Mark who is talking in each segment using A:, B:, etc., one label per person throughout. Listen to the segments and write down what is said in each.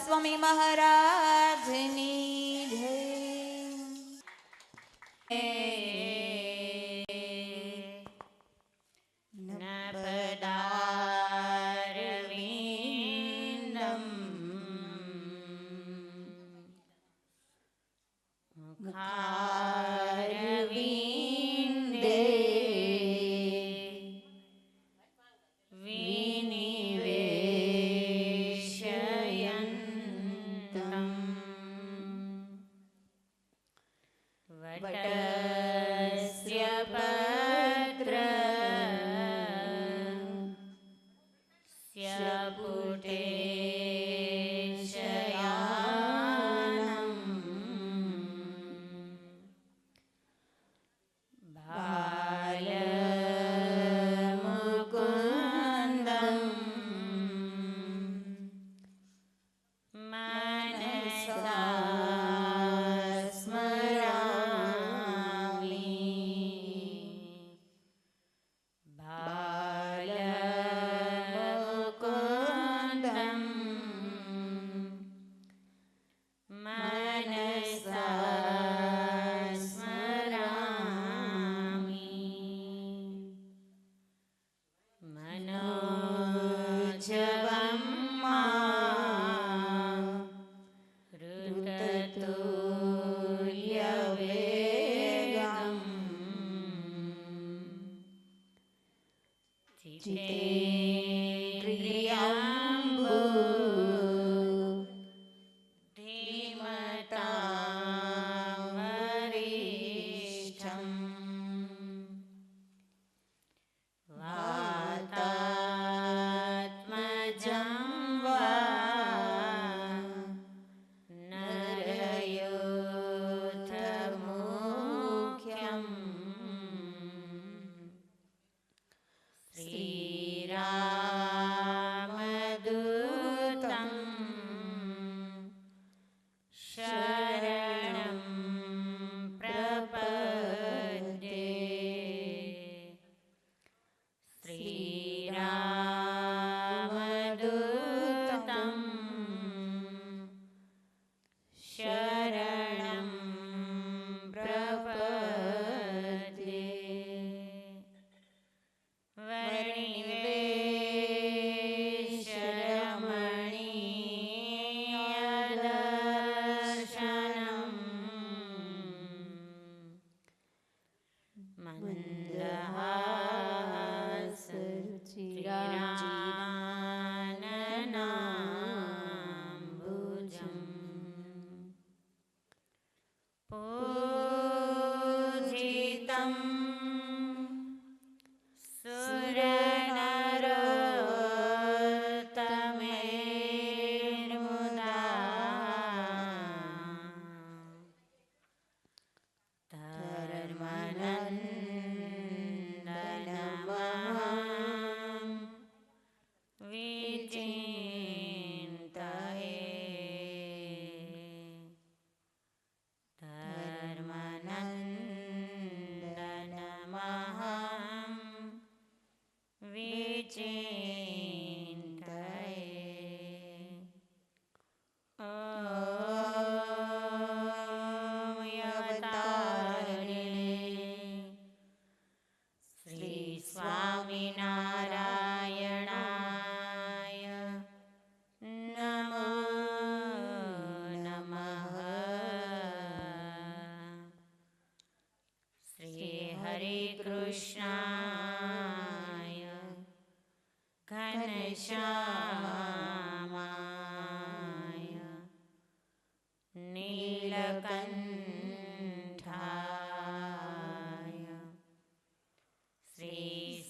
A: સ્વામી મહારાજની જય.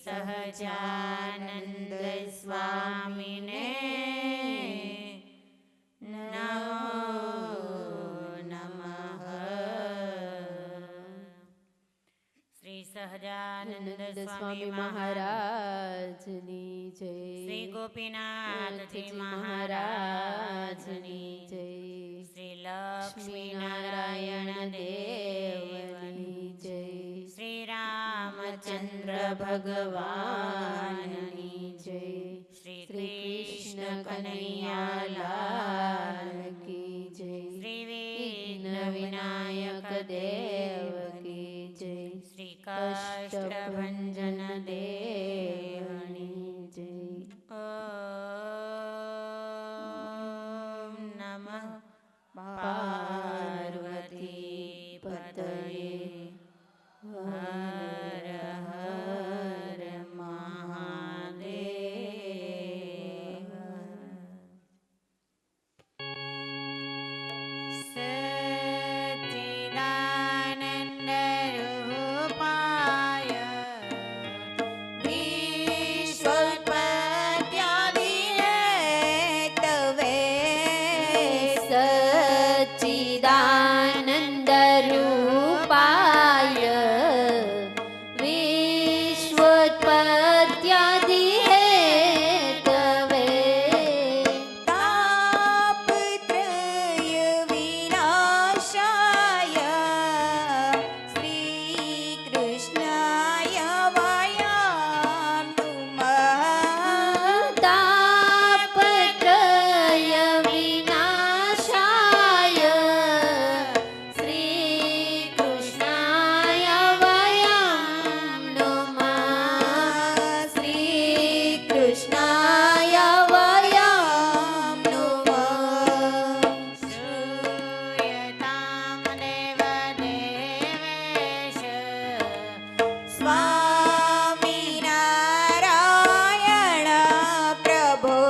B: સહજાનંદ સ્વામીને સહજાનંદ સ્વામી મહારાજની જય. શ્રી ગોપીનાથજી મહારાજની જય. શ્રી લક્ષ્મી નારાયણ દેવની જય. શ્રી રામ રામચંદ્ર ભગવાનની જય. શ્રી કૃષ્ણ કનૈયા લાલ કી જય. શ્રી વિઘ્ન વિનાયક દેવ કી જય. શ્રી કષ્ટભંજન દેવની જય. ઓમ નમઃ પાર્વતી પતયે. હર હર મહાદેવ. સચ્ચિદાનંદ રૂપાય વિશ્વોત્પત્યાદિહેતવે. સચ્ચિદાનંદ રૂપાય વિશ્વોત્પત્યાદિહેતવે. તાપત્રય વિનાશાય શ્રી કૃષ્ણાય વયં નુમઃ. તાપત્રય વિનાશાય શ્રી કૃષ્ણાય વયં નુમઃ. શ્રી કૃષ્ણાય વયં નુમઃ. શ્રૂયતામ દેવ દેવેશ સ્વામિનારાયણ પ્રભો.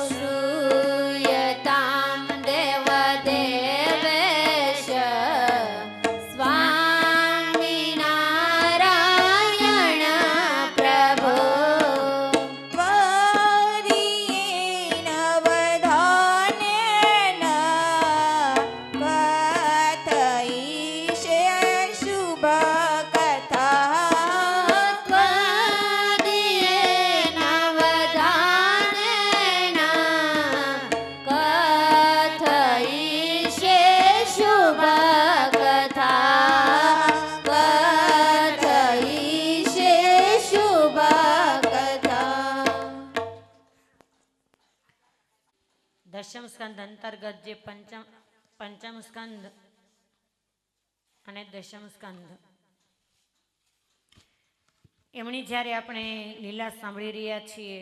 B: શ્રૂયતામ દેવ દેવેશ સ્વામિનારાયણ પ્રભો. ત્વદીયેન વદાનેન કથયિષ્યે શુભકથા. ત્વદીયેન વદાનેન કથયિષ્યે શુભકથા. કથયિષ્યે શુભકથા. દશમ સ્કંદ અંતર્ગત જે પંચમ સ્કંદ અને દશમ સ્કંદ એમની જ્યારે આપણે લીલા સાંભળી રહ્યા છીએ,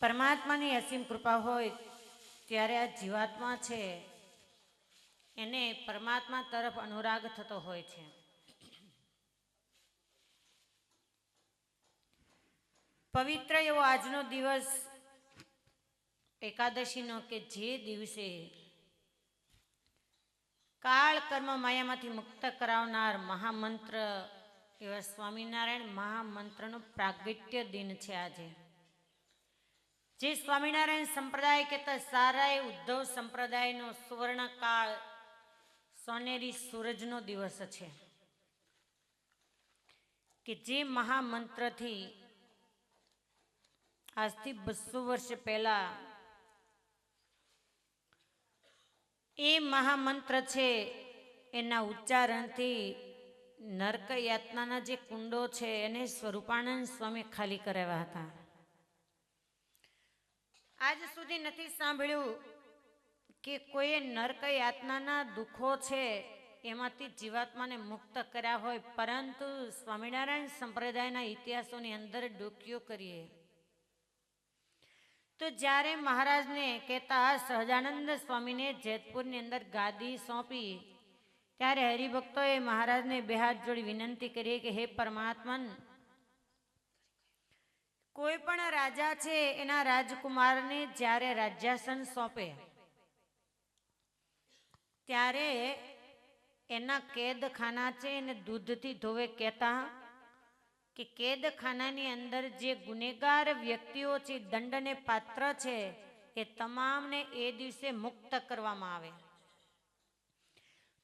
B: પરમાત્માની અસીમ કૃપા હોય ત્યારે આ જીવાત્મા છે એને પરમાત્મા તરફ અનુરાગ થતો હોય છે. પવિત્ર એવો આજનો દિવસ એકાદશીનો કે જે દિવસે કાળ કર્મ માયામાંથી મુક્ત કરાવનાર મહામંત્ર એવા સ્વામિનારાયણ મહામંત્રનો પ્રાગટ્ય દિન છે આજે. જે સ્વામિનારાયણ સંપ્રદાય કહેતા સારાય ઉદ્ધવ સંપ્રદાયનો સુવર્ણકાળ સોનેરી સૂરજનો દિવસ છે કે જે મહામંત્રથી આજથી 200 વર્ષ પહેલા એ મહામંત્ર છે એના ઉચ્ચારણથી નરક યાતનાના જે કુંડો છે એને સ્વરૂપાનંદ સ્વામી ખાલી કરાવ્યા હતા. આજ સુધી નથી સાંભળ્યું કે કોઈએ નરક યાતનાના દુઃખો છે એમાંથી જીવાત્માને મુક્ત કર્યા હોય, પરંતુ સ્વામિનારાયણ સંપ્રદાયના ઇતિહાસોની અંદર ડોકીઓ કરીએ તો જ્યારે મહારાજને કહેતા સહજાનંદ સ્વામીને જેતપુરની અંદર ગાદી સોંપી ત્યારે હરિભક્તોએ મહારાજને બે હાથ જોડી વિનંતી કરી કે હે પરમાત્મન, કોઈ પણ રાજા છે એના રાજકુમારને જ્યારે રાજ્યાસન સોંપે ત્યારે એના કેદખાના છે એને દૂધથી ધોવે. કહેતા કે કેદખાનાની અંદર જે ગુનેગાર વ્યક્તિઓ છે, દંડને પાત્ર છે, એ તમામને એ દિવસે મુક્ત કરવામાં આવે.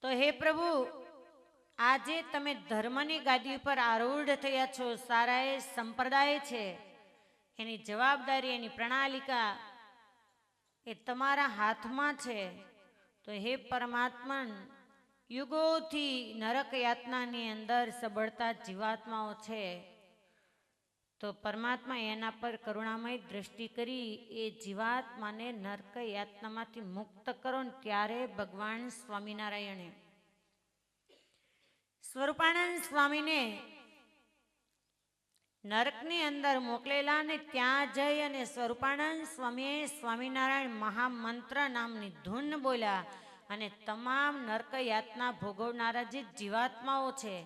B: તો હે પ્રભુ, આજે તમે ધર્મની ગાદી ઉપર આરૂઢ થયા છો, સારા એ સંપ્રદાય છે, એની જવાબદારી એની પ્રણાલિકા એ તમારા હાથમાં છે. તો હે પરમાત્મા, યુગોથી નરક યાતનાની અંદર સબળતા જીવાત્માઓ છે, તો પરમાત્મા એના પર કરુણામય દ્રષ્ટિ કરી એ જીવાત્માને નરક યાતનામાંથી મુક્ત કરો ને ત્યારે ભગવાન સ્વામિનારાયણે સ્વરૂપાનંદ સ્વામીને નરકની અંદર મોકલેલા ને ત્યાં જઈ અને સ્વરૂપાનંદ સ્વામીએ સ્વામિનારાયણ મહામંત્ર નામની ધૂન બોલ્યા અને તમામ નરક યાતના ભોગવનારા જે જીવાત્માઓ છે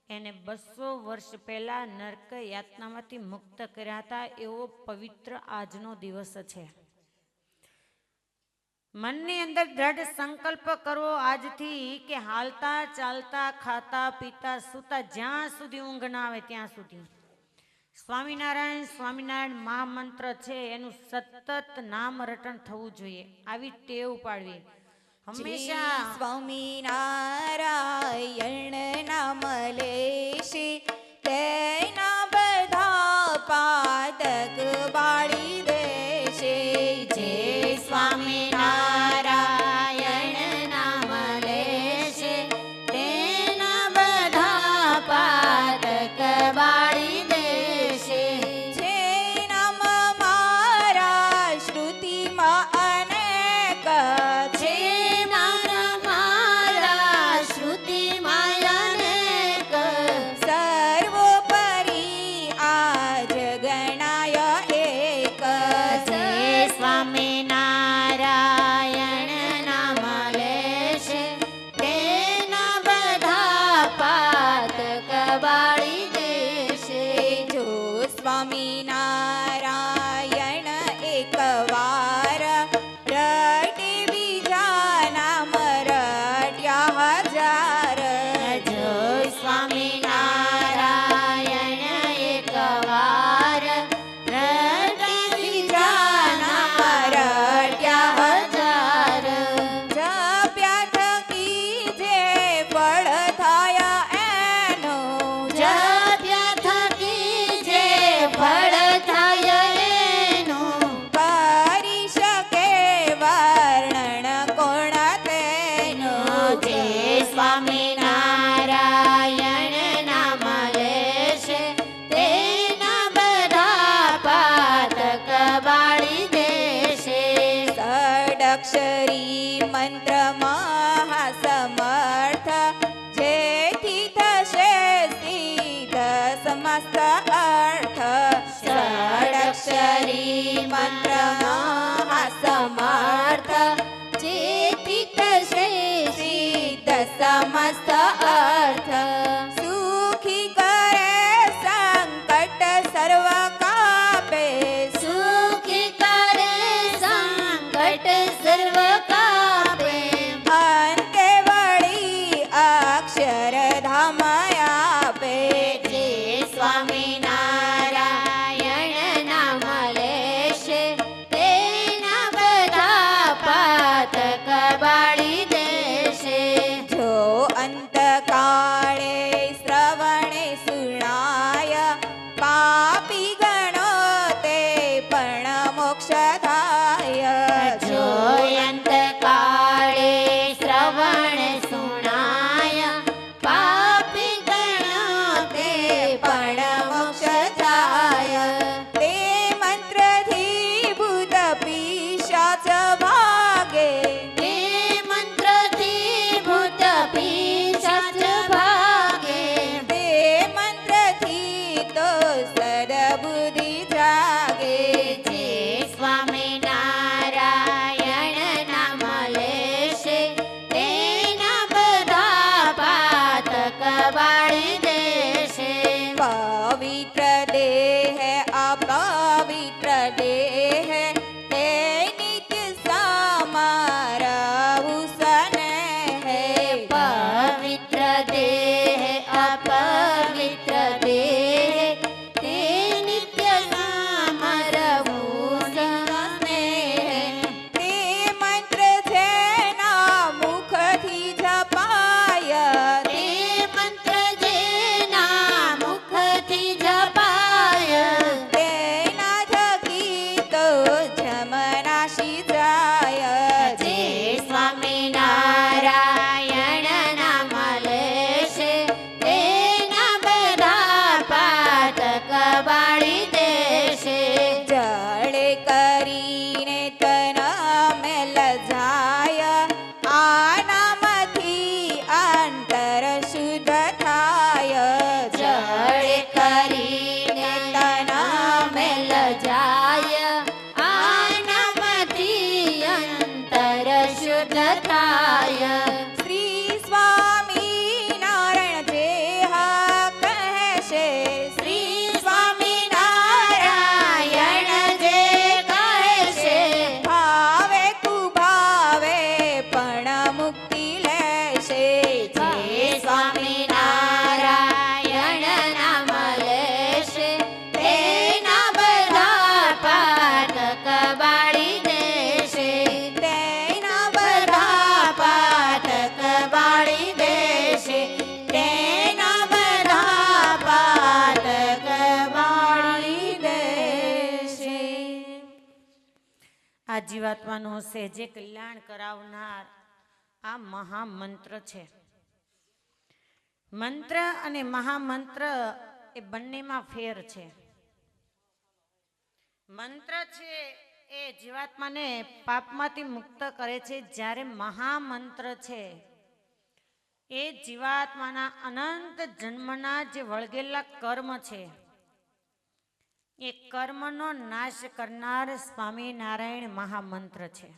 B: એને 200 વર્ષ પહેલા નરક યાતનામાંથી મુક્ત કર્યા હતા. એવો પવિત્ર આજનો દિવસ છે. મનની અંદર દ્રઢ સંકલ્પ કરવો આજથી કે હાલતા ચાલતા ખાતા પીતા સૂતા જ્યાં સુધી ઊંઘ ના આવે ત્યાં સુધી સ્વામિનારાયણ સ્વામિનારાયણ મહામંત્ર છે એનું સતત નામ રટણ થવું જોઈએ. આવી ટેવ પાડવી હંમેશા.
A: સ્વામિનારાયણ નામ લેશે તેના બધા પાતક બાળી દેશે.
B: જે સ્વામિનારાયણ નામ લેશે તેના બધા પાતક બાળી દેશે.
A: જે નામ મારા શ્રુતિમાં અનેક છે, સર્વોપરી આજ ગણાય એક.
B: સ્વામિનારાયણ નામ લેશે તેના બધા પાતક બાળી દેશે.
A: જો સ્વામિનારાયણ એક વાર રટે બીજા નામ રટ્યા હજાર.
B: જો સ્વામિનારાયણ એક વાર રટે બીજા નામ રટ્યા હજાર.
A: જપ્યા થકી જે ફળ થાય એનું,
B: જપ્યા થકી જે ફળ થાય એનું
A: કરી શકે વર્ણન કોણ તેનું.
B: જે સ્વામિનારાયણ નામ લેશે તેના બધા પાતક બાળી દેશે.
A: ષડક્ષરી મંત્ર મહાસમર્થ, જેથી થશે સિદ્ધ સમસ્ત અર્થ.
B: ષડક્ષરી મંત્ર મહાસમર્થ, જેથી થશે
A: સિદ્ધ સમસ્ત અર્થ. સુખી કરે સંકટ સર્વ કાપે,
B: સુખી કરે સંકટ સર્વ કાપે.
A: અંતે વળી અક્ષરધામ આપે.
B: જે સ્વામિનારાયણ નામ લેશે તેના બધા પાતક બાળી દેશે.
A: જો અંતકાળે
B: આ જીવાત્માનું સહેજે કલ્યાણ કરાવનાર આ મહામંત્ર છે. મંત્ર અને મહામંત્ર એ બંનેમાં ફેર છે. મંત્ર છે એ જીવાત્માને પાપમાંથી મુક્ત કરે છે, જ્યારે મહામંત્ર છે એ જીવાત્માના અનંત જન્મના જે વળગેલા કર્મ છે એ કર્મનો નાશ કરનાર સ્વામિનારાયણ મહામંત્ર છે.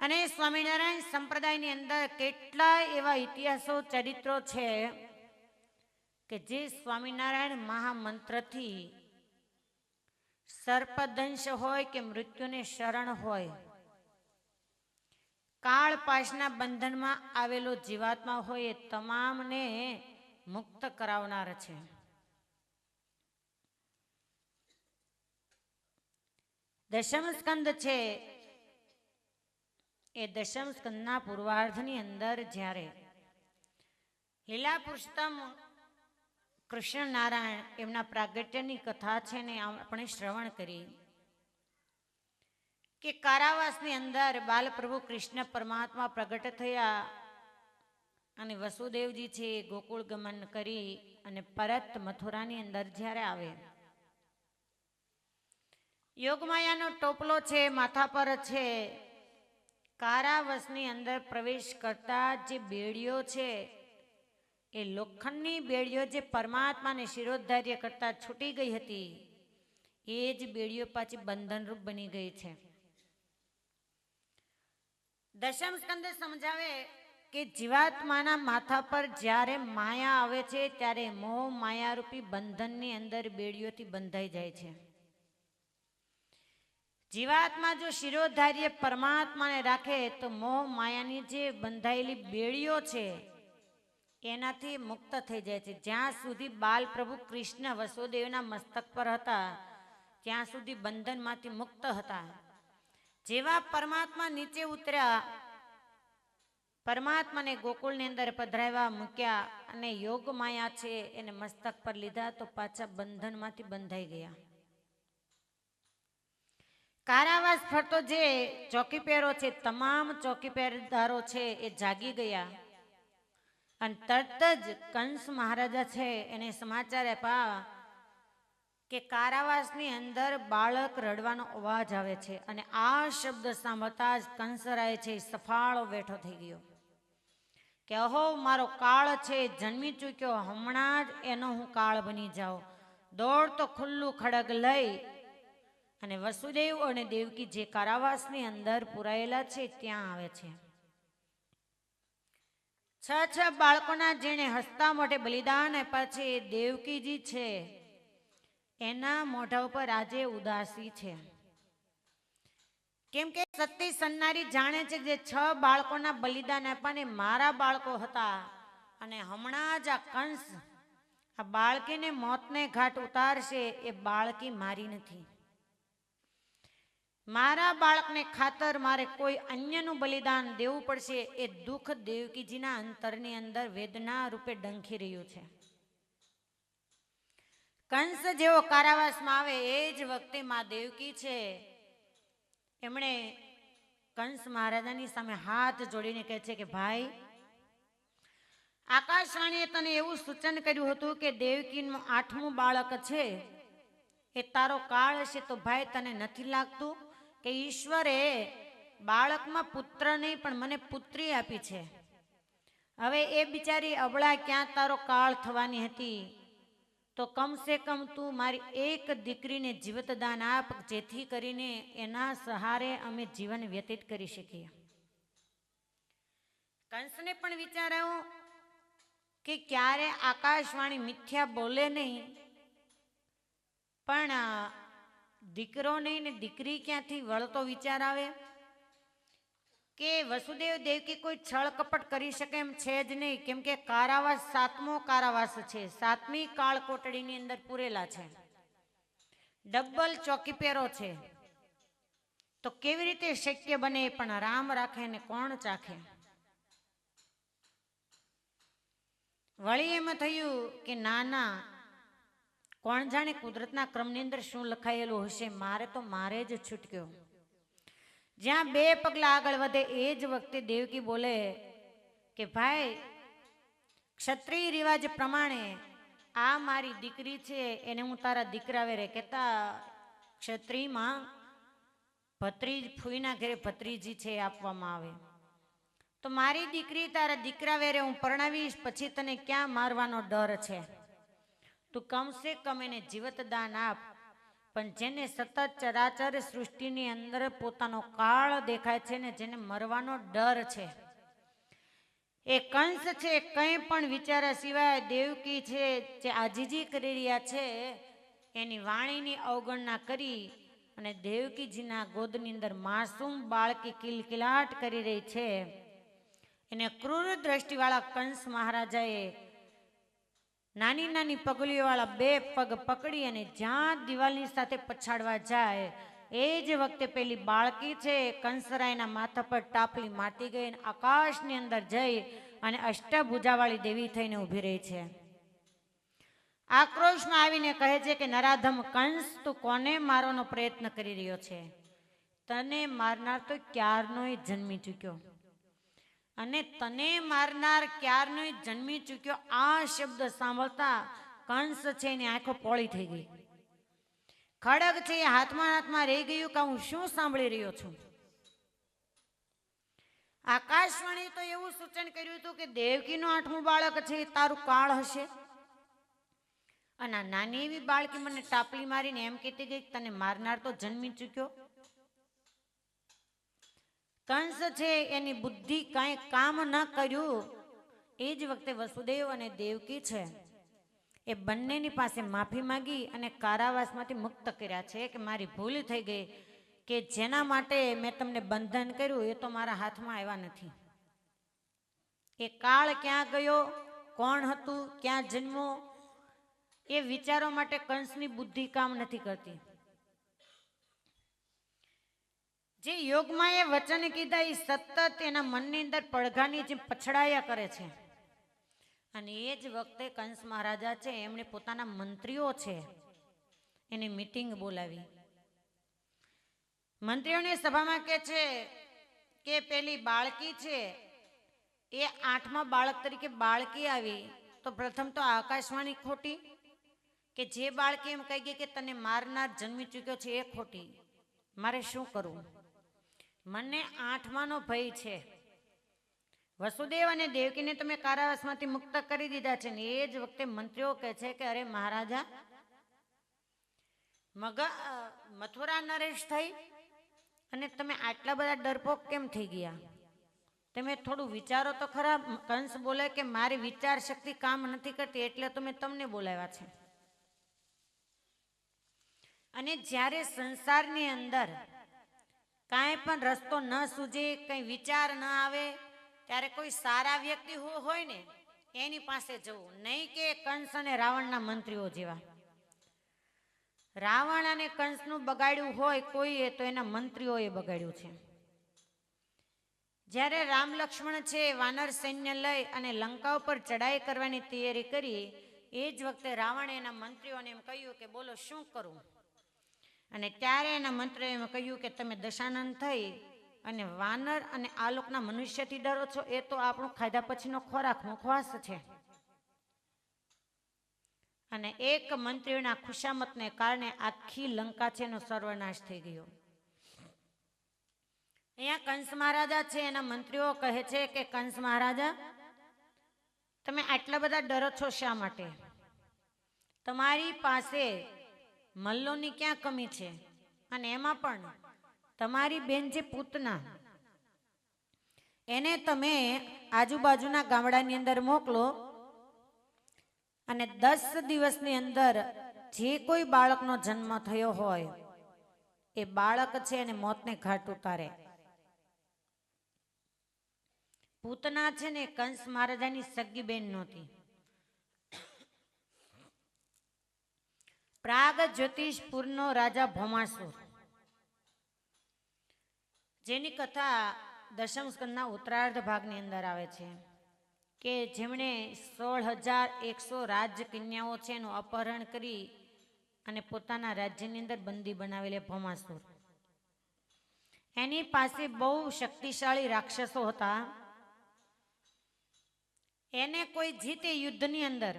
B: અને સ્વામિનારાયણ સંપ્રદાયની અંદર કેટલાય એવા ઇતિહાસો ચરિત્રો છે કે જે સ્વામિનારાયણ મહામંત્રથી સર્પદંશ હોય કે મૃત્યુને શરણ હોય, કાળ પાશના બંધનમાં આવેલો જીવાત્મા હોય એ તમામને મુક્ત કરાવનાર છે. દશમ સ્કંદ છે એ દશમ સ્કંદના પૂર્વાર્ધની અંદર જ્યારે લીલા પુરુષોત્તમ કૃષ્ણ નારાયણ એમના પ્રાગટ્યની કથા છે ને આપણે શ્રવણ કરી કે કારાવાસની અંદર બાલપ્રભુ કૃષ્ણ પરમાત્મા પ્રગટ થયા અને વસુદેવજી છે ગોકુળ ગમન કરી અને પરત મથુરાની અંદર જ્યારે આવે, યોગમાયાનો ટોપલો છે માથા પર છે, કારાવાસની અંદર પ્રવેશ કરતા જે બેડીઓ છે એ લોખંડની બેડીઓ જે પરમાત્માને શિરોધાર્ય કરતા છૂટી ગઈ હતી એ જ બેડીઓ પાછી બંધનરૂપ બની ગઈ છે. દશમ સ્કંદ સમજાવે કે જીવાત્માના માથા પર જ્યારે માયા આવે છે ત્યારે મોહ માયારૂપી બંધનની અંદર બેડીઓથી બંધાઈ જાય છે. જીવાત્મા જો શિરોધાર્ય પરમાત્માને રાખે તો મોહ માયાની જે બંધાયેલી બેડીઓ છે એનાથી મુક્ત થઈ જાય છે. જ્યાં સુધી બાલ પ્રભુ કૃષ્ણ વસુદેવના મસ્તક પર હતા ત્યાં સુધી બંધનમાંથી મુક્ત હતા. જેવા પરમાત્મા નીચે ઉતર્યા, પરમાત્માને ગોકુળની અંદર પધરાવ્યા મૂક્યા અને યોગ માયા છે એને મસ્તક પર લીધા તો પાછા બંધનમાંથી બંધાઈ ગયા. કારાવાસ ફરતો જે ચોકીપેરો છે, તમામ ચોકીપેરદારો છે એ જાગી ગયા અને તરત જ કંસ મહારાજા છે એને સમાચાર આપ્યા કે કારાવાસની અંદર બાળક રડવાનો અવાજ આવે છે. અને આ શબ્દ સાંભળતા જ કંસરાય છે સફાળો બેઠો થઈ ગયો કે અહો મારો કાળ છે જન્મી ચૂક્યો, હમણાં જ એનો હું કાળ બની જાઉં. દોડતો ખુલ્લું ખડગ લઈ અને વસુદેવ અને દેવકી જે કારાવાસની અંદર પુરાયેલા છે ત્યાં આવે છે. 6 બાળકોના જેણે હસતા મોઢે બલિદાન આપ્યા છે દેવકીજી છે એના મોઢા ઉપર આજે ઉદાસી છે. કેમ કે સતી સન્નારી જાણે છે કે જે 6 બાળકોના બલિદાન આપ્યા ને મારા બાળકો હતા અને હમણાં જ આ કંસ આ બાળકીને મોતને ઘાટ ઉતારશે એ બાળકી મારી નથી. મારા બાળકને ખાતર મારે કોઈ અન્યનું બલિદાન દેવું પડશે એ દુઃખ દેવકીજીના અંતરની અંદર વેદના રૂપે ડંખી રહ્યું છે. કંસ જેવો કારાવાસમાં આવે એ જ વખતે માં દેવકી છે એમણે કંસ મહારાજાની સામે હાથ જોડીને કહે છે કે ભાઈ, આકાશવાણીએ તને એવું સૂચન કર્યું હતું કે દેવકીનું 8મું બાળક છે એ તારો કાળ હશે, તો ભાઈ તને નથી લાગતું કે ઈશ્વરે બાળકમાં પુત્ર નહીં પણ મને પુત્રી આપી છે. હવે એ બિચારી અબળા ક્યાં તારો કાળ થવાની હતી, તો કમસે કમ તું મારી એક દીકરીને જીવત દાન આપ, જેથી કરીને એના સહારે અમે જીવન વ્યતીત કરી શકીએ. કંસને પણ વિચાર આવ્યો કે ક્યારે આકાશવાણી મિથ્યા બોલે નહીં, પણ દીકરો નહીં ને દીકરી ક્યાંથી વળતો વિચાર આવે કે વસુદેવ દેવકી કોઈ છળ કપટ કરી શકે એમ છે જ નહીં. કેમ કે કારાવાસ 7મો કારાવાસ છે, 7મી કાળ કોટડીની અંદર પૂરેલા છે, ડબલ ચોકી પેરો છે, તો કેવી રીતે શક્ય બને? પણ રામ રાખે ને કોણ ચાખે. વળી એમ થયું કે ના, કોણ જાણે કુદરતના ક્રમની અંદર શું લખાયેલું હશે, મારે જ છૂટક્યો. જ્યાં બે પગલા આગળ વધે એ જ વખતે દેવકી બોલે કે ભાઈ, ક્ષત્રિય રિવાજ પ્રમાણે આ મારી દીકરી છે, એને હું તારા દીકરા વેરે કહેતા ક્ષત્રિયમાં ભત્રીજ ફૂઈના ઘરે ભત્રીજી છે આપવામાં આવે. તો મારી દીકરી તારા દીકરા વેરે હું પરણાવીશ, પછી તને ક્યાં મારવાનો ડર છે? તું કમસે કમ એને જીવત દાન આપ. પણ જેને સતત ચરાચર સૃષ્ટિની અંદર પોતાનો કાળ દેખાય છે ને જેને મરવાનો ડર છે, એ કંસ છે કંઈ પણ વિચાર્યા સિવાય દેવકી છે જે આજીજી કરી રહ્યા છે એની વાણીની અવગણના કરી અને દેવકીજીના ગોદની અંદર માસૂમ બાળકી કિલકિલાટ કરી રહી છે, એને ક્રૂર દ્રષ્ટિવાળા કંસ મહારાજાએ નાની નાની પગલીઓવાળા બે પગ પકડી અને જ્યાં દિવાલની સાથે પછાડવા જાય એ જ વખતે પેલી બાળકી છે કંસરાયના માથા પર ટાપલી મારતી ગઈ અને આકાશની અંદર જઈ અને અષ્ટભુજાવાળી દેવી થઈને ઊભી રહી છે. આક્રોશમાં આવીને કહે છે કે નરાધમ કંસ, તું કોને મારવાનો પ્રયત્ન કરી રહ્યો છે? તને મારનાર તો ક્યારનોય જન્મી ચૂક્યો, અને તને મારનાર ક્યારનોય જન્મી ચૂક્યો. આ શબ્દ સાંભળતા કંસ છે એની આંખો પોળી થઈ ગઈ. ખડગ છે એ હાથમાં રહી ગયું કે હું શું સાંભળી રહ્યો છું. આકાશવાણી તો એવું સૂચન કર્યું હતું કે દેવકીનું 8મું બાળક છે એ તારું કાળ હશે, અને આ નાની એવી બાળકી મને ટાપલી મારીને એમ કહેતી ગઈ તને મારનાર તો જન્મી ચૂક્યો. કંસ છે એની બુદ્ધિ કાંઈ કામ ન કર્યું. એ જ વખતે વસુદેવ અને દેવકી છે એ બંનેની પાસે માફી માંગી અને કારાવાસમાંથી મુક્ત કર્યા છે કે મારી ભૂલ થઈ ગઈ, કે જેના માટે મેં તમને બંધન કર્યું એ તો મારા હાથમાં આવ્યા નથી. એ કાળ ક્યાં ગયો, કોણ હતું, ક્યાં જન્મો, એ વિચારવા માટે કંસની બુદ્ધિ કામ નથી કરતી. જે યોગમાં એ વચન કીધા એ સતત એના મનની અંદર પડઘાની જેમ પછડાયા કરે છે. અને એ જ વખતે કંસ મહારાજા છે એમણે પોતાના મંત્રીઓ છે એની મીટિંગ બોલાવી. મંત્રીઓની સભામાં કહે છે કે પેલી બાળકી છે એ 8મા બાળક તરીકે બાળકી આવી, તો પ્રથમ તો આકાશવાણી ખોટી, કે જે બાળકી એમ કહી ગઈ કે તને મારનાર જન્મી ચૂક્યો છે એ ખોટી. મારે શું કરવું? મને 8માનો ભય છે. વસુદેવ અને દેવકીને તમે કારાવાસમાંથી મુક્ત કરી દીધા છે. ને એ જ વખતે મંત્રીઓ કહે છે કે અરે મહારાજા, મથુરા નરેશ થઈ અને તમે આટલા બધા ડરપોક કેમ થઈ ગયા? તમે થોડું વિચારો તો ખરા. કંસ બોલે કે મારી વિચાર શક્તિ કામ નથી કરતી એટલે તો મેં તમને બોલાવ્યા છે. અને જ્યારે સંસારની અંદર કાંઈ પણ રસ્તો ન સૂજે, કંઈ વિચાર ન આવે, ત્યારે કોઈ સારા વ્યક્તિ હોય ને એની પાસે જવું, નહીં કે કંસ અને રાવણના મંત્રીઓ જેવા. રાવણ અને કંસનું બગાડ્યું હોય કોઈએ તો એના મંત્રીઓએ બગાડ્યું છે. જ્યારે રામ લક્ષ્મણ છે વાનર સૈન્ય લઈ અને લંકા ઉપર ચડાઈ કરવાની તૈયારી કરી, એ જ વખતે રાવણે એના મંત્રીઓને એમ કહ્યું કે બોલો શું કરું? અને ત્યારે એના મંત્રીએ એમ કહ્યું કે તમે દશાનંદ થઈ અને વાનર અને આ લોકના મનુષ્યથી ડરો છો, એ તો આપણું ખાધા પછીનો ખોરાક મુખવાસ છે. અને એક મંત્રીના ખુશામતને કારણે આખી લંકા છે એનો સર્વનાશ થઈ ગયો. અહીંયા કંસ મહારાજા છે એના મંત્રીઓ કહે છે કે કંસ મહારાજા, તમે આટલા બધા ડરો છો શા માટે? તમારી પાસે મલ્લોની ક્યાં કમી છે? અને એમાં પણ તમારી બેન જે પૂતના, એને તમે આજુબાજુના ગામડાની અંદર મોકલો અને 10 દિવસની અંદર જે કોઈ બાળકનો જન્મ થયો હોય એ બાળક છે એને મોતને ઘાટ ઉતારે. પૂતના છે ને કંસ મહારાજાની સગી બેન નહોતી. પ્રાગ જ્યોતિષપુરનો રાજા ભૌમાસુર, જેની કથા દશમ સ્કંદના ઉત્તરાર્ધ ભાગની અંદર આવે છે, કે જેમણે 16,100 રાજકન્યાઓ છે એનું અપહરણ કરી અને પોતાના રાજ્યની અંદર બંદી બનાવેલી ભૌમાસુર. એની પાસે બહુ શક્તિશાળી રાક્ષસો હતા. એને કોઈ જીતે યુદ્ધની અંદર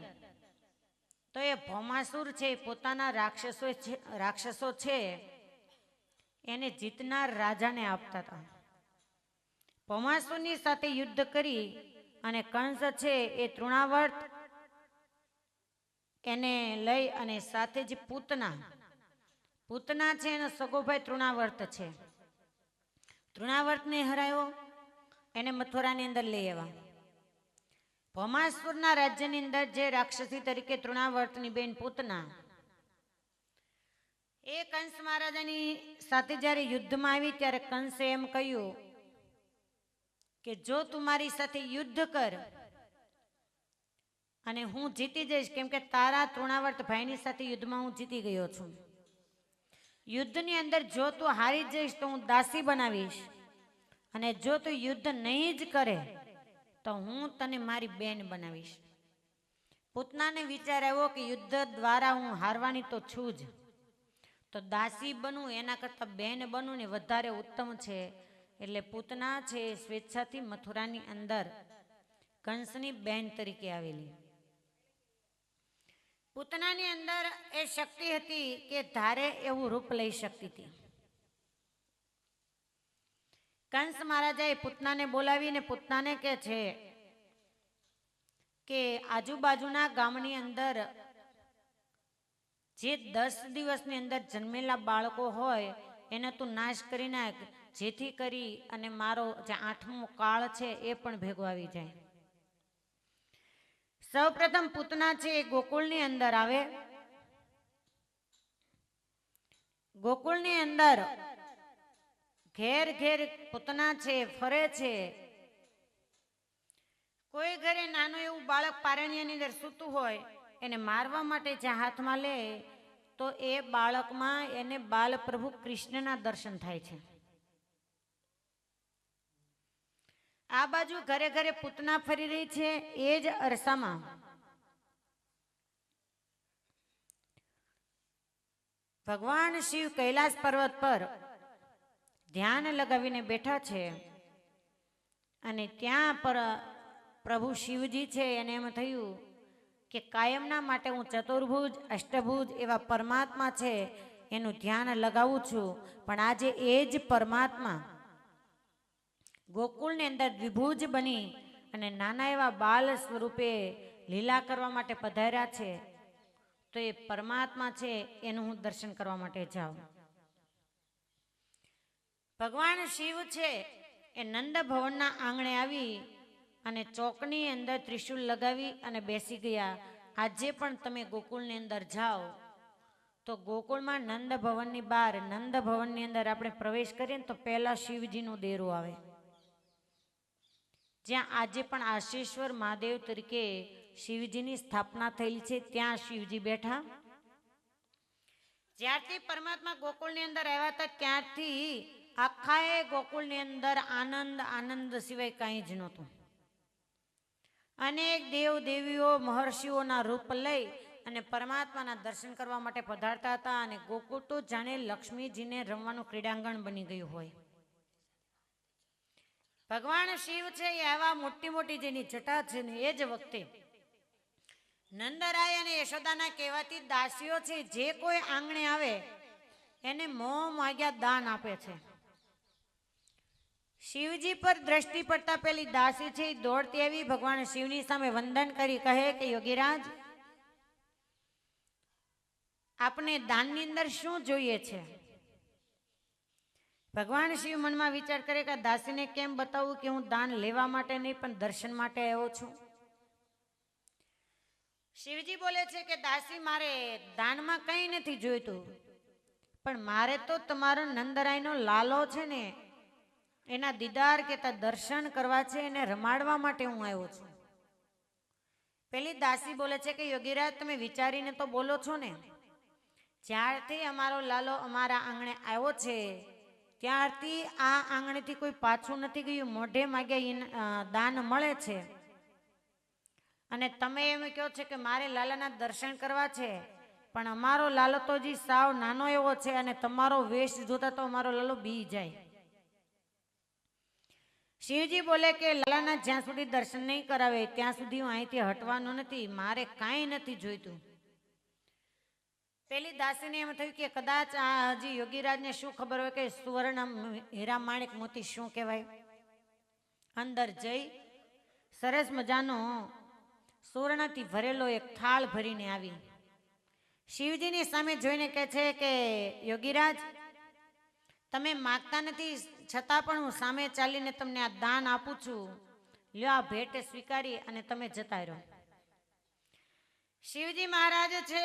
B: તો એ ભૌમાસુર છે એ પોતાના રાક્ષસો છે એને જીતનાર રાજાને આપતા હતા. ભૌમાસુરની સાથે યુદ્ધ કરી અને કંસ છે એ તૃણાવર્ત એને લઈ અને સાથે જ પૂતના છે એનો સગોભાઈ તૃણાવર્ત છે. તૃણાવર્તને હરાયો, એને મથુરાની અંદર લઈ આવ્યા. ભૌમાસુરના રાજ્યની અંદર જે રાક્ષસી તરીકે તૃણાવર્તની બેન પૂતના એ કંસ મહારાજાની સાથે જ્યારે યુદ્ધમાં આવી ત્યારે કંસે એમ કહ્યું કે જો તું મારી સાથે યુદ્ધ કર અને હું જીતી જઈશ, કેમ કે તારા તૃણાવર્ત ભાઈની સાથે યુદ્ધમાં હું જીતી ગયો છું. યુદ્ધની અંદર જો તું હારી જઈશ તો હું દાસી બનાવીશ, અને જો તું યુદ્ધ નહીં જ કરે તો હું તને મારી બેન બનાવીશ. પૂતનાને વિચાર આવ્યો કે યુદ્ધ દ્વારા હું હારવાની તો છું જ, તો દાસી બનવું એના કરતાં બેન બનવું ને વધારે ઉત્તમ છે. એટલે પૂતના છે સ્વેચ્છાથી મથુરાની અંદર કંસની બેન તરીકે આવેલી. પૂતનાની અંદર એ શક્તિ હતી કે ધારે એવું રૂપ લઈ શકતી હતી. કંસ મહારાજાએ પૂતનાને બોલાવીને પૂતનાને કહે છે કે આજુબાજુના ગામની અંદર જે 10 દિવસની અંદર જન્મેલા બાળકો હોય એને તું નાશ કરી નાખ, જેથી કરી અને મારો જે 8મો કાળ છે એ પણ ભેગો આવી જાય. સૌ પ્રથમ પૂતના છે એ ગોકુળની અંદર આવે. ગોકુળની અંદર ઘેર ઘેર પૂતના છે ફરે છે. કોઈ ઘરે નાનું એવું બાળક પારણિયાની અંદર સૂતું હોય એને મારવા માટે જે હાથમાં લે તો એ બાળકમાં એને બાલ પ્રભુ કૃષ્ણના દર્શન થાય છે. આ બાજુ ઘરે ઘરે પૂતના ફરી રહી છે. એ જ અરસામાં ભગવાન શિવ કૈલાસ પર્વત પર ધ્યાન લગાવીને બેઠા છે અને ત્યાં પર પ્રભુ શિવજી છે એને એમ થયું કે કાયમના માટે હું ચતુર્ભુજ અષ્ટભુજ એવા પરમાત્મા છે એનું ધ્યાન લગાવું છું, પણ આજે એ જ પરમાત્મા ગોકુળની અંદર દ્વિભુજ બની અને નાના એવા બાલ સ્વરૂપે લીલા કરવા માટે પધાર્યા છે. તો એ પરમાત્મા છે એનું હું દર્શન કરવા માટે જાઉં. ભગવાન શિવ છે એ નંદ ભવનના આંગણે આવી અને ચોકની અંદર ત્રિશુલ લગાવી અને બેસી ગયા. આજે પણ તમે ગોકુળની અંદર જાઓ તો ગોકુળમાં નંદ ભવનની બહાર નંદ ભવનની અંદર આપણે પ્રવેશ કરીએ ને તો પહેલા શિવજીનું દેરું આવે, જ્યાં આજે પણ આશેશ્વર મહાદેવ તરીકે શિવજીની સ્થાપના થયેલી છે. ત્યાં શિવજી બેઠા. જ્યારથી પરમાત્મા ગોકુળની અંદર આવ્યા હતા ત્યારથી આખા ગોકુળની અંદર આનંદ આનંદ સિવાય કાંઈ જ નહોતું. અનેક દેવ દેવીઓ મહર્ષિઓના રૂપ લઈ અને પરમાત્માના દર્શન કરવા માટે પધારતા હતા. અને ગોકુળ તો જાણે લક્ષ્મીજીને રમવાનું ક્રીડાંગણ બની ગયું હોય. ભગવાન શિવ છે એ આવા મોટી મોટી જેની જટા છે ને એ જ વખતે નંદરાય અને યશોદાના કહેવાતી દાસીઓ છે જે કોઈ આંગણે આવે એને મોં માગ્યા દાન આપે છે. શિવજી પર દ્રષ્ટિ પડતા પેલી દાસી છે એ દોડતી આવી ભગવાન શિવની સામે વંદન કરી કહે કે યોગીરાજ, આપને દાનની અંદર શું જોઈએ છે? ભગવાન શિવ મનમાં વિચાર કરે કે દાસીને કેમ બતાવું કે હું દાન લેવા માટે નહીં પણ દર્શન માટે આવ્યો છું. શિવજી બોલે છે કે દાસી, મારે દાનમાં કંઈ નથી જોઈતું, પણ મારે તો તમારો નંદરાયનો લાલો છે ને એના દીદાર કે દર્શન કરવા છે, એને રમાડવા માટે હું આવ્યો છું. પેલી દાસી બોલે છે કે યોગીરાજ, તમે વિચારીને તો બોલો છો ને. જ્યારથી અમારો લાલો અમારા આંગણે આવ્યો છે ત્યારથી આ આંગણેથી કોઈ પાછું નથી ગયું. મોઢે માગ્યા દાન મળે છે. અને તમે એમ કહો છો કે મારે લાલાના દર્શન કરવા છે, પણ અમારો લાલો તો હજી સાવ નાનો એવો છે અને તમારો વેશ જોતા તો અમારો લાલો બી જાય. શિવજી બોલે કે લાલાના જ્યાં સુધી દર્શન નહીં કરાવે ત્યાં સુધી હું અહીંથી હટવાનો નથી, મારે કાંઈ નથી જોઈતું. પેલી દાસીને એમ થયું કે કદાચ આ હજી યોગીરાજને શું ખબર હોય કે સુવર્ણ હીરા માણિક મોતી શું કહેવાય. અંદર જઈ સરસ મજાનો સુવર્ણથી ભરેલો એક થાળ ભરીને આવી શિવજીની સામે જોઈને કહે છે કે યોગીરાજ, તમે માગતા નથી છતાં પણ હું સામે ચાલીને તમને આ દાન આપું છું, લ્યો આ ભેટ સ્વીકારી અને તમે જતા રહો. શિવજી મહારાજ છે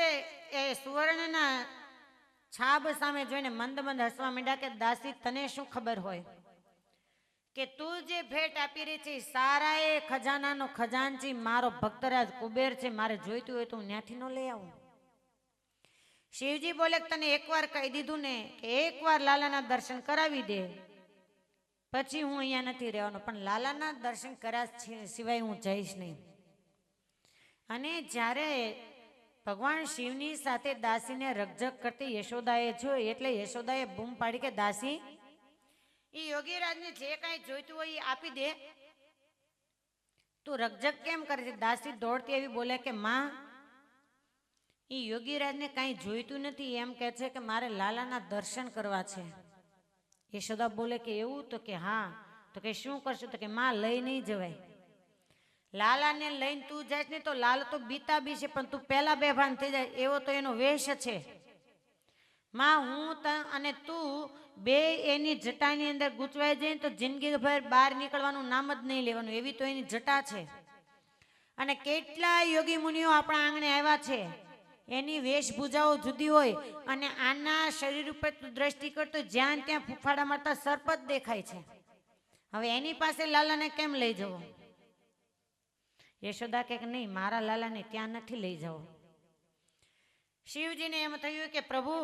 B: એ સુવર્ણના છાબ સામે જોઈને મંદ મંદ હસવા માંડ્યા કે દાસી, તને શું ખબર હોય કે તું જે ભેટ આપી રહી છે સારા એ ખજાનાનો ખજાનચી મારો ભક્તરાજ કુબેર છે, મારે જોઈતું હોય તો હું ત્યાંથી ન લઈ આવું. શિવજી બોલે તને એકવાર કહી દીધું ને કે એકવાર લાલાના દર્શન કરાવી દે પછી હું અહીંયા નથી રહેવાનો, પણ લાલાના દર્શન કર્યા સિવાય હું જઈશ નહીં. અને જ્યારે ભગવાન શિવની સાથે દાસીને રકઝક કરતી યશોદાએ જોઈ એટલે યશોદાએ બૂમ પાડી કે દાસી, એ યોગીરાજને જે કાંઈ જોઈતું હોય એ આપી દે, તું રકઝક કેમ કરે છે? દાસી દોડતી એવી બોલે કે માં, એ યોગીરાજને કાંઈ જોઈતું નથી, એમ કહે છે કે મારે લાલાના દર્શન કરવા છે. યશોદા બોલે કે એવું? તો કે હા. તો કે શું કરશું? તો કે માં લઈ નહીં જવાય, લાલાને લઈને તું જાય ને તો લાલ તો બીતા બી છે પણ તું પહેલા બેભાન થઈ જાય એવો તો એનો વેશ છે. માં હું અને તું બે એની જટાની અંદર ગૂંચવાઈ જાય તો જિંદગીભર બહાર નીકળવાનું નામ જ નહીં લેવાનું, એવી તો એની જટા છે. અને કેટલા યોગી મુનિઓ આપણા આંગણે આવ્યા છે, એની વેશભૂજાઓ જુદી હોય અને આના શરીર ઉપર તું દ્રષ્ટિ કરતો જ્યાં ત્યાં ફૂફાડા મારતા સર્પ જ દેખાય છે. હવે એની પાસે લાલાને કેમ લઈ જવો? યશોદા કે નહીં, મારા લાલાને ત્યાં નથી લઈ જવો. શિવજીને એમ થયું કે પ્રભુ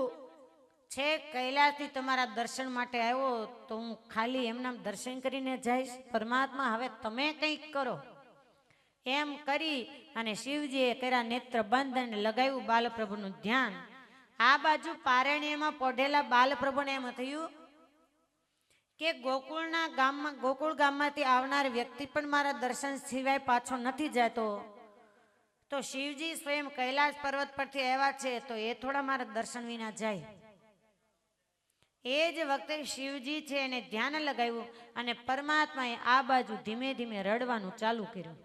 B: છે કૈલાસથી તમારા દર્શન માટે આવ્યો તો હું ખાલી એમના દર્શન કરીને જઈશ? પરમાત્મા હવે તમે કંઈક કરો. એમ કરી અને શિવજીએ કર્યા નેત્ર બંધ અને લગાવ્યું બાલપ્રભુનું ધ્યાન. આ બાજુ પારણ્યમાં પોઢેલા બાલપ્રભુને એમ થયું કે ગોકુળના ગામમાં ગોકુળ ગામમાંથી આવનાર વ્યક્તિ પણ મારા દર્શન સિવાય પાછો નથી જતો, તો શિવજી સ્વયં કૈલાસ પર્વત પરથી આવ્યા છે તો એ થોડા મારા દર્શન વિના જાય. એ જ વખતે શિવજી છે એને ધ્યાન લગાવ્યું અને પરમાત્માએ આ બાજુ ધીમે ધીમે રડવાનું ચાલુ કર્યું.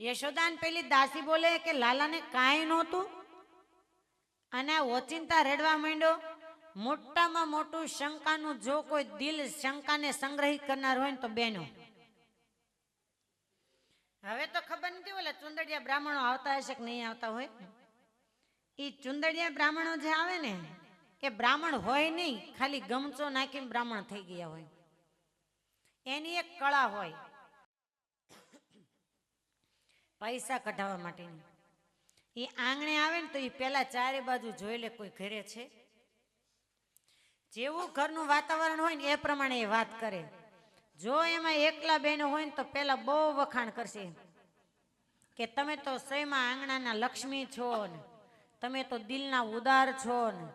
B: યશોદાન પેલી દાસી બોલે કે લાલાને કાંઈ નહોતું અને આ ઓચિંતા રડવા માંડ્યો. મોટામાં મોટું શંકાનું જો કોઈ દિલ શંકાને સંગ્રહિત કરનાર હોય ને તો બેનો. હવે તો ખબર નથી ઓલા ચુંદડિયા બ્રાહ્મણો આવતા હશે કે નહીં આવતા હોય. એ ચુંદડિયા બ્રાહ્મણો જે આવે ને એ બ્રાહ્મણ હોય નહીં, ખાલી ગમચો નાખીને બ્રાહ્મણ થઈ ગયા હોય. એની એક કળા હોય પૈસા કઢાવવા માટેની. એ આંગણે આવે ને તો એ પેલા ચારે બાજુ જોઈ લે કોઈ ઘરે છે. જેવું ઘરનું વાતાવરણ હોય ને એ પ્રમાણે એ વાત કરે. જો એમાં એકલા બહેનો હોય ને તો પેલા બહુ વખાણ કરશે કે તમે તો સયમાં આંગણાના લક્ષ્મી છો ને, તમે તો દિલના ઉદાર છો ને,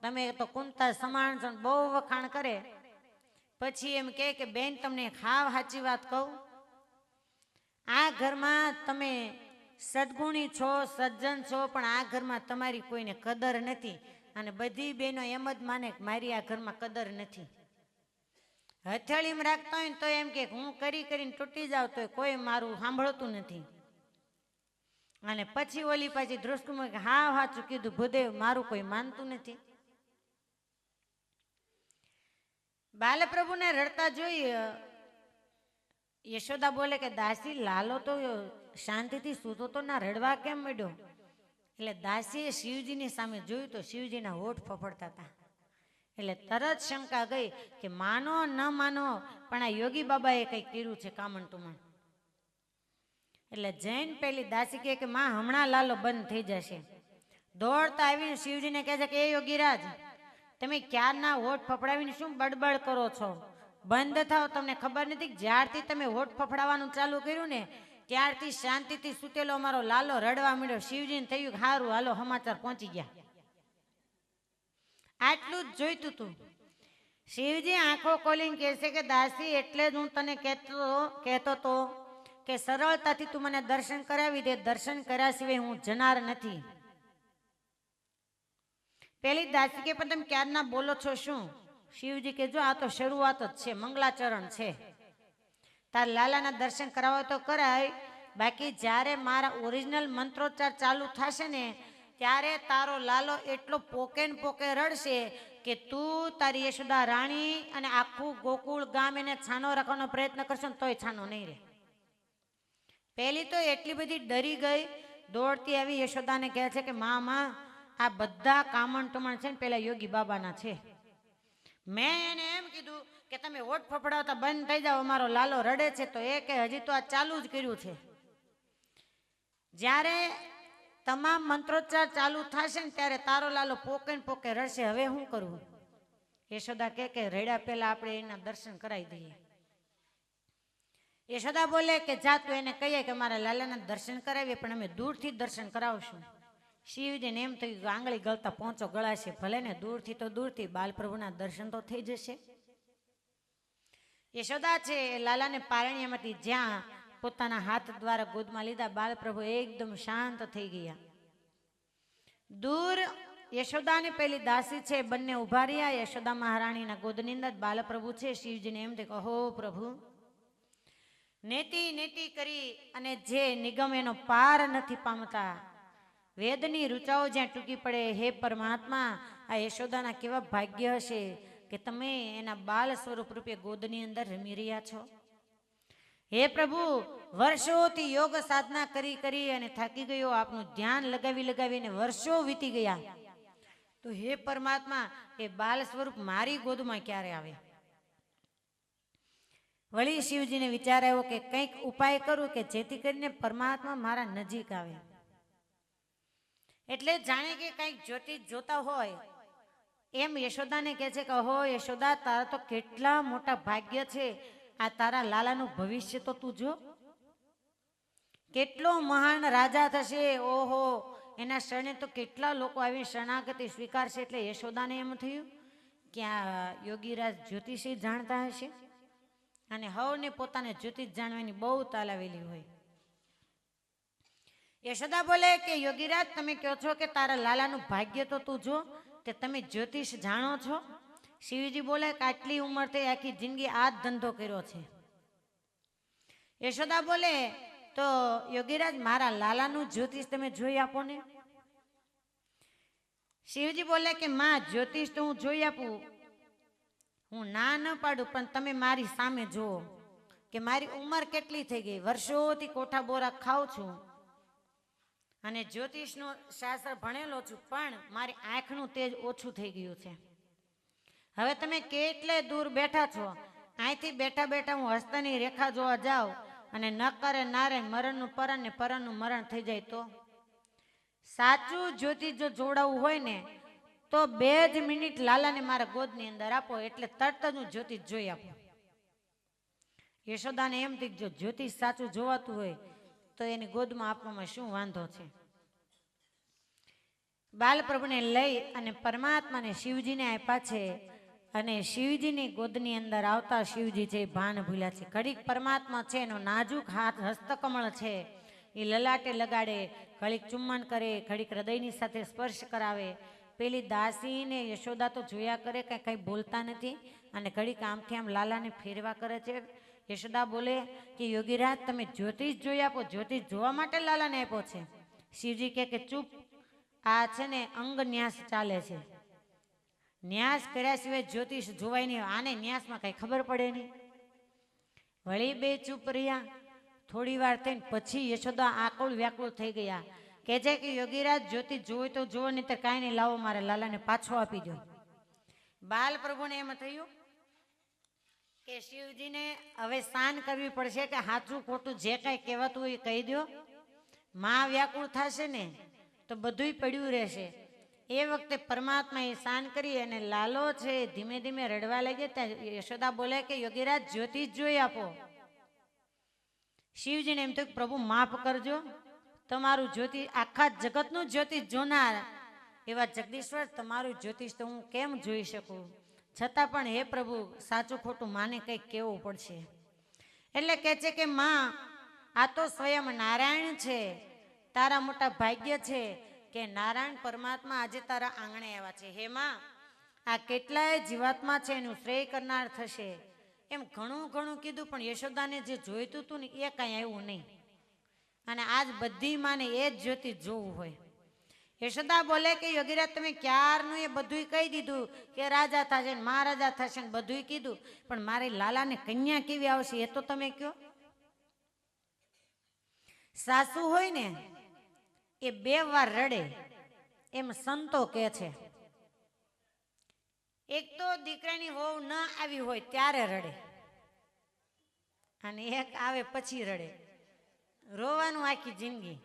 B: તમે તો કુંતા સમાન છો, બહુ વખાણ કરે. પછી એમ કે બેન તમને ખાવ સાચી વાત કહું, આ ઘરમાં તમે સદગુણી છો, સજ્જન છો, પણ આ ઘરમાં તમારી કોઈને કદર નથી. અને બધી બહેનો એમ જ માને કે મારી આ ઘરમાં કદર નથી. હથેળીમાં રાખતા હોય ને તો એમ કે હું કરી કરીને તૂટી જાઉં તો કોઈ મારું સાંભળતું નથી. અને પછી ઓલી પાછી દૃષ્ટિમાં કે હા સાચું કીધું ભૂદેવ, મારું કોઈ માનતું નથી. બાલપ્રભુને રડતા જોઈ યશોદા બોલે કે દાસી લાલો તો શાંતિથી સૂતો તો ના, રડવા કેમ માંડ્યો? એટલે દાસીએ શિવજીની સામે જોયું તો શિવજીના હોઠ ફફડતા હતા. એટલે તરત શંકા ગઈ કે માનો ન માનો પણ આ યોગી બાબાએ કંઈક કર્યું છે કામણ. એટલે જૈન પેલી દાસી કહે કે માં હમણાં લાલો બંધ થઈ જશે. દોડતા આવીને શિવજીને કહે છે કે એ યોગીરાજ, તમે ક્યારના હોઠ ફફડાવીને શું બડબડ કરો છો? બંધ થાવ. તમને ખબર નથી જ્યારથી તમે હોઠ ફફડાવાનું ચાલુ કર્યું ને ત્યારથી શાંતિથી સૂતેલો અમારો લાલો રડવા માંડ્યો. શિવજીને થયું કે સારું હાલો સમાચાર પહોંચી ગયા. આટલું જ જોઈતું હતું. શિવજી આંખો ખોલીને કહે છે કે દાસી, એટલે જ હું તને કહેતો તો કે સરળતાથી તું મને દર્શન કરાવી દે, દર્શન કર્યા સિવાય હું જનાર નથી. પેલી દાસી કે પણ તમે ક્યારના બોલો છો શું? શિવજી કે જો આ તો શરૂઆત જ છે, મંગલાચરણ છે. તાર લાલાના દર્શન કરાવો તો કરાય, બાકી જ્યારે મારા ઓરિજિનલ મંત્રોચ્ચાર ચાલુ થશે ને ત્યારે તારો લાલો એટલો પોકે ને પોકે રડશે કે તું, તારી યશોદા રાણી અને આખું ગોકુળ ગામ એને છાનો રાખવાનો પ્રયત્ન કરશો ને તોય છાનો નહીં રહે. પેલી તો એટલી બધી ડરી ગઈ, દોડતી આવી યશોદાને કહે છે કે માં આ બધા કામણ ટમણ છે ને પેલા યોગી બાબાના છે. મેં એને એમ કીધું કે તમે ઓટ ફફડાવતા બંધ થઈ જાઓ, અમારો લાલો રડે છે. તો એ કે હજી તો આ ચાલુ જ કર્યું છે. જ્યારે તમામ મંત્રોચ્ચાર ચાલુ થશે ને ત્યારે તારો લાલો પોકે ને પોકે રડશે. હવે શું કરવું? યશોદા કે રડ્યા પહેલા આપણે એના દર્શન કરાવી દઈએ. યશોદા બોલે કે જા તું એને કહીએ કે મારા લાલાના દર્શન કરાવીએ, પણ અમે દૂરથી દર્શન કરાવશું. શિવજીને એમ થયું કે આંગળી ગળતા પહોંચો ગળાશે, ભલે ને દૂરથી તો દૂરથી બાલપ્રભુના દર્શન તો થઈ જશે. યશોદા છે એ લાલાને પારણિયામાંથી જ્યાં પોતાના હાથ દ્વારા ગોદમાં લીધા, બાલપ્રભુ એકદમ શાંત થઈ ગયા. દૂર યશોદાને પેલી દાસી છે બંને ઉભા રહ્યા. યશોદા મહારાણીના ગોદની અંદર બાલપ્રભુ છે. શિવજીને એમ થાય કહો પ્રભુ, નેતિ નેતિ કરી અને જે નિગમ એનો પાર નથી પામતા, વેદની ઋચાઓ જ્યાં ટૂંકી પડે, હે પરમાત્મા, આ યશોદાના કેવા ભાગ્ય હશે કે તમે એના બાલ સ્વરૂપ રૂપે ગોદની અંદર રમી રહ્યા છો. હે પ્રભુ, વર્ષોથી યોગ સાધના કરી કરી અને થાકી ગયો, આપનું ધ્યાન લગાવી લગાવીને વર્ષો વીતી ગયા. તો હે પરમાત્મા, એ બાલ સ્વરૂપ મારી ગોદમાં ક્યારે આવે? વળી શિવજીને વિચાર આવ્યો કે કંઈક ઉપાય કરું કે જેથી કરીને પરમાત્મા મારા નજીક આવે. એટલે જાણે કે કંઈક જ્યોતિષ જોતા હોય એમ યશોદાને કહે છે કે હો યશોદા, તારા તો કેટલા મોટા ભાગ્ય છે. આ તારા લાલાનું ભવિષ્ય તો તું જો, કેટલો મહાન રાજા થશે. ઓહો, એના શરણે તો કેટલા લોકો આવી શરણાગતિ સ્વીકારશે. એટલે યશોદાને એમ થયું કે આ યોગીરાજ જ્યોતિષી જાણતા હશે, અને હવને પોતાને જ્યોતિષ જાણવાની બહુ તાલાવેલી હોય. યશોદા બોલે કે યોગીરાજ, તમે કહો છો કે તારા લાલાનું ભાગ્ય તો તું જો, તે તમે જ્યોતિષ જાણો છો? શિવજી બોલે કે આટલી ઉંમર થઈ, આખી જિંદગી આ જ ધંધો કર્યો છે. યશોદા બોલે તો યોગીરાજ, મારા લાલાનું જ્યોતિષ તમે જોઈ આપો ને. શિવજી બોલે કે માં, જ્યોતિષ તો હું જોઈ આપું, હું ના ન પાડું, પણ તમે મારી સામે જુઓ કે મારી ઉંમર કેટલી થઈ ગઈ. વર્ષોથી કોઠા બોરા ખાઉં છું અને જ્યોતિષનું શાસ્ત્ર ભણેલો છું, પણ મારી આંખનું તેજ ઓછું થઈ ગયું છે. હવે તમે કેટલે દૂર બેઠા છો, અહીંથી બેઠા બેઠા હું હસ્તની રેખા જોવા જાઉં અને ન કરે નારે મરણનું પરણ ને પરણનું મરણ થઈ જાય તો? સાચું જ્યોતિષ જો જોડાવું હોય ને તો 2 જ મિનિટ લાલાને મારા ગોદની અંદર આપો, એટલે તરત જ હું જ્યોતિષ જોઈ આપું. યશોદાને એમ થઈ જો જ્યોતિષ સાચું જોવાતું હોય તો એની ગોદમાં આપવામાં શું વાંધો છે. બાલપ્રભુને લઈ અને પરમાત્માને શિવજીને આપ્યા છે, અને શિવજીની ગોદની અંદર આવતા શિવજી છે ભાન ભૂલ્યા છે. ઘડીક પરમાત્મા છે એનો નાજુક હાથ હસ્તકમળ છે એ લલાટે લગાડે, ઘડીક ચુમ્બન કરે, ઘડીક હૃદયની સાથે સ્પર્શ કરાવે. પેલી દાસીને યશોદા તો જોયા કરે, કંઈ બોલતા નથી, અને ઘડીક આમથી આમ લાલાને ફેરવા કરે છે. યશોદા બોલે કે યોગીરાજ, તમે જ્યોતિષ જોઈ આપો. જ્યોતિષ જોવા માટે લાલાને આપ્યો છે. શિવજી કે ચૂપ, આ છે ને અંગ ન્યાસ ચાલે છે, ન્યાસ કર્યા સિવાય જ્યોતિષ જોવાય નહીં. આને ન્યાસમાં કઈ ખબર પડે નહીં. વળી બે ચૂપ રહ્યા. થોડી વાર થઈને પછી યશોદા આકુળ વ્યાકુળ થઈ ગયા. કે છે કે યોગીરાજ, જ્યોતિષ જોવે તો જોવો, નહીં તો કાંઈ નહીં, લાવો મારે લાલાને પાછો આપી દો. બાલ પ્રભુને એમ થયું કે શિવજીને હવે શાન કરવી પડશે કે સાચું ખોટું જે કાંઈ કહેવાતું હોય એ કહી દો. માં વ્યાકુળ થશે ને તો બધુંય પડ્યું રહેશે. એ વખતે પરમાત્મા એ શાન કરી અને લાલો છે ધીમે ધીમે રડવા લાગ્યો. ત્યાં યશોદા બોલે કે યોગીરાજ, જ્યોતિષ જોઈ આપો. શિવજીને એમ થયું પ્રભુ માફ કરજો, તમારું જ્યોતિષ આખા જગતનું જ્યોતિષ જોનાર એવા જગદીશ્વર, તમારું જ્યોતિષ તો હું કેમ જોઈ શકું? છતાં પણ હે પ્રભુ સાચું ખોટું માને કંઈક કહેવું પડશે. એટલે કહે છે કે માં આ તો સ્વયં નારાયણ છે, તારા મોટા ભાગ્ય છે કે નારાયણ પરમાત્મા આજે તારા આંગણે આવ્યા છે. હે માં આ કેટલાય જીવાત્મા છે એનું શ્રેય કરનાર થશે. એમ ઘણું ઘણું કીધું પણ યશોદાને જે જોઈતું હતું ને એ કાંઈ આવ્યું નહીં. અને આજ બધી માને એ જ જ્યોતિ જોવું હોય. યશોદા બોલે કે યોગીરાજ તમે ક્યારનું એ બધું કહી દીધું કે રાજા થશે ને મહારાજા થશે ને બધું કીધું, પણ મારી લાલાને કન્યા કેવી આવશે એ તો તમે કહો. સાસુ હોય ને એ 2 વાર રડે એમ સંતો કહે છે. એક તો દીકરાની વહુ ન આવી હોય ત્યારે રડે, અને એક આવે પછી રડે. રોવાનું આખી જિંદગી.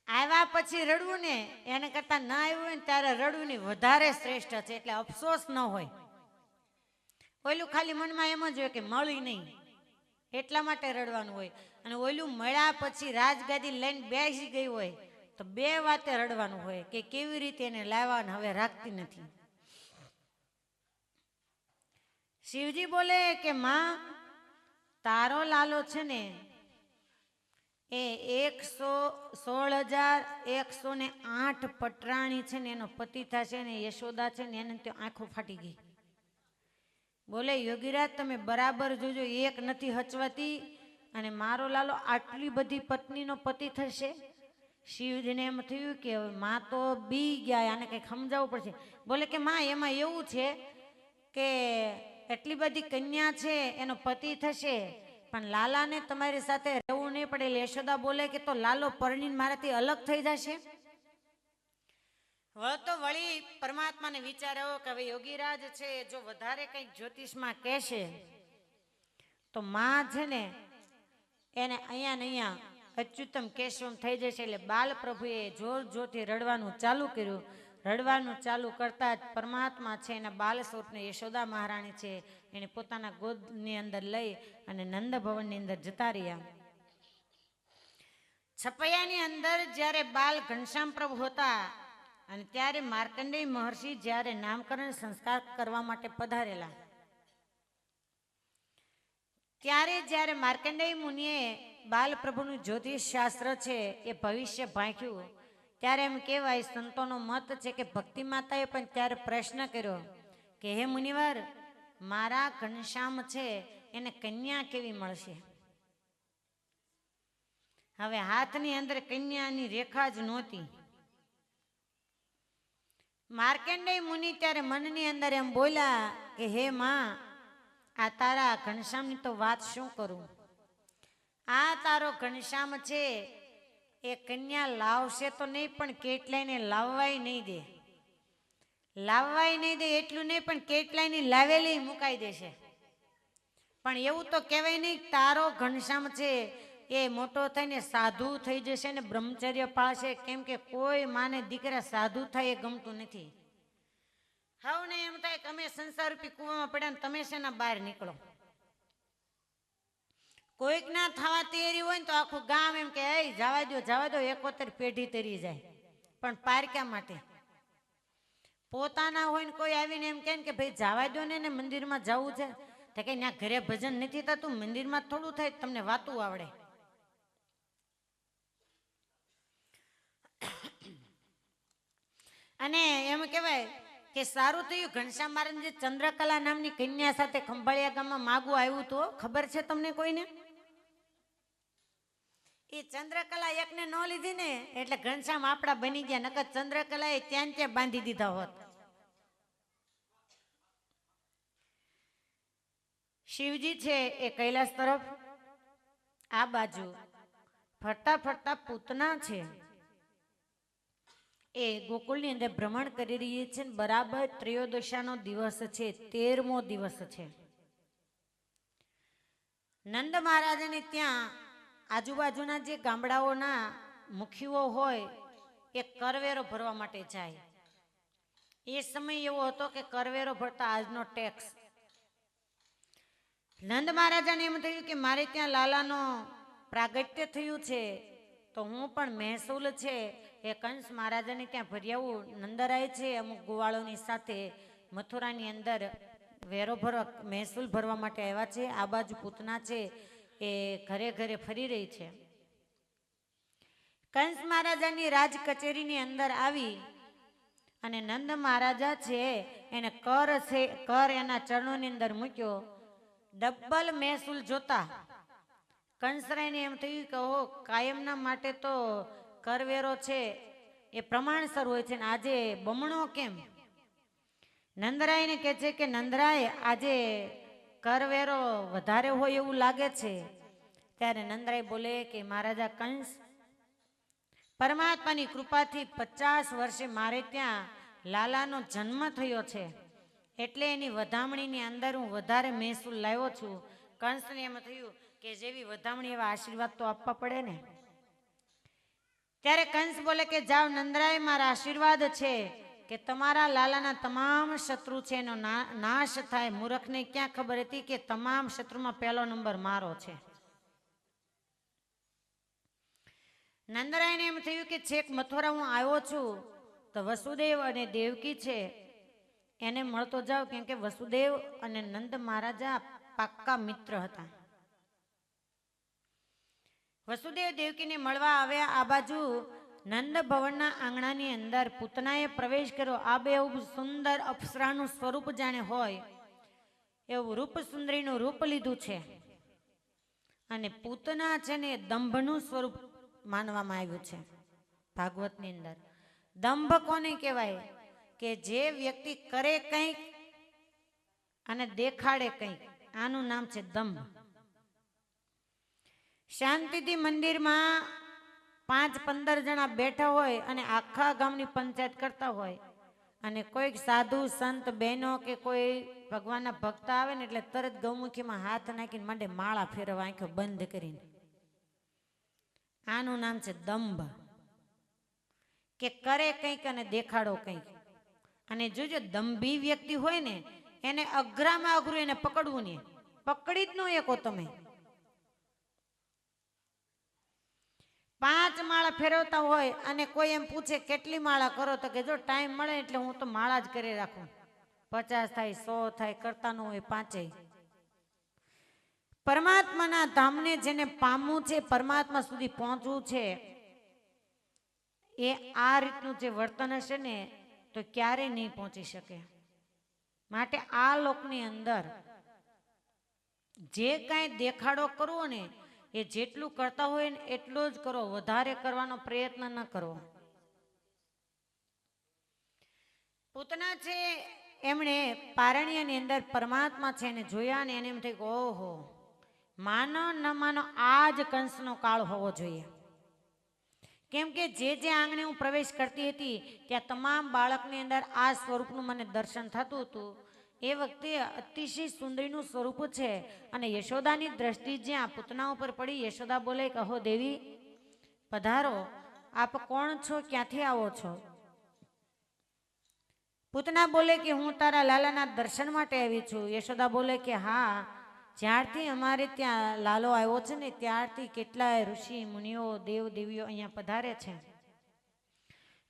B: આવ્યા પછી રડવું ને એને કરતા ના આવ્યું હોય ને ત્યારે રડવું ને વધારે શ્રેષ્ઠ છે. એટલે અફસોસ ન હોય. ઓલું ખાલી મનમાં એમ જ હોય કે મળી નહીં એટલા માટે રડવાનું હોય, અને ઓલું મળ્યા પછી રાજગાદી લઈને બેસી ગઈ હોય તો 2 વાતે રડવાનું હોય કે કેવી રીતે એને લાવવા હવે રાખતી નથી. શિવજી બોલે કે માં તારો લાલો છે ને એ 116,108 પટરાણી છે ને એનો પતિ થશે ને યશોદા છે ને એને ત્યાં આંખો ફાટી ગઈ. બોલે યોગીરાજ તમે બરાબર જોજો, એક નથી હચવાતી અને મારો લાલો આટલી બધી પત્નીનો પતિ થશે. શિવજીને એમ થયું કે માં તો બી ગયા, આને કંઈક સમજાવવું પડશે. બોલે કે માં એમાં એવું છે કે એટલી બધી કન્યા છે એનો પતિ થશે પણ લાલાને તમારી સાથે રહેવું નહીં પડે. એટલે યશોદા બોલે કે તો લાલો પરણીને મારાથી અલગ થઈ જશે. તો વળી પરમાત્માને વિચાર આવ્યો કે હવે યોગીરાજ છે જો વધારે કંઈક જ્યોતિષમાં કહેશે તો માં છે ને એને અહીંયા ને અહીંયા અચ્યુતમ કેશવમ થઈ જશે. એટલે બાલ પ્રભુએ જોર જોરથી રડવાનું ચાલુ કર્યું. રડવાનું ચાલુ કરતા જ પરમાત્મા છે એના બાલ સ્વરૂપને યશોદા મહારાણી છે એને પોતાના ગોદની અંદર લઈ અને નંદ ભવનની અંદર જતા રહ્યા. છપૈયાની અંદર જ્યારે બાલ ઘનશ્યામ પ્રભુ હતા અને ત્યારે માર્કંડેય મહર્ષિ જ્યારે નામકરણ સંસ્કાર કરવા માટે પધારેલા, ત્યારે જ્યારે માર્કંડેય મુનિએ બાલ પ્રભુનું જ્યોતિષ શાસ્ત્ર છે એ ભવિષ્ય ભાંખ્યું, ત્યારે એમ કહેવાય સંતોનો મત છે કે ભક્તિ માતાએ પણ ત્યારે પ્રશ્ન કર્યો કે હે મુનિવર મારા ઘનશ્યામ છે એને કન્યા કેવી મળશે. હવે હાથની અંદર કન્યાની રેખા જ નહોતી. માર્કંડેય મુનિ ત્યારે મનની અંદર એમ બોલ્યા કે હે માં આ તારા ઘનશ્યામની તો વાત શું કરું. આ તારો ઘનશ્યામ છે એ કન્યા લાવશે તો નહીં પણ કેટલાયને લાવવાય નહીં દે. લાવવાય નહીં દે એટલું નહીં પણ કેટલાયની લાવેલી મુકાઈ દેશે. પણ એવું તો કહેવાય નહીં તારો ઘનશ્યામ છે એ મોટો થઈને સાધુ થઈ જશે ને બ્રહ્મચર્ય પાળશે. કેમ કે કોઈ માને દીકરા સાધુ થાય એ ગમતું નથી. હવે એમ થાય કે અમે સંસાર રૂપી કુવામાં પડ્યા ને તમે શેના બહાર નીકળો. કોઈક ના થવા તૈયારી હોય ને તો આખું ગામ એમ કે એ જવા દો 71 પેઢી તરી જાય. પણ પારક્યા માટે પોતાના હોય ને કોઈ આવીને એમ કે ભાઈ જવા દો ને મંદિરમાં જવું છે તો કે ત્યાં ઘરે ભજન નથી થતું, મંદિરમાં થોડું થાય તમને વાતું આવડે. અને એમ કહેવાય કે સારું થયું ઘનશ્યામ મહારાજ જે ચંદ્રકલા નામની કન્યા સાથે ખંભાળિયા ગામમાં માગવું આવ્યું તો ખબર છે તમને કોઈને? એ ચંદ્રકલા એકને ન લીધી ને એટલે ઘનશ્યામ આપડા બની ગયા, નકર ચંદ્રકલા એ ત્યાં ત્યાં બાંધી દીધા હોત. શિવજી છે એ કૈલાસ તરફ આ બાજુ ફરતા ફરતા પૂતના છે એ ગોકુળની અંદર ભ્રમણ કરી રહી છે. બરાબર ત્રયોદશાનો દિવસ છે, 13મો દિવસ છે. નંદ મહારાજને ત્યાં આજુબાજુના જે ગામડાઓના મુખીઓ હોય એ કરવેરો ભરવા માટે જાય. એ સમય એવો હતો કે કરવેરો ભરતા આજનો ટેક્સ. નંદ મહારાજાને એમ થયું કે મારે ત્યાં લાલાનો પ્રાગટ્ય થયું છે તો હું પણ મહેસૂલ છે એ કંસ મહારાજાને ત્યાં ભર્યાવું. નંદરાય છે અમુક ગોવાળોની સાથે મથુરાની અંદર વેરો ભરવા મહેસૂલ ભરવા માટે આવ્યા છે. આ બાજુ પૂતના છે એ ઘરે ઘરે ફરી રહી છે. કંસ મહારાજાની રાજ કચેરીની અંદર આવી અને નંદ મહારાજા છે એને કર એના ચરણોની અંદર મૂક્યો. ડબલ મહેસૂલ જોતા કંસરાયને એમ થયું કે ઓહો, કાયમના માટે તો કરવેરો છે એ પ્રમાણસર હોય છે ને આજે બમણો કેમ? નંદરાયને કહે છે કે નંદરાય આજે કરવેરો વધારે હોય એવું લાગે છે. ત્યારે નંદરાય બોલે કે મહારાજા કંસ, પરમાત્માની કૃપાથી 50 વર્ષે મારે ત્યાં લાલાનો જન્મ થયો છે એટલે એની વધામણીની અંદર હું વધારે મહેસૂલ લાવ્યો છું. કંસને એમ થયું કે જેવી વધામણી એવા આશીર્વાદ તો આપવા પડે ને. ત્યારે કંસ બોલે કે જાઓ નંદરાય, મારા આશીર્વાદ છે કે તમારા લાલાના તમામ શત્રુ છે એનો નાશ થાય. મૂર્ખને ક્યાં ખબર હતી કે તમામ શત્રુમાં પહેલો નંબર મારો છે. નંદરાયને એમ થયું કે છેક મથુરા હું આવ્યો છું તો વસુદેવ અને દેવકી છે એને મળતો જાવ, કેમ કે વસુદેવ અને નંદ મહારાજા પાક્કા મિત્ર હતા. વસુદેવ દેવકીને મળવા આવ્યા. આ બાજુ નંદ ભવનના આંગણાની અંદર પૂતનાએ પ્રવેશ કર્યો. આ બે સુંદર અપ્સરાનું સ્વરૂપ જાણે હોય એવું રૂપ સુંદરીનું રૂપ લીધું છે. અને પૂતના છે ને દંભનું સ્વરૂપ માનવામાં આવ્યું છે ભાગવતની અંદર. દંભ કોને કહેવાય? કે જે વ્યક્તિ કરે કંઈક અને દેખાડે કંઈક, આનું નામ છે દંભ. શાંતિથી મંદિરમાં 5-15 જણા બેઠા હોય અને આખા ગામની પંચાયત કરતા હોય અને કોઈક સાધુ સંત બહેનો કે કોઈ ભગવાનના ભક્ત આવે ને એટલે તરત ગૌમુખીમાં હાથ નાખીને માંડે માળા ફેરવા આંખો બંધ કરીને. આનું નામ છે દંભ. કે કરે કંઈક અને દેખાડો કંઈક. અને જોજો દંભી વ્યક્તિ હોય ને એને અઘરામાં અઘરું એને પકડવું ને પકડી જ ન એકો તમે. 5 માળા ફેરવતા હોય અને કોઈ એમ પૂછે કેટલી માળા કરો તો કે જો ટાઈમ મળે એટલે હું તો માળા જ કરી રાખું. 50 થાય 100 થાય કરતા ન હોય 5. પરમાત્માના ધામને જેને પામવું છે, પરમાત્મા સુધી પહોંચવું છે, એ આ રીતનું જે વર્તન હશે ને તો ક્યારેય નહીં પહોંચી શકે. માટે આ લોકની અંદર જે કાંઈ દેખાડો કરવો ને એ જેટલું કરતા હોય ને એટલો જ કરો, વધારે કરવાનો પ્રયત્ન ન કરો. પૂતના છે એમણે પારણ્યની અંદર પરમાત્મા છે એને જોયા ને એને એમ થઈ કે ઓહો, માનો ન માનો આ જ કંસનો કાળ હોવો જોઈએ. કેમ કે જે આંગણે હું પ્રવેશ કરતી હતી ત્યાં તમામ બાળકની અંદર આ સ્વરૂપનું મને દર્શન થતું હતું. એ વખતે અતિશય સુંદરીનું સ્વરૂપ છે અને યશોદાની દ્રષ્ટિ જ્યાં પૂતના ઉપર પડી, યશોદા બોલે કે અહો દેવી પધારો, આપ કોણ છો, ક્યાંથી આવો છો? પૂતના બોલે કે હું તારા લાલાના દર્શન માટે આવી છું. યશોદા બોલે કે હા, જ્યારથી અમારે ત્યાં લાલો આવ્યો છે ને ત્યારથી કેટલાય ઋષિ મુનિઓ દેવ દેવીઓ અહીંયા પધારે છે.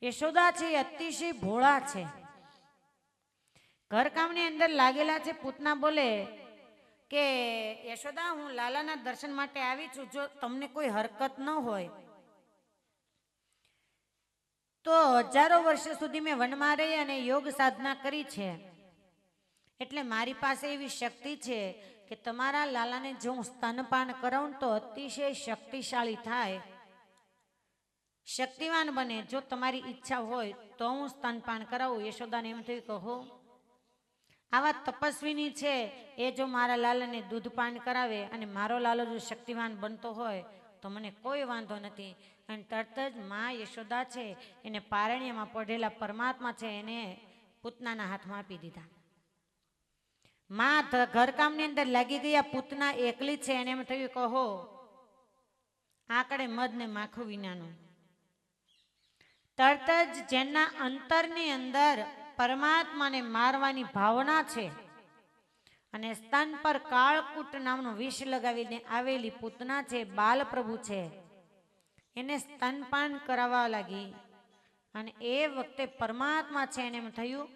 B: યશોદા છે એ અતિશય ભોળા છે, ઘરકામની અંદર લાગેલા છે. પૂતના બોલે કે યશોદા હું લાલાના દર્શન માટે આવી છું, જો તમને કોઈ હરકત ન હોય તો હજારો વર્ષ સુધી મેં વનમાં રહી અને યોગ સાધના કરી છે, એટલે મારી પાસે એવી શક્તિ છે કે તમારા લાલાને જો હું સ્તનપાન કરાવું તો અતિશય શક્તિશાળી થાય, શક્તિવાન બને. જો તમારી ઈચ્છા હોય તો હું સ્તનપાન કરાવું. યશોદાને એમ થયું કહો આવા તપસ્વીની છે એ જો મારા લાલાને દૂધપાન કરાવે અને મારો લાલો જો શક્તિવાન બનતો હોય તો મને કોઈ વાંધો નથી. અને તરત જ મા યશોદા છે એને પારણ્યમાં પડેલા પરમાત્મા છે એને પૂતનાના હાથમાં આપી દીધા. મા ઘરકામની અંદર લાગી ગયા. પૂતના એકલી છે એને એમ થયું કહો આકડે મધ ને માખું વિનાનું. તરત જ જેના અંતરની અંદર પરમાત્માને મારવાની ભાવના છે અને સ્તન પર કાળકૂટ નામનું વિષ લગાવીને આવેલી પૂતના છે, બાલપ્રભુ છે, એને સ્તનપાન કરાવવા લાગી. અને એ વખતે પરમાત્મા છે એને એમ થયું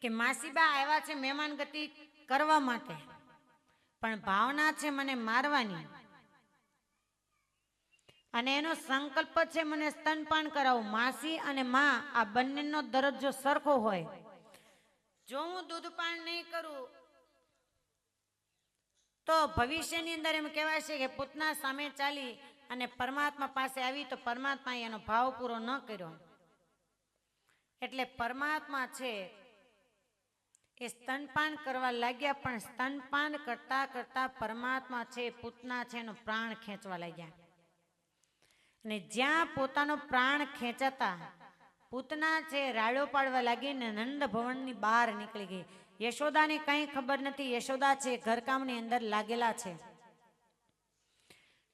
B: કે માસીબા આવ્યા છે મહેમાન ગતિ કરવા માટે, પણ ભાવના છે મને મારવાની, અને એનો સંકલ્પ છે મને સ્તનપાન કરાવું. માસી અને માં આ બંનેનો દરજ્જો સરખો હોય. જો હું દૂધપાન નહીં કરું તો ભવિષ્યની અંદર એમ કહેવાય છે કે પૂતના સામે ચાલી અને પરમાત્મા પાસે આવી તો પરમાત્માએ એનો ભાવ પૂરો ન કર્યો. એટલે પરમાત્મા છે એ સ્તનપાન કરવા લાગ્યા, પણ સ્તનપાન કરતા કરતા પરમાત્મા છે પૂતના છે એનો પ્રાણ ખેંચવા લાગ્યા. અને જ્યાં પોતાનો પ્રાણ ખેંચાતા પૂતના છે રાડો પાડવા લાગી ને નંદ ભવનની બહાર નીકળી ગઈ. યશોદાને કંઈ ખબર નથી. યશોદા છે ઘરકામની અંદર લાગેલા છે.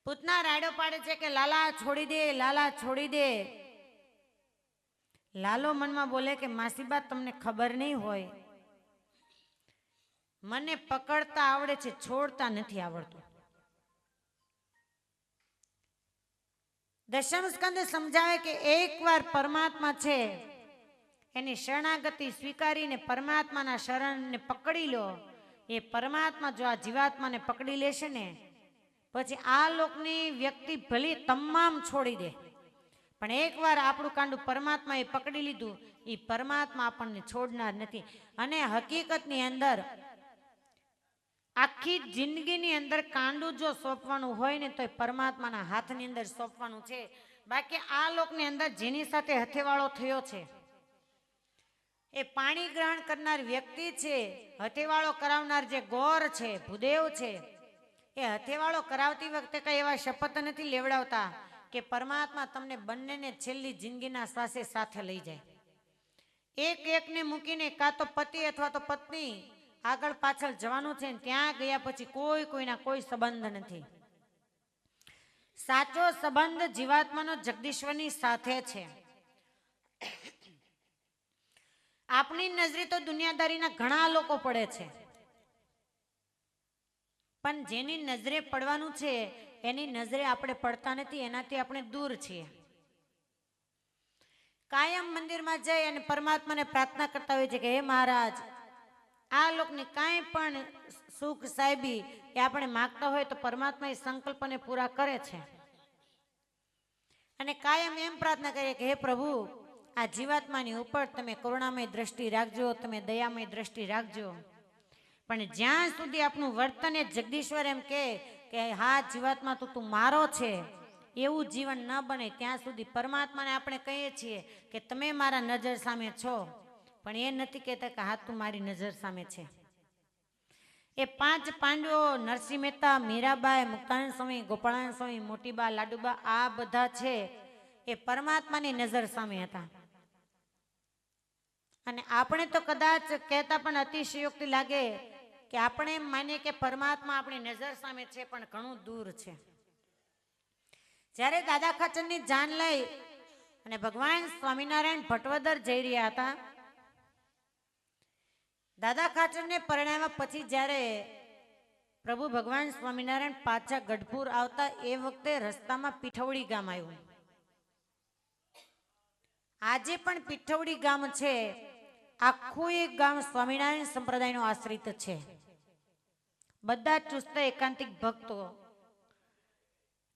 B: પૂતના રાડો પાડે છે કે લાલા છોડી દે, લાલા છોડી દે. લાલો મનમાં બોલે કે માસીબા તમને ખબર નહીં હોય, મને પકડતા આવડે છે, છોડતા નથી આવડતું. દશમ સ્કંદ સમજાવે કે એકવાર પરમાત્મા છે એની શરણાગતિ સ્વીકારીને પરમાત્માના શરણને પકડી લો. એ પરમાત્મા જો આ જીવાત્માને પકડી લેશે ને પછી આ લોકની વ્યક્તિ ભલી તમામ છોડી દે, પણ એકવાર આપણું કાંડું પરમાત્માએ પકડી લીધું, એ પરમાત્મા આપણને છોડનાર નથી. અને હકીકતની અંદર આખી જિંદગીની અંદર કાંડું જો સોંપવાનું હોય ને તો પરમાત્માના હાથની અંદર સોંપવાનું છે. બાકી આ લોકની અંદર જેની સાથે હથેવાળો થયો છે એ પાણી ગ્રહણ કરનાર વ્યક્તિ છે, હથેવાળો કરાવનાર જે ગોર છે, ભૂદેવ છે, એ હથેવાળો કરાવતી વખતે કઈ એવા શપથ નથી લેવડાવતા કે પરમાત્મા તમને બંનેને છેલ્લી જિંદગીના શ્વાસે સાથે લઈ જાય. એક એકને મૂકીને કાં તો પતિ અથવા તો પત્ની આગળ પાછળ જવાનું છે, ત્યાં ગયા પછી કોઈના કોઈ સંબંધ નથી. સાચો સંબંધ જીવાત્માનો જગદીશ્વરની સાથે છે. આપણી નજરે તો દુનિયાદારીના ઘણા લોકો પડે છે, પણ જેની નજરે પડવાનું છે એની નજરે આપણે પડતા નથી, એનાથી આપણે દૂર છીએ. કાયમ મંદિરમાં જઈ અને પરમાત્માને પ્રાર્થના કરતા હોય છે કે હે મહારાજ, આ લોકની કાંઈ પણ સુખ સાહેબી એ આપણે માગતા હોય તો પરમાત્મા એ સંકલ્પને પૂરા કરે છે. અને કાયમ એમ પ્રાર્થના કરીએ કે હે પ્રભુ, આ જીવાત્માની ઉપર તમે કરુણામય દ્રષ્ટિ રાખજો, તમે દયામય દ્રષ્ટિ રાખજો. પણ જ્યાં સુધી આપણું વર્તન એ જગદીશ્વર એમ કે હા જીવાત્મા તું મારો છે એવું જીવન ન બને ત્યાં સુધી પરમાત્માને આપણે કહીએ છીએ કે તમે મારા નજર સામે છો, પણ એ નથી કહેતા કે હા તું મારી નજર સામે છે. એ પાંચ પાંડવો નરસિંહ મહેતા, મીરાબાઈ, મુક્તાનંદ સ્વામી, ગોપાળાનંદ સ્વામી, મોટીબા, લાડુબા, આ બધા છે એ પરમાત્માની નજર સામે હતા. અને આપણે તો કદાચ કહેતા પણ અતિશયોક્તિ લાગે કે આપણે એમ માનીએ કે પરમાત્મા આપણી નજર સામે છે, પણ ઘણું દૂર છે. જ્યારે દાદા ખાચરની જાન લઈ અને ભગવાન સ્વામિનારાયણ ભટવદર જઈ રહ્યા હતા, દાદા ખાચરને પરણાવ્યા પછી જ્યારે પ્રભુ ભગવાન સ્વામિનારાયણ પાછા ગઢપુર આવતા એ વખતે રસ્તામાં પીઠવડી ગામ આવ્યું. આજે પણ પીઠવડી ગામ છે, આખું એક ગામ સ્વામિનારાયણ સંપ્રદાયનો આશ્રિત છે. બધા ચુસ્ત એકાંતિક ભક્તો,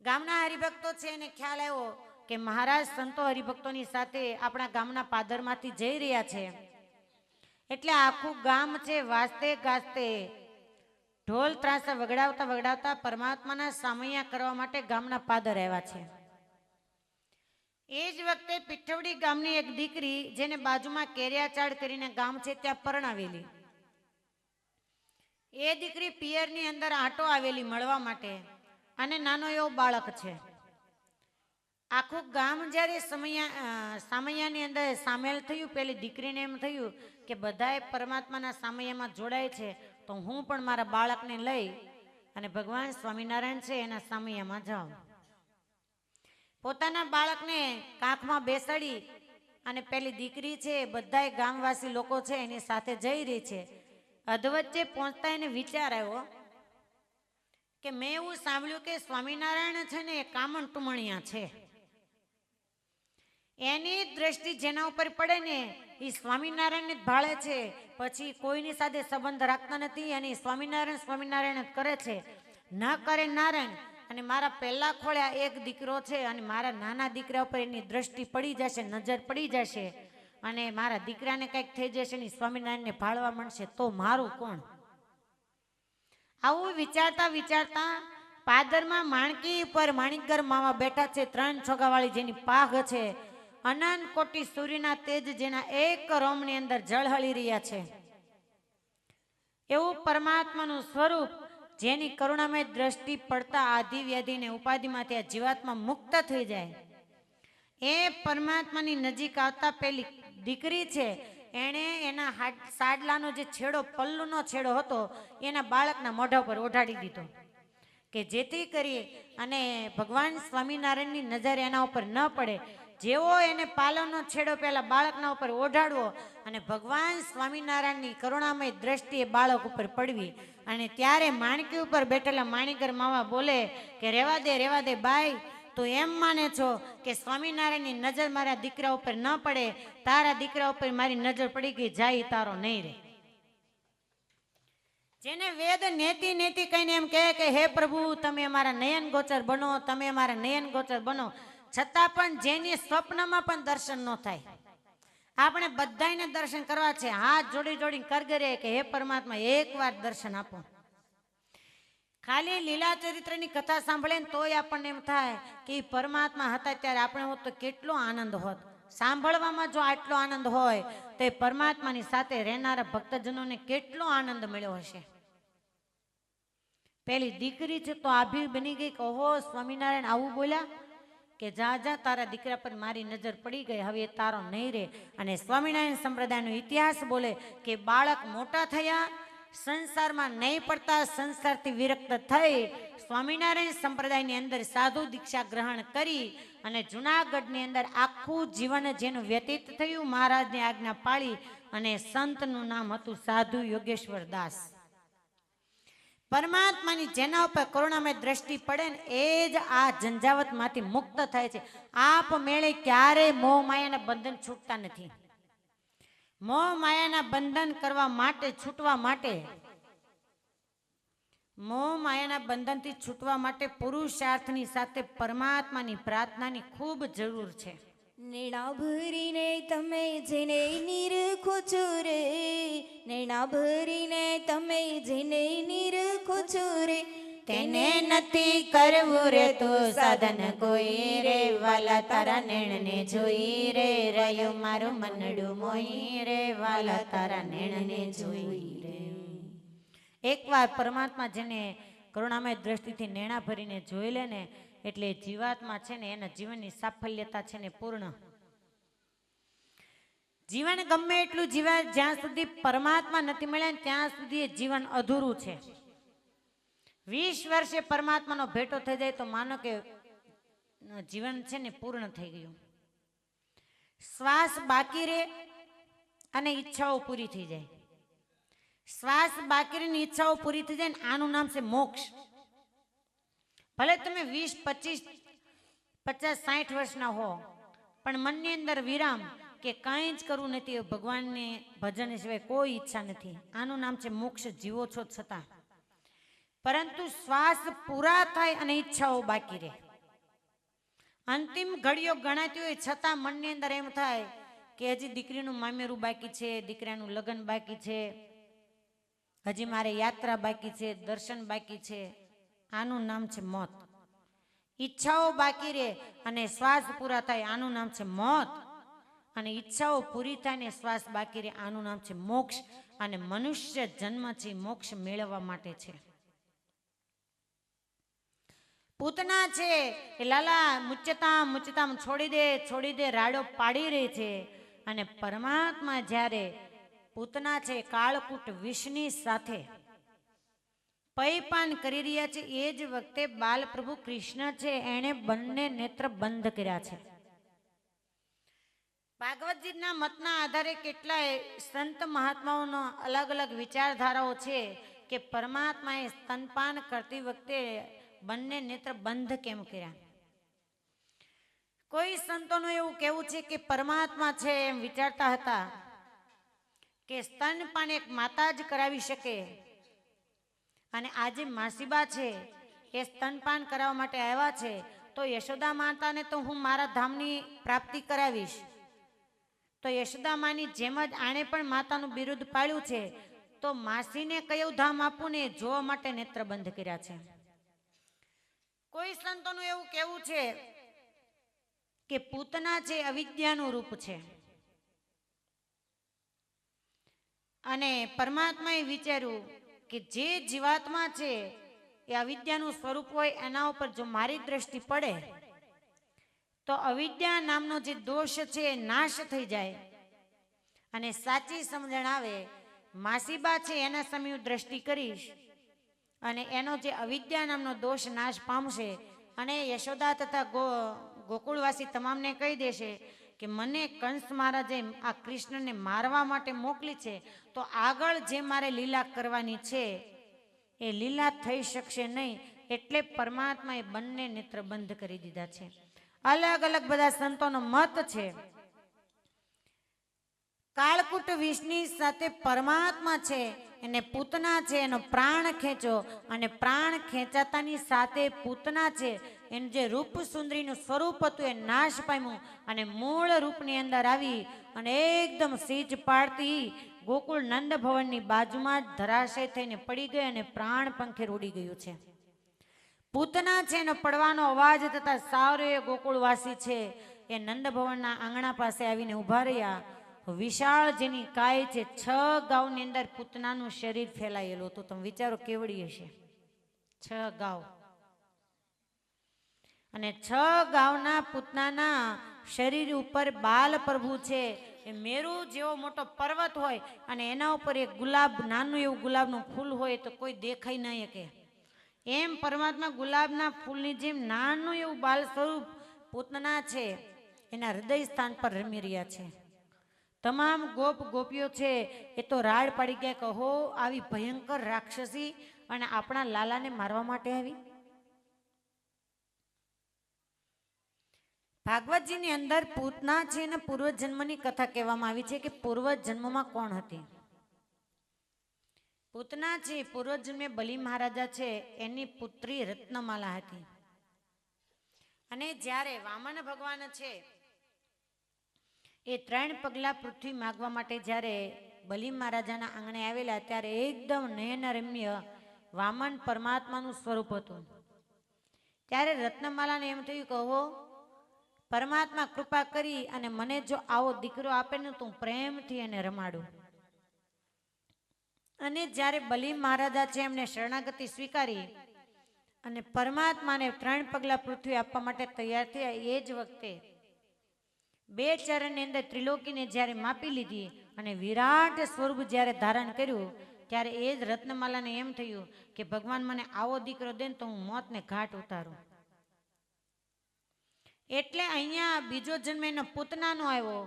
B: ગામના હરિભક્તો છે. એને ખ્યાલ આવ્યો કે મહારાજ સંતો હરિભક્તોની સાથે આપણા ગામના પાદરમાંથી જઈ રહ્યા છે, એટલે આખું ગામ છે વાજતે ગાજતે ઢોલ ત્રાસા વગડાવતા વગડાવતા પરમાત્માના સામૈયા કરવા માટે ગામના પાદર આવ્યા છે. એ જ વખતે પીઠવડી ગામની એક દીકરી, જેને બાજુમાં કેરિયાચાડ કરીને ગામ છે ત્યાં પરણાવેલી, એ દીકરી પિયરની અંદર આંટો આવેલી મળવા માટે, અને નાનો એવો બાળક છે. આખું ગામ જ્યારે સામૈયાની અંદર સામેલ થયું, પેલી દીકરીને એમ થયું કે બધાએ પરમાત્માના સામૈયામાં જોડાય છે તો હું પણ મારા બાળકને લઈ અને ભગવાન સ્વામિનારાયણ છે એના સામૈયામાં જાઉં. પોતાના બાળકને કાંખમાં બેસાડી અને પેલી દીકરી છે બધાય ગામવાસી લોકો છે એની સાથે જઈ રહી છે. અધવચ્ચે પહોંચતા એને વિચાર આવ્યો કે મેં એવું સાંભળ્યું કે સ્વામિનારાયણ છે ને એ કામણ ટુમણિયા છે, એની દ્રષ્ટિ જેના ઉપર પડે ને એ સ્વામિનારાયણને જ ભાળે છે, પછી કોઈની સાથે સંબંધ રાખતા નથી અને સ્વામિનારાયણ સ્વામિનારાયણ જ કરે છે, ન કરે નારાયણ. અને મારા પહેલા ખોળ્યા એક દીકરો છે અને મારા નાના દીકરા ઉપર એની દ્રષ્ટિ પડી જશે, નજર પડી જશે અને મારા દીકરાને કંઈક થઈ જશે ને સ્વામિનારાયણને ભાળવા મળશે તો મારું કોણ? આવું વિચારતા વિચારતા પાદરમાં માણકી ઉપર માણિકગર માવા બેઠા છે, 3 છોગાવાળી જેની પાઘ છે, અનંત કોટી સૂર્યના તેજ જેના એક રોમની અંદર ઝળહળી રહ્યા છે, એવું પરમાત્માનું સ્વરૂપ જેની કરુણામય દ્રષ્ટિ પડતા આધિ વ્યાધિ ને ઉપાધિમાંથી આ જીવાત્મા મુક્ત થઈ જાય. એ પરમાત્માની નજીક આવતા પેલી દીકરી છે, એણે એના સાડલાનો જે છેડો, પલ્લુનો છેડો હતો એના બાળકના મોઢા ઉપર ઓઢાડી દીધો કે જેથી કરી અને ભગવાન સ્વામિનારાયણની નજર એના ઉપર ન પડે. જેવો એને પાલવનો છેડો પેલા બાળકના ઉપર ઓઢાડવો અને ભગવાન સ્વામિનારાયણની કરુણામય દ્રષ્ટિએ બાળક ઉપર પડવી અને ત્યારે માણકી ઉપર બેઠેલા માણિકગર માવા બોલે કે રેવા દે બાઈ, તું એમ માને છો કે સ્વામિનારાયણની નજર મારા દીકરા ઉપર ન પડે, તારા દીકરા ઉપર મારી નજર પડી ગઈ, જાય તારો નહીં રે. જેને વેદ નેતિ નેતિ કહીને એમ કહે કે હે પ્રભુ તમે અમારા નયન ગોચર બનો, તમે અમારા નયન ગોચર બનો, છતાં પણ જેની સ્વપ્નમાં પણ દર્શન ન થાય. આપણે બધાને દર્શન કરવા છે, હાથ જોડી જોડી કરગરે કે હે પરમાત્મા એકવાર દર્શન આપો. ખાલી લીલા ચરિત્રની કથા સાંભળે ને તોય આપણને એમ થાય કે પરમાત્મા હતા ત્યારે આપણે હોત તો કેટલો આનંદ હોત. સાંભળવામાં જો આટલો આનંદ હોય તો એ પરમાત્માની સાથે રહેનારા ભક્તજનોને કેટલો આનંદ મળ્યો હશે. પેલી દીકરી છે તો આભી બની ગઈ કે ઓહો સ્વામિનારાયણ આવું બોલ્યા કે જા જા તારા દીકરા પર મારી નજર પડી ગઈ, હવે એ તારો નહીં રે. અને સ્વામિનારાયણ સંપ્રદાયનો ઇતિહાસ બોલે કે બાળક મોટા થયા, સંસારમાં નહીં પડતા, સંસારથી વિરક્ત થઈ સ્વામિનારાયણ સંપ્રદાયની અંદર સાધુ દીક્ષા ગ્રહણ કરી અને જુનાગઢની અંદર આખું જીવન જેનું વ્યતીત થયું મહારાજની આજ્ઞા પાળી અને સંતનું નામ હતું સાધુ યોગેશ્વર દાસ. પરમાત્માની જેના ઉપર કરુણામય દ્રષ્ટિ પડે ને એ જ આ ઝંઝાવતમાંથી મુક્ત થાય છે. આપ મેળે ક્યારેય મોહ માયાના બંધન છૂટતા નથી. મોહ માયાના બંધન કરવા માટે, છૂટવા માટે, મોહ માયાના બંધનથી છૂટવા માટે પુરુષાર્થની સાથે પરમાત્માની પ્રાર્થનાની ખૂબ જરૂર છે.
A: નૈણા ભરીને તમે જેને નિરખો છો રે, નૈણા ભરીને તમે જેને નિરખો છો રે,
B: તેને નથી કરવું રે તો સાધન કોઈ રે, વાલા તારા નેણને જોઈ રે, રહ્યું મારું મનડું મોઈ રે, વાલા તારા નેણને જોઈ રે. એકવાર પરમાત્મા જેને કરુણામય દ્રષ્ટિથી નેણા ભરીને જોઈ લે ને એટલે જીવાત્મા છે ને એના જીવનની સાફલ્યતા છે ને પૂર્ણ. જીવન ગમે એટલું જીવા, જ્યાં સુધી પરમાત્મા નથી મળ્યા ને ત્યાં સુધી એ જીવન અધૂરું છે. 20 વર્ષે પરમાત્માનો ભેટો થઈ જાય તો માનો કે જીવન છે ને પૂર્ણ થઈ ગયું. શ્વાસ બાકી રહે અને ઈચ્છાઓ પૂરી થઈ જાય. શ્વાસ બાકી રહે ને ઈચ્છાઓ પૂરી થઈ જાય ને આનું નામ છે મોક્ષ. ભલે તમે 20, 25, 50, 60 વર્ષના હો પણ મનની અંદર વિરામ કે કાંઈ જ કરવું નથી, ભગવાનને ભજન સિવાય કોઈ ઈચ્છા નથી, આનું નામ છે મોક્ષ. જીવો છો છતાં, પરંતુ શ્વાસ પૂરા થાય અને ઈચ્છાઓ બાકી રહે. અંતિમ ઘડીઓ ગણાતી હોય છતાં મનની અંદર એમ થાય કે હજી દીકરીનું મામેરું બાકી છે, દીકરાનું લગ્ન બાકી છે, હજી મારે યાત્રા બાકી છે, દર્શન બાકી છે. આનું નામ છે મોત. ઈચ્છાઓ બાકી રહે અને શ્વાસ પૂરા થાય આનું નામ છે મોત. અને ઈચ્છાઓ પૂરી થાય ને શ્વાસ બાકી રહે આનું નામ છે મોક્ષ. અને મનુષ્ય જન્મ છે મોક્ષ મેળવવા માટે છે. પૂતના છે એ લાલા મુચ્ચતામ છોડી દે રાડો પાડી રહી છે. અને પરમાત્મા જ્યારે પૂતના છે કાળકૂટ વિષની સાથે પૈપાન કરી રહ્યા છે એ જ વખતે બાલ પ્રભુ કૃષ્ણ છે એણે બંને નેત્ર બંધ કર્યા છે. ભાગવતજીના મતના આધારે કેટલાય સંત મહાત્માઓનો અલગ અલગ વિચારધારાઓ છે કે પરમાત્માએ સ્તનપાન કરતી વખતે બંને નેત્ર બંધ કેમ કર્યા. કોઈ સંતોનું એવું કહેવું છે કે પરમાત્મા છે એમ વિચારતા હતા કે સ્તનપાન એક માતા જ કરાવી શકે, અને આજે માસીબા છે એ સ્તનપાન કરાવવા માટે આવ્યા છે, તો યશોદા માતાને તો હું મારા ધામની પ્રાપ્તિ કરાવીશ. તો યશોદા માની જેમ જ આણે પણ માતાનું બિરુદ પાડ્યું છે, તો માસીને કયું ધામ આપવું ને જોવા માટે નેત્ર બંધ કર્યા છે. કોઈ સંતોનું એવું કહેવું છે કે પૂતના છે અવિદ્યાનું રૂપ છે, અને પરમાત્માએ વિચાર્યું કે જે જીવાત્મા છે એ અવિદ્યાનું સ્વરૂપ હોય, એના ઉપર જો મારી દ્રષ્ટિ પડે તો અવિદ્યા નામનો જે દોષ છે એ નાશ થઈ જાય, અને સાચી સમજણ આવે. માસીબા છે એના સામે હું દ્રષ્ટિ કરીશ અને એનો જે અવિદ્યા નામનો દોષ નાશ પામશે, અને યશોદા તથા ગોકુળવાસી તમામને કહી દેશે કે મને કંસ મહારાજે આ કૃષ્ણને મારવા માટે મોકલી છે, તો આગળ જે મારે લીલા કરવાની છે એ લીલા થઈ શકશે નહીં. એટલે પરમાત્માએ બંને નેત્ર બંધ કરી દીધા છે. અલગ અલગ બધા સંતોનો મત છે. કાળકૂટ વિષની સાથે પરમાત્મા છે એને પૂતના છે એનો પ્રાણ ખેંચો, અને પ્રાણ ખેંચાતાની સાથે પૂતના છે એનું જે રૂપ સુંદરીનું સ્વરૂપ હતું એ નાશ પામ્યું, અને મૂળ રૂપની અંદર આવી અને એકદમ સીજ પાડતી ગોકુળ નંદ ભવનની બાજુમાં જ ધરાશય થઈને પડી ગઈ અને પ્રાણ પંખે ઉડી ગયું છે. પૂતના છે એનો પડવાનો અવાજ થતા સારો એ ગોકુળવાસી છે એ નંદ ભવનના આંગણા પાસે આવીને ઉભા રહ્યા. વિશાળ જેની કાય છે, 6 ગાઉની અંદર પૂતનાનું શરીર ફેલાયેલું હતું. તમે વિચારો કેવડી હશે, 6 ગાઉ, અને 6 ગાઉના પૂતનાના શરીર ઉપર બાલ પ્રભુ છે એ મેરુ જેવો મોટો પર્વત હોય, અને એના ઉપર એક ગુલાબ, નાનું એવું ગુલાબનું ફૂલ હોય તો કોઈ દેખાય નહીં શકે, એમ પરમાત્મા ગુલાબના ફૂલની જેમ નાનું એવું બાલ સ્વરૂપ પૂતના છે એના હૃદય સ્થાન પર રમી રહ્યા છે. તમામ ગોપ ગોપીઓ છે એ તો રાડ પાડી ગયા કે હો, આવી ભયંકર રાક્ષસી અને આપણા લાલાને મારવા માટે આવી. ભાગવતજીની અંદર પૂતના છે ને પૂર્વજન્મની કથા કહેવામાં આવી છે કે પૂર્વજન્મમાં કોણ હતી. પૂતના છે પૂર્વજન્મે બલિ મહારાજા છે એની પુત્રી રત્નમાલા હતી, અને જ્યારે વામન ભગવાન છે એ 3 પગલા પૃથ્વી માગવા માટે જ્યારે બલિ મહારાજાના આંગણે આવેલા, ત્યારે એકદમ નયનરમ્ય વામન પરમાત્માનું સ્વરૂપ હતું. ત્યારે રત્નમાલાને એમ થયું કે હો, પરમાત્મા કૃપા કરી અને મને જો આવો દીકરો આપે ને તો હું પ્રેમથી એને રમાડું. અને જ્યારે બલિ મહારાજા છે એમને શરણાગતિ સ્વીકારી અને પરમાત્માને 3 પગલા પૃથ્વી આપવા માટે તૈયાર થયા, એ જ વખતે 2 ચરણની અંદર ત્રિલોકીને જ્યારે માપી લીધી અને વિરાટ સ્વરૂપ જ્યારે ધારણ કર્યું, ત્યારે એ જ રત્નમાલાને એમ થયું કે ભગવાન મને આવો દીકરો દે ને તો હું મોતને ઘાટ ઉતારું. એટલે અહીંયા બીજો જન્મ એનો પૂતનાનો આવ્યો.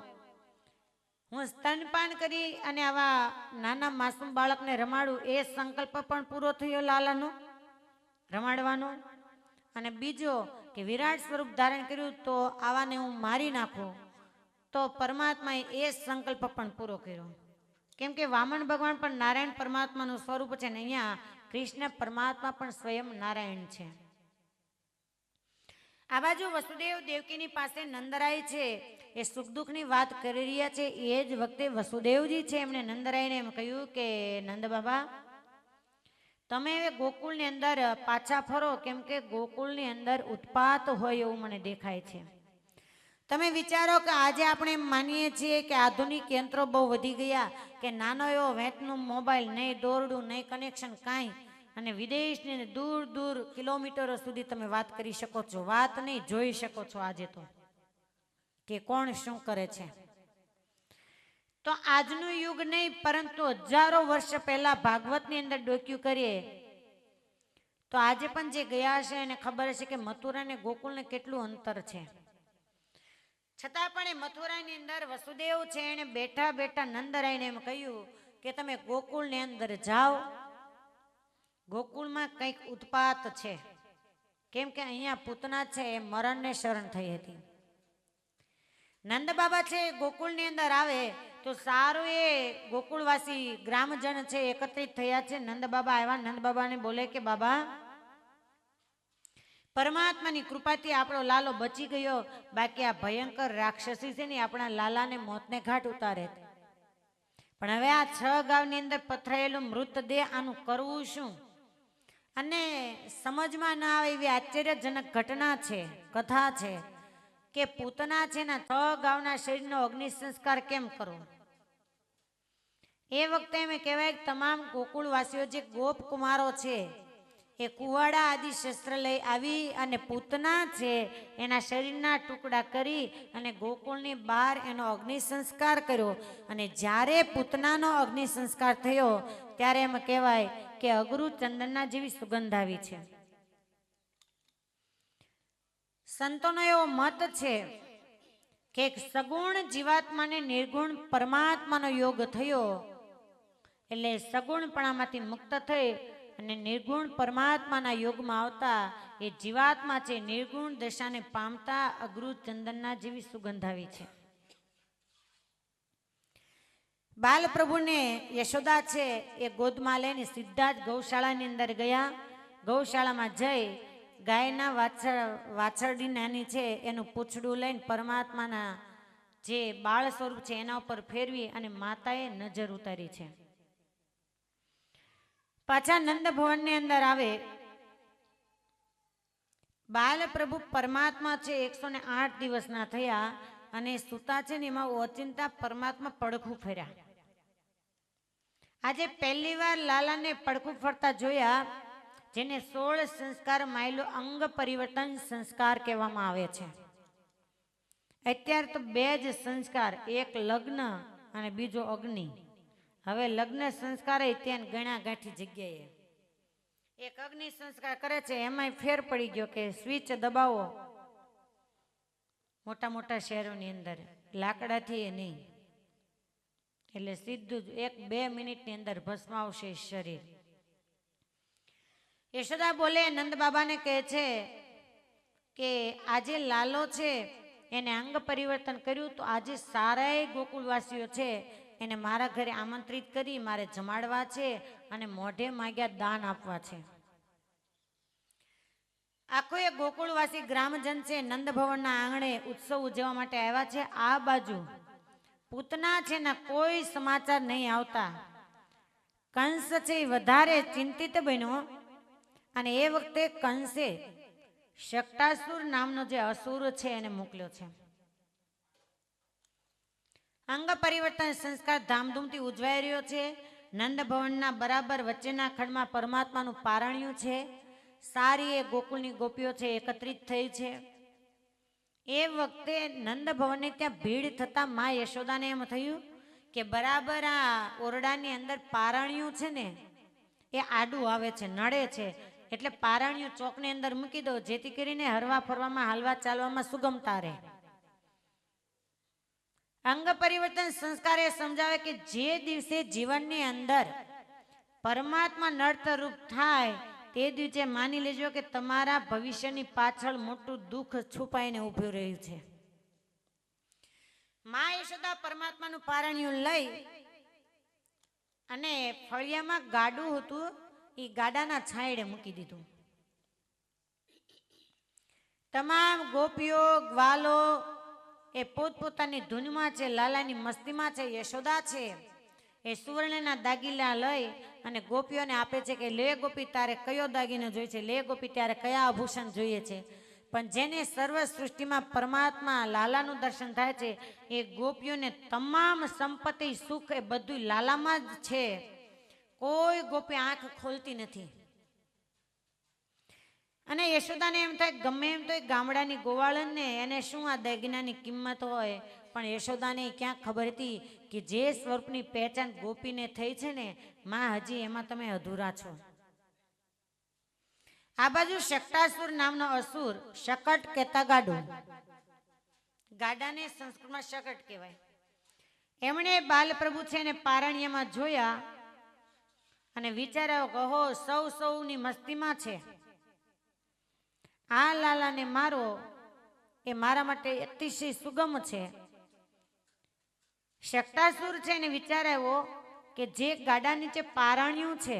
B: હું સ્તનપાન કરી અને આવા નાના માસૂમ બાળકને રમાડું, એ સંકલ્પ પણ પૂરો થયો લાલાનો રમાડવાનો. અને બીજો કે વિરાટ સ્વરૂપ ધારણ કર્યું તો આવાને હું મારી નાખું, તો પરમાત્માએ એ સંકલ્પ પણ પૂરો કર્યો. કેમ કે વામન ભગવાન પણ નારાયણ પરમાત્માનું સ્વરૂપ છે, ને અહીંયા કૃષ્ણ પરમાત્મા પણ સ્વયં નારાયણ છે. આ બાજુ વસુદેવ દેવકીની પાસે નંદરાય છે એ સુખ દુઃખની વાત કરી રહ્યા છે. એ જ વખતે વસુદેવજી છે એમણે નંદરાયને એમ કહ્યું કે નંદ બાબા, તમે હવે ગોકુળની અંદર પાછા ફરો, કેમ કે ગોકુળની અંદર ઉત્પાત હોય એવું મને દેખાય છે. તમે વિચારો કે આજે આપણે એમ માનીએ છીએ કે આધુનિક યંત્રો બહુ વધી ગયા, કે નાનો એવો વેતનો મોબાઈલ, નહીં દોરડું, નહીં કનેક્શન, કાંઈ, અને વિદેશની દૂર દૂર કિલોમીટરો સુધી તમે વાત કરી શકો છો, વાત નહીં જોઈ શકો છો આજે તો, કે કોણ શું કરે છે. તો આજનું યુગ નહીં, પરંતુ હજારો વર્ષ પહેલા ભાગવતની અંદર ડોક્યું કરીએ તો આજે પણ જે ગયા હશે એને ખબર હશે કે મથુરા ને ગોકુળને કેટલું અંતર છે. છતાં પણ એ મથુરાની અંદર વસુદેવ છે એને બેઠા બેઠા નંદરાયને એમ કહ્યું કે તમે ગોકુળની અંદર જાઓ, ગોકુળમાં કંઈક ઉત્પાત છે. કેમ કે અહીંયા પૂતના છે એ મરણને શરણ થઈ હતી. નંદ બાબા છે ગોકુળની અંદર આવે તો સારું એ ગોકુળવાસી ગ્રામજન છે એકત્રિત થયા છે. નંદ બાબા આવ્યા, નંદ બાબાને બોલે કે બાબા, પરમાત્માની કૃપાથી આપણો લાલો બચી ગયો, બાકી આ ભયંકર રાક્ષસી છે ને આપણા લાલાને મોતને ઘાટ ઉતારે. પણ હવે આ 6 ગામની અંદર પથરાયેલું મૃતદેહ, આનું કરવું શું? અને સમજમાં ના આવે એવી આશ્ચર્યજનક ઘટના છે, કથા છે કે પૂતના છે ને 6 ગામના શરીરનો અગ્નિ સંસ્કાર કેમ કરવો? એ વખતે એમ કહેવાય કે તમામ ગોકુળવાસીઓ જે ગોપ કુમારો છે એ કુવાડા આદિ શસ્ત્ર લઈ આવી અને પૂતના છે એના શરીરના ટુકડા કરી અને ગોકુળની બહાર એનો અગ્નિ સંસ્કાર કર્યો. અને જ્યારે પૂતનાનો અગ્નિ સંસ્કાર થયો ત્યારે એમ કહેવાય કે અગરું ચંદનના જેવી સુગંધ આવી છે. સંતોનો એવો મત છે કે સગુણ જીવાત્માને નિર્ગુણ પરમાત્માનો યોગ થયો એટલે સગુણપણામાંથી મુક્ત થઈ અને નિર્ગુણ પરમાત્માના યોગમાં આવતા એ જીવાત્મા છે નિર્ગુણ દશાને પામતા અગરું ચંદનના જેવી સુગંધ આવી છે. બાલપ્રભુને યશોદા છે એ ગોદમાં લઈને સીધા જ ગૌશાળાની અંદર ગયા. ગૌશાળામાં જઈ ગાયના વાછરડી નાની છે એનું પૂંછડું લઈને પરમાત્માના જે બાળ સ્વરૂપ છે એના ઉપર ફેરવી અને માતાએ નજર ઉતારી છે. પાછા નંદ ભવનની અંદર આવે. બાલપ્રભુ પરમાત્મા છે 108 દિવસના થયા અને સુતા છે ને એમાં ઓચિંતા પરમાત્મા પડખું ફર્યા. આજે પહેલી વાર લાલાને પડખું ફરતા જોયા, જેને 16 સંસ્કાર માયલો અંગ પરિવર્તન સંસ્કાર કહેવામાં આવે છે. અત્યારે તો 2 જ સંસ્કાર, એક લગ્ન અને બીજો અગ્નિ. હવે લગ્ન સંસ્કાર ત્યાં ગણા ગાંઠી જગ્યાએ એક અગ્નિ સંસ્કાર કરે છે, એમાંય ફેર પડી ગયો કે સ્વિચ દબાવો મોટા મોટા શહેરોની અંદર લાકડાથી એ નહીં, એટલે સીધું જ 1-2 મિનિટની અંદર ભસ્મ આવશે શરીર. યશોદા બોલે નંદ બાબાને કહે છે કે આજે લાલો છે એને અંગ પરિવર્તન કર્યું તો આજે સારાય ગોકુળવાસીઓ છે એને મારા ઘરે આમંત્રિત કરી મારે જમાડવા છે અને મોઢે માગ્યા દાન આપવા છે. આખો એ ગોકુળવાસી ગ્રામજન છે નંદ ભવનના આંગણે ઉત્સવ ઉજવવા માટે આવ્યા છે. આ બાજુ પૂતના છે ને કોઈ સમાચાર નહીં આવતા. કંસ છે વધારે ચિંતિત બન્યો અને એ વખતે કંસે શક્ટાસુર નામનો જે અસુર છે એને મોકલ્યો છે. અંગ પરિવર્તન સંસ્કાર ધામધૂમથી ઉજવાઈ રહ્યો છે. નંદ ભવનના બરાબર વચ્ચેના ખંડમાં પરમાત્માનું પારણ્યું છે. સારી એ ગોકુળની ગોપીઓ છે એકત્રિત થઈ છે. એ વખતે નંદ ભવનને ત્યાં ભીડ થતા મા યશોદાને એમ થયું કે બરાબર આ ઓરડાની અંદર પારણ્યું છે ને એ આડું આવે છે, નડે છે, એટલે પારણ્યું ચોકની અંદર મૂકી દો જેથી કરીને હરવા ફરવામાં હાલવા ચાલવામાં સુગમતા રહે. અંગ પરિવર્તન સંસ્કાર એ સમજાવે કે જે દિવસે જીવનની અંદર પરમાત્મા નડતરૂપ થાય તે દિવસે માની લેજો કે તમારા ભવિષ્યની પાછળ મોટું દુઃખ છુપાઈને ઊભું રહ્યું છે. મા યશોદા પરમાત્માનું પારણ્યું લઈ અને ફળિયામાં ગાડું હતું એ ગાડાના છાંયડે મૂકી દીધું. તમામ ગોપીઓ ગ્વાલો એ પોતપોતાની ધૂનમાં છે, લાલાની મસ્તીમાં છે. યશોદા છે એ સુવર્ણના દાગીના લઈ અને ગોપીઓને આપે છે કે લે ગોપી તારે કયો દાગીનો જોઈએ છે, લે ગોપી ત્યારે કયા આભૂષણ જોઈએ છે. પણ જેને સર્વ સૃષ્ટિમાં પરમાત્મા લાલાનું દર્શન થાય છે એ ગોપીઓને તમામ સંપત્તિ સુખ એ બધું લાલામાં જ છે. કોઈ ગોપી આંખ ખોલતી નથી. અને યશોદાને એમ થાય ગમે એમ તો ગામડાની ગોવાળને એને શું આ દાગીનાની કિંમત હોય, પણ યશોદાને ક્યાં ખબર હતી કે જે સ્વરૂપની પહેચાન ગોપીને થઈ છે ને માં હજી એમાં તમે અધૂરા છો. આ બાજુ શક્ટાસુર નામનો અસુર, શકટ કહેતા ગાડું, ગાડાને સંસ્કૃતમાં શકટ કહેવાય. એમણે બાલપ્રભુ છે ને પારણ્યમાં જોયા અને વિચાર્યો કહો સૌ સૌની મસ્તીમાં છે, આ લાલાને મારો એ મારા માટે અતિશય સુગમ છે. શક્તાસુર છે એને વિચાર આવ્યો કે જે ગાડા નીચે પારણ્યું છે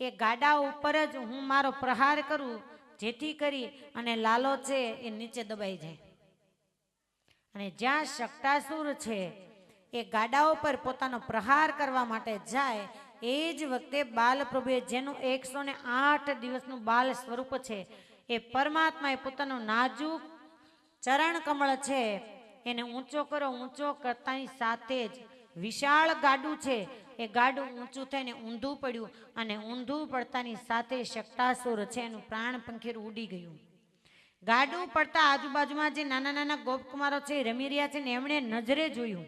B: એ ગાડા ઉપર જ હું મારો પ્રહાર કરું, જેથી કરી અને લાલો છે એ નીચે દબાઈ જાય. અને જ્યાં શક્તાસુર છે એ ગાડા ઉપર પોતાનો પ્રહાર કરવા માટે જાય, એ જ વખતે બાલપ્રભુએ જેનું 108 દિવસનું બાલ સ્વરૂપ છે એ પરમાત્માએ પોતાનું નાજુક ચરણ કમળ છે એને ઊંચો કરો. ઊંચો કરતાની સાથે જ વિશાળ ગાડું છે એ ગાડું ઊંચું થઈને ઊંધું પડ્યું, અને ઊંધું પડતાની સાથે શક્તાસુર છે એનું પ્રાણ પંખીરું ઉડી ગયું. ગાડું પડતા આજુબાજુમાં જે નાના નાના ગોપકુમારો છે રમી રહ્યા છે ને એમણે નજરે જોયું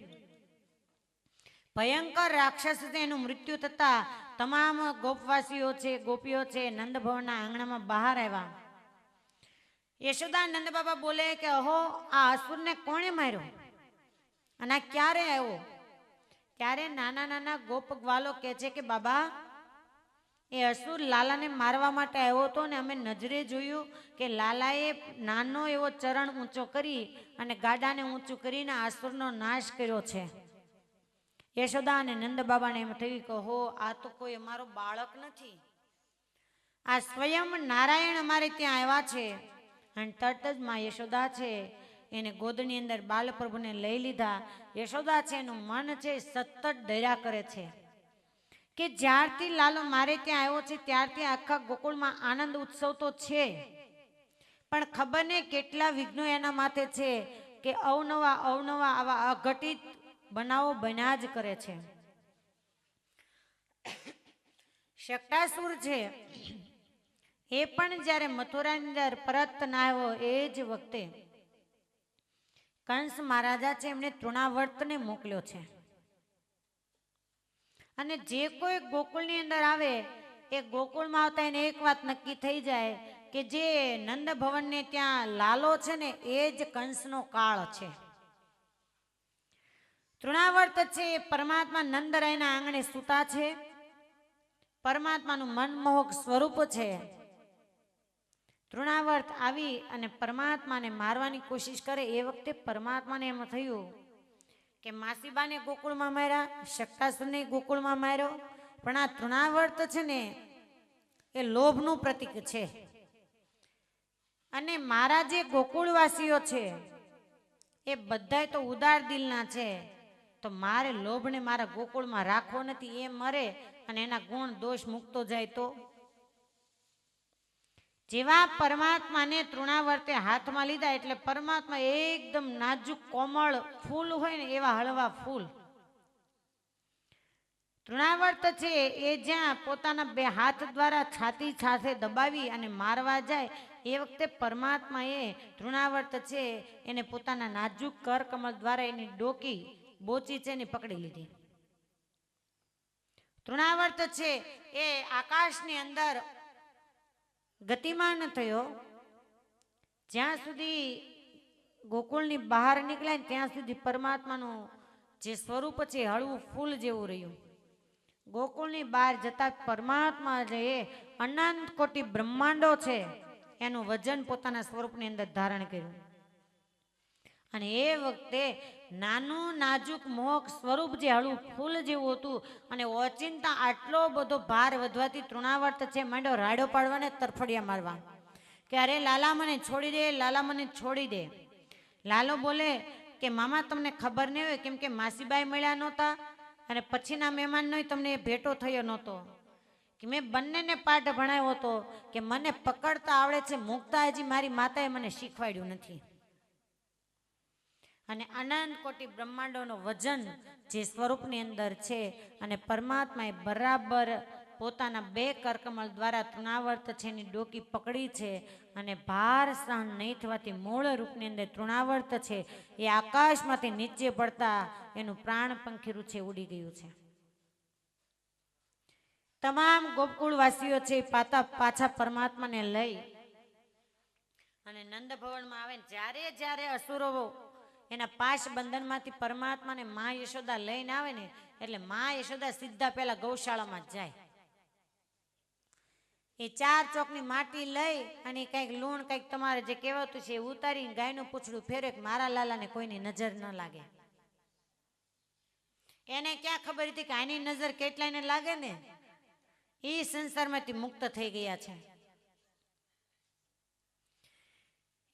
B: ભયંકર રાક્ષસ છે એનું મૃત્યુ થતા તમામ ગોપવાસીઓ છે, ગોપીઓ છે નંદ ભવનના આંગણામાં બહાર આવ્યા. યશોદા નંદ બાબા બોલે કે અહો, આ અસુરને કોણે માર્યો અને આ ક્યારે આવ્યો? ત્યારે નાના નાના ગોપગ્વાલો કહે છે કે બાબા, એ અસુર લાલાને મારવા માટે આવ્યો હતો ને અમે નજરે જોયું કે લાલાએ નાનો એવો ચરણ ઊંચો કરી અને ગાડાને ઊંચું કરીને અસુરનો નાશ કર્યો છે. યશોદા અને નંદ બાબાને એમ થયું કે હો, આ તો કોઈ અમારો બાળક નથી, આ સ્વયં નારાયણ અમારે ત્યાં આવ્યા છે. અને તરત જ માં યશોદા છે એને ગોદની અંદર બાલપ્રભુને લઈ લીધા. યશોદા છે એનું મન છે સતત ડર્યા કરે છે કે જ્યારથી લાલો મારે ત્યાં આવ્યો છે ત્યારથી આખા ગોકુળમાં આનંદ ઉત્સવ તો છે, પણ ખબર નહીં કેટલા વિઘ્નો એના માથે છે કે અવનવા આવા અઘટિત બનાવો બન્યા જ કરે છે. શક્તાસુર છે એ પણ જ્યારે મથુરાની અંદર પરત ના આવ્યો એ જ વખતે કંસ મહારાજા છે એમણે તૃણાવર્તને મોકલ્યો છે. અને જે કોઈ ગોકુળની અંદર આવે એ ગોકુળમાં આવતા એને એક વાત નક્કી થઈ જાય કે જે નંદ ભવનને ત્યાં લાલો છે ને એ જ કંસનો કાળ છે. તૃણાવર્ત છે એ પરમાત્મા નંદરાયના આંગણે સૂતા છે, પરમાત્માનું મનમોહક સ્વરૂપ છે. તૃણાવર્ત આવી અને પરમાત્માને મારવાની કોશિશ કરે એ વખતે પરમાત્માને એમ થયું કે માસીબાને ગોકુળમાં માર્યા, શક્તાસુરને ગોકુળમાં માર્યો, પણ આ તૃણાવર્ત છે ને એ લોભનું પ્રતીક છે. અને મારા જે ગોકુળવાસીઓ છે એ બધાય તો ઉદાર દિલના છે, તો મારે લોભને મારા ગોકુળમાં રાખવો નથી. એ મરે અને એના ગુણ દોષ મૂકતો જાય તો. જેવા પરમાત્માને તૃણાવર્તે હાથમાં લીધા એટલે પરમાત્મા એકદમ નાજુક કોમળ ફૂલ હોય ને એવા હળવા ફૂલ. તૃણાવર્ત છે એ જ્યાં પોતાના બે હાથ દ્વારા છાતી સાથે દબાવી અને મારવા જાય એ વખતે પરમાત્માએ તૃણાવર્ત છે એને પોતાના નાજુક કર કમળ દ્વારા એની ડોકી બોચી છે એની પકડી લીધી. તૃણાવર્ત છે એ આકાશની અંદર ગતિમાન થયો. જ્યાં સુધી ગોકુળની બહાર નીકળ્યા ને ત્યાં સુધી પરમાત્માનું જે સ્વરૂપ છે હળવું ફૂલ જેવું રહ્યું. ગોકુળની બહાર જતા પરમાત્મા જે અનંત કોટી બ્રહ્માંડો છે એનું વજન પોતાના સ્વરૂપની અંદર ધારણ કર્યું. અને એ વખતે નાનું નાજુક મોહક સ્વરૂપ જે હળવું ફૂલ જેવું હતું અને ઓચિંતા આટલો બધો ભાર વધવાથી તૃણાવર્ત છે માંડ્યો રાડો પાડવાને, તરફડિયા મારવા કે અરે લાલા મને છોડી દે, લાલા મને છોડી દે. લાલો બોલે કે મામા તમને ખબર નહીં હોય, કેમ કે માસીબાઈ મળ્યા નહોતા અને પછીના મહેમાનનો તમને ભેટો થયો નહોતો કે મેં બંનેને પાઠ ભણાવ્યો હતો કે મને પકડતા આવડે છે, મૂકતા હજી મારી માતાએ મને શીખવાડ્યું નથી. અને અનંત કોટી બ્રહ્માંડોનો વજન જે સ્વરૂપની અંદર છે અને પરમાત્માએ બરાબર પોતાના બે કરકમળ દ્વારા તૃણાવર્ત છે એની ડોકી પકડી છે અને ભાર સહન નહીં થવાથી મૂળ રૂપની અંદર તૃણાવર્ત છે એ આકાશમાંથી નીચે પડતા એનું પ્રાણ પંખીરું છે ઉડી ગયું છે. તમામ ગોકુળવાસીઓ છે પાછા પરમાત્માને લઈ અને નંદ ભવનમાં આવે. જ્યારે જ્યારે અસુરો એના પાશ બંધનમાંથી પરમાત્માને મા યશોદા લઈને આવે ને એટલે મા યશોદા સીધા પેલા ગૌશાળામાં જાય. એ 4 ચોકની માટી લઈ અને કંઈક લૂણ કંઈક તમારે જે કહેવાતું છે એ ઉતારીને ગાયનું પૂંછડું ફેરવે કે મારા લાલાને કોઈની નજર ન લાગે. એને ક્યાં ખબર હતી કે આની નજર કેટલાને લાગે ને એ સંસારમાંથી મુક્ત થઈ ગયા છે.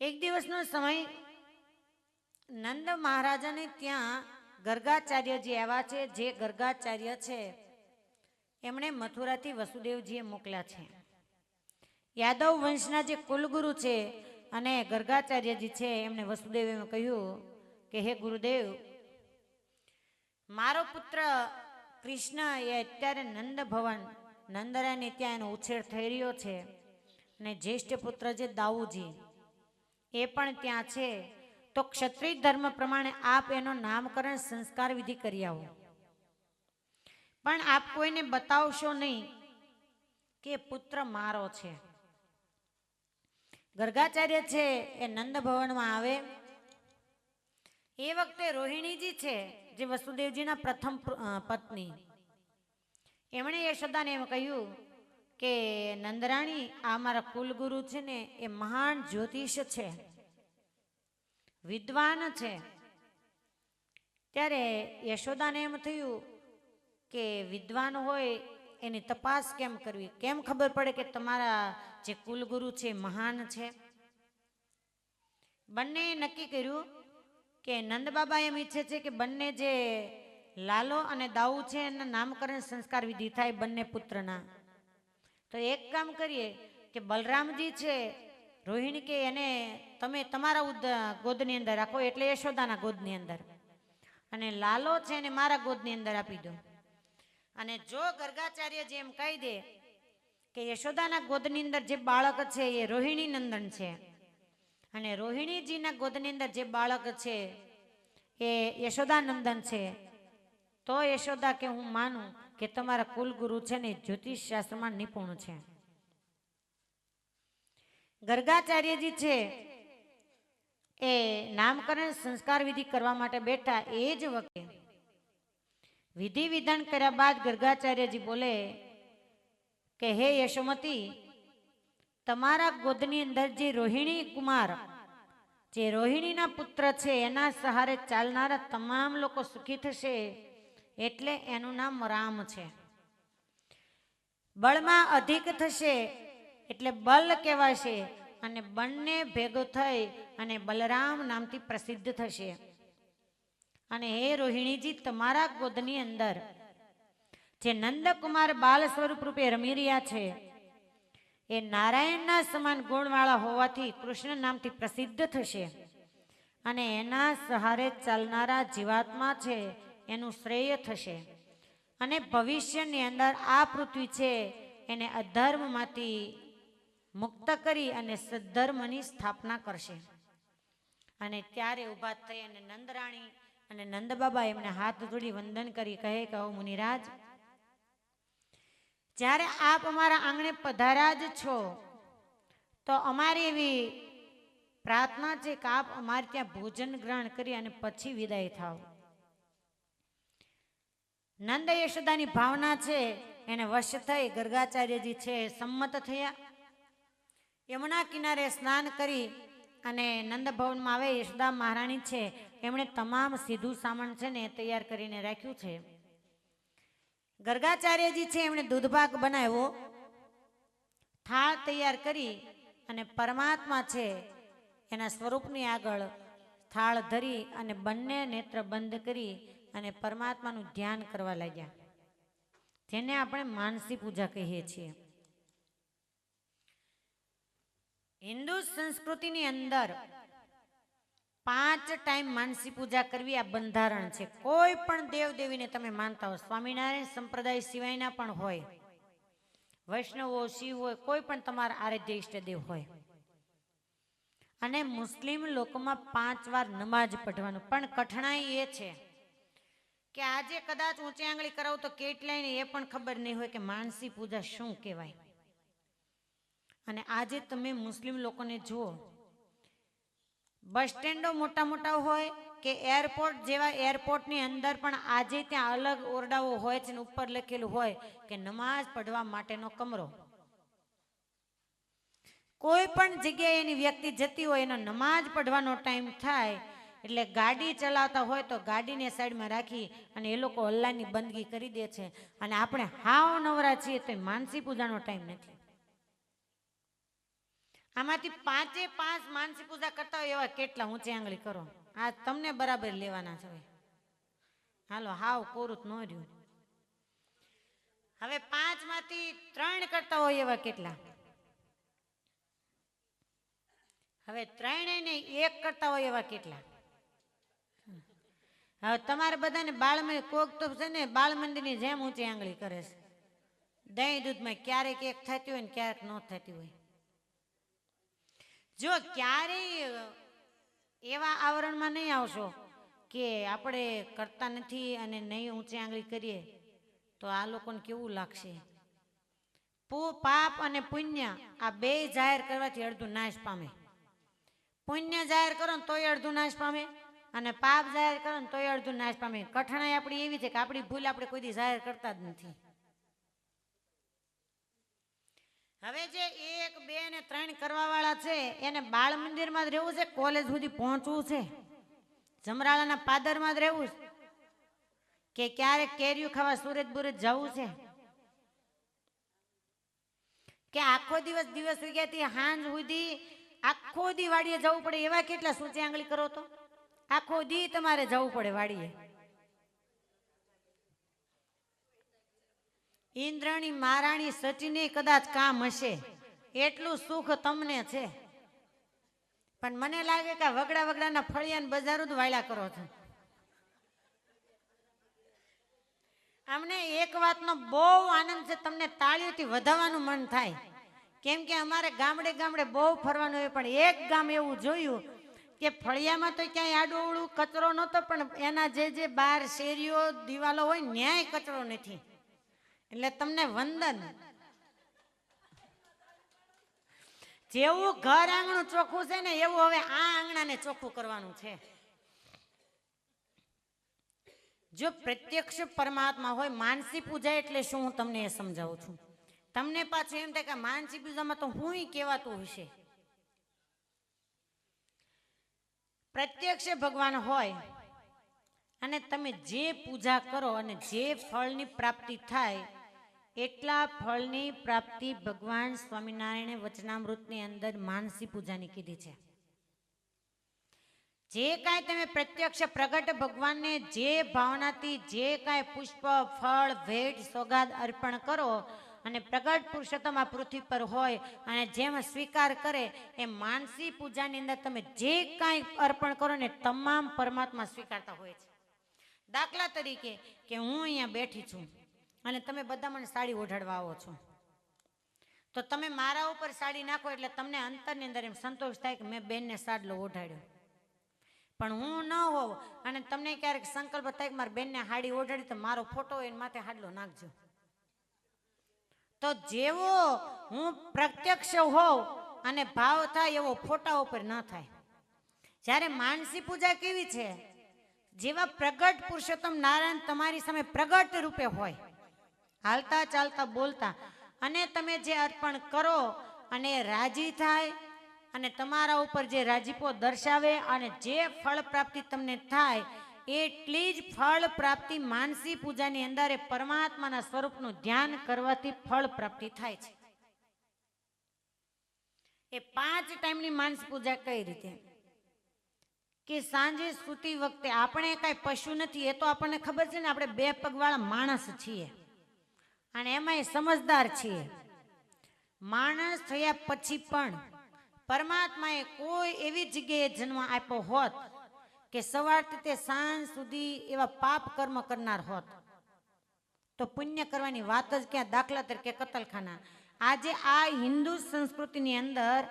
B: એક દિવસનો સમય નંદ મહારાજાને ત્યાં ગર્ગાચાર્યજી આવ્યા છે. જે ગર્ગાચાર્ય છે એમણે મથુરાથી વસુદેવજીએ મોકલ્યા છે. યાદવ વંશના જે કુલગુરુ છે અને ગર્ગાચાર્યજી છે એમને વસુદેવે કહ્યું કે હે ગુરુદેવ, મારો પુત્ર કૃષ્ણ એ અત્યારે નંદ ભવન નંદરાયને ત્યાં એનો ઉછેર થઈ રહ્યો છે અને જ્યેષ્ઠ પુત્ર જે દાઉજી એ પણ ત્યાં છે. તો ક્ષત્રિય ધર્મ પ્રમાણે આપ એનો નામકરણ સંસ્કાર વિધિ કરી આવો, પણ આપ કોઈને બતાવશો નહીં કે પુત્ર મારો છે. ગર્ગાચાર્ય છે એ નંદ ભવનમાં આવે. એ વખતે રોહિણીજી છે જે વસુદેવજીના પ્રથમ પત્ની, એમણે યશોદાને એમ કહ્યું કે નંદરાણી, આ મારા કુલગુરુ છે ને એ મહાન જ્યોતિષ છે, વિદ્વાન છે. ત્યારે યશોદાને એમ થયું કે વિદ્વાન હોય એની તપાસ કેમ કરવી, કેમ ખબર પડે કે તમારા જે કુલગુરુ છે મહાન છે. બંને નક્કી કર્યું કે નંદ બાબા એમ ઈચ્છે છે કે બંને જે લાલો અને દાઉ છે એના નામકરણ સંસ્કાર વિધિ થાય બંને પુત્રના. તો એક કામ કરીએ કે બલરામજી છે રોહિણી કે એને તમે તમારા ગોદની અંદર રાખો, એટલે યશોદાના ગોદની અંદર, અને લાલો છે એને મારા ગોદની અંદર આપી દો. અને જો ગર્ગાચાર્ય જેમ કહી દે કે યશોદાના ગોદની અંદર જે બાળક છે એ રોહિણી નંદન છે અને રોહિણીજીના ગોદની અંદર જે બાળક છે એ યશોદાનંદન છે, તો યશોદા કે હું માનું કે તમારા કુલગુરુ છે ને જ્યોતિષ શાસ્ત્રમાં નિપુણ છે. ગર્ગાચાર્યજી છે એ નામકરણ સંસ્કાર વિધિ કરવા માટે બેઠા. એ જ વખતે વિધિ વિધાન કર્યા બાદ ગર્ગાચાર્યજી બોલે કે હે યશોમતી, તમારા ગોદની અંદર જે રોહિણી કુમાર, જે રોહિણીના પુત્ર છે એના સહારે ચાલનારા તમામ લોકો સુખી થશે, એટલે એનું નામ રામ છે. બળમાં અધિક થશે એટલે બલ કહેવાશે અને બંને ભેગો થઈ અને બલરામ નામથી પ્રસિદ્ધ થશે. અને હે રોહિણીજી, તમારા ગોદની અંદર જે નંદકુમાર બાલ સ્વરૂપ રૂપે રમી રહ્યા છે એ નારાયણના સમાન ગુણવાળા હોવાથી કૃષ્ણ નામથી પ્રસિદ્ધ થશે અને એના સહારે ચાલનારા જીવાત્મા છે એનું શ્રેય થશે. અને ભવિષ્યની અંદર આ પૃથ્વી છે એને અધર્મમાંથી મુક્ત કરી અને સદ્ધર્મની સ્થાપના કરશે. અને ત્યારે ઊભા થઈ અને નંદરાણી અને નંદબાબા એમને હાથ જોડી વંદન કરી કહે કે હો મુનિરાજ, જ્યારે આપ અમારા આંગણે પધાર્યા જ છો તો અમારી એવી પ્રાર્થના છે કે આપ અમારે ત્યાં ભોજન ગ્રહણ કરી અને પછી વિદાય થાવ. નંદ યશોદાની ભાવના છે એને વશ થઈ ગર્ગાચાર્યજી છે સંમત થયા. યમુના કિનારે સ્નાન કરી અને નંદ ભવનમાં આવે. યશોદા મહારાણી છે એમણે તમામ સીધું સામાન છે ને તૈયાર કરીને રાખ્યું છે. ગર્ગાચાર્યજી છે એમણે દૂધપાક બનાવ્યો, થાળ તૈયાર કરી અને પરમાત્મા છે એના સ્વરૂપની આગળ થાળ ધરી અને બંને નેત્ર બંધ કરી અને પરમાત્માનું ધ્યાન કરવા લાગ્યા, જેને આપણે માનસી પૂજા કહીએ છીએ. હિન્દુ સંસ્કૃતિની અંદર 5 ટાઈમ માનસી પૂજા કરવી આ બંધારણ છે. કોઈ પણ દેવ દેવીને તમે માનતા હો, સ્વામિનારાયણ સંપ્રદાય સિવાયના પણ હોય, વૈષ્ણવો, શિવ હોય, કોઈ પણ તમારા આરાધ્ય ઈષ્ટદેવ હોય. અને મુસ્લિમ લોકોમાં 5 વાર નમાજ પઢવાનું. પણ કઠણાઈ એ છે કે આજે કદાચ ઊંચી આંગળી કરાવું તો કેટલાયને એ પણ ખબર નહીં હોય કે માનસી પૂજા શું કહેવાય. અને આજે તમે મુસ્લિમ લોકોને જુઓ, બસ સ્ટેન્ડો મોટા મોટા હોય કે એરપોર્ટ જેવા એરપોર્ટની અંદર પણ આજે ત્યાં અલગ ઓરડાઓ હોય છે ને ઉપર લખેલું હોય કે નમાઝ પઢવા માટેનો કમરો. કોઈ પણ જગ્યાએ એની વ્યક્તિ જતી હોય, એનો નમાઝ પઢવાનો ટાઈમ થાય એટલે ગાડી ચલાવતા હોય તો ગાડીને સાઈડમાં રાખી અને એ લોકો અલ્લાહની બંદગી કરી દે છે. અને આપણે હાવ નવરા છીએ તો માનસી પૂજાનો ટાઈમ નથી. આમાંથી 5 માનસી પૂજા કરતા હોય એવા કેટલા ઊંચી આંગળી કરો. આ તમને બરાબર લેવાના છે. હાલો હાવ કોરું ન રહ્યું. હવે 5 માંથી 3 કરતા હોય એવા કેટલા? હવે 3 ને 1 કરતા હોય એવા કેટલા? હવે તમારે બધાને બાળ કોક તો છે ને બાળ મંદિરની જેમ ઊંચી આંગળી કરે છે. દહીં દૂધમાં ક્યારેક એક થતી હોય ને ક્યારેક ન થતી હોય. જો ક્યારેય એવા આવરણમાં નહીં આવશો કે આપણે કરતા નથી અને નહીં ઊંચી આંગળી કરીએ તો આ લોકોને કેવું લાગશે? પાપ અને પુણ્ય આ બે જાહેર કરવાથી અડધું નાશ પામે. પુણ્ય જાહેર કરો ને તોય અડધું નાશ પામે અને પાપ જાહેર કરો ને તોય અડધું નાશ પામે. કઠણાઈ આપણી એવી છે કે આપણી ભૂલ આપણે કોઈ દી જાહેર કરતા જ નથી. હવે જે 1, 2 ને 3 કરવા વાળા છે એને બાળ મંદિરમાં જ રહેવું છે, કોલેજ સુધી પહોંચવું છે, જમરાળાના પાદરમાં જ રહેવું કે ક્યારેક કેરીયું ખાવા સુરત બુરત જવું છે કે આખો દિવસ ઉગ્યાથી હાંજ સુધી આખો દી વાડીએ જવું પડે એવા કેટલા સૂચી આંગળી કરો તો આખો દી તમારે જવું પડે વાડીએ. ઇન્દ્રની મહારાણી સચીને કદાચ કામ હશે એટલું સુખ તમને છે, પણ મને લાગે કે વગડાના ફળિયાને બજારો જ વાયલા કરો છો. અમને એક વાતનો બહુ આનંદ છે, તમને તાળીઓથી વધાવવાનું મન થાય. કેમ કે અમારે ગામડે બહુ ફરવાનું હોય, પણ એક ગામ એવું જોયું કે ફળિયામાં તો ક્યાંય આડોવડું કચરો નહોતો, પણ એના જે બાર શેરીઓ દિવાલો હોય ન્યાય કચરો નથી. એટલે તમને વંદન. જેવું ઘર આંગણું ચોખ્ખું છે ને એવું હવે આ આંગણાને ચોખ્ખું કરવાનું છે. જો પ્રત્યક્ષ પરમાત્મા હોય, માનસી પૂજા એટલે શું હું તમને એ સમજાવું છું. તમને પાછું એમ થાય કે માનસી પૂજામાં તો હું કહેવાતું હશે. પ્રત્યક્ષ ભગવાન હોય અને તમે જે પૂજા કરો અને જે ફળની પ્રાપ્તિ થાય એટલા ફળની પ્રાપ્તિ ભગવાન સ્વામિનારાયણે વચનામૃતની અંદર માનસી પૂજાની કીધી છે. જે કાંઈ તમે પ્રત્યક્ષ પ્રગટ ભગવાનને જે ભાવનાથી જે કાંઈ પુષ્પ ફળ ભેટ સોગાદ અર્પણ કરો અને પ્રગટ પુરુષોત્તમ આ પૃથ્વી પર હોય અને જેમ સ્વીકાર કરે એ માનસી પૂજાની અંદર તમે જે કાંઈ અર્પણ કરો ને તમામ પરમાત્મા સ્વીકારતા હોય છે. દાખલા તરીકે કે હું અહીંયા બેઠી છું અને તમે બધા મને સાડી ઓઢાડવા આવો છો, તો તમે મારા ઉપર સાડી નાખો એટલે તમને અંતરની અંદર એમ સંતોષ થાય કે મેં બેનને સાડલો ઓઢાડ્યો. પણ હું ન હોઉં અને તમને ક્યારેક સંકલ્પ થાય કે મારી બેનને હાડી ઓઢાડી તો મારો ફોટો એને માથે હાડલો નાખજો. તો જેવો હું પ્રત્યક્ષ હોઉં અને ભાવ થાય એવો ફોટા ઉપર ન થાય. જ્યારે માનસી પૂજા કેવી છે? જેવા પ્રગટ પુરુષોત્તમ નારાયણ તમારી સામે પ્રગટ રૂપે હોય, હાલતા ચાલતા બોલતા, અને તમે જે અર્પણ કરો અને રાજી થાય અને તમારા ઉપર જે રાજીપો દર્શાવે અને જે ફળ પ્રાપ્તિ તમને થાય એટલી જ ફળ પ્રાપ્તિ માનસી પૂજાની અંદર એ પરમાત્માના સ્વરૂપનું ધ્યાન કરવાથી ફળ પ્રાપ્તિ થાય છે. એ 5 ટાઈમની માનસી પૂજા કઈ રીતે? કે સાંજે સૂતી વખતે આપણે કાંઈ પશુ નથી, એ તો આપણને ખબર છે ને, આપણે 2 પગવાળા માણસ છીએ અને એમાંય સમજદાર છીએ. માણસ થયા પછી પણ પરમાત્માએ કોઈ એવી જગ્યાએ જન્મ આપ્યો હોત કે સવારથી તે સાંજ સુધી એવા પાપ કર્મ કરનાર હોત તો પુણ્ય કરવાની વાત જ ક્યાં. દાખલા તરીકે કતલખાના. આજે આ હિન્દુ સંસ્કૃતિની અંદર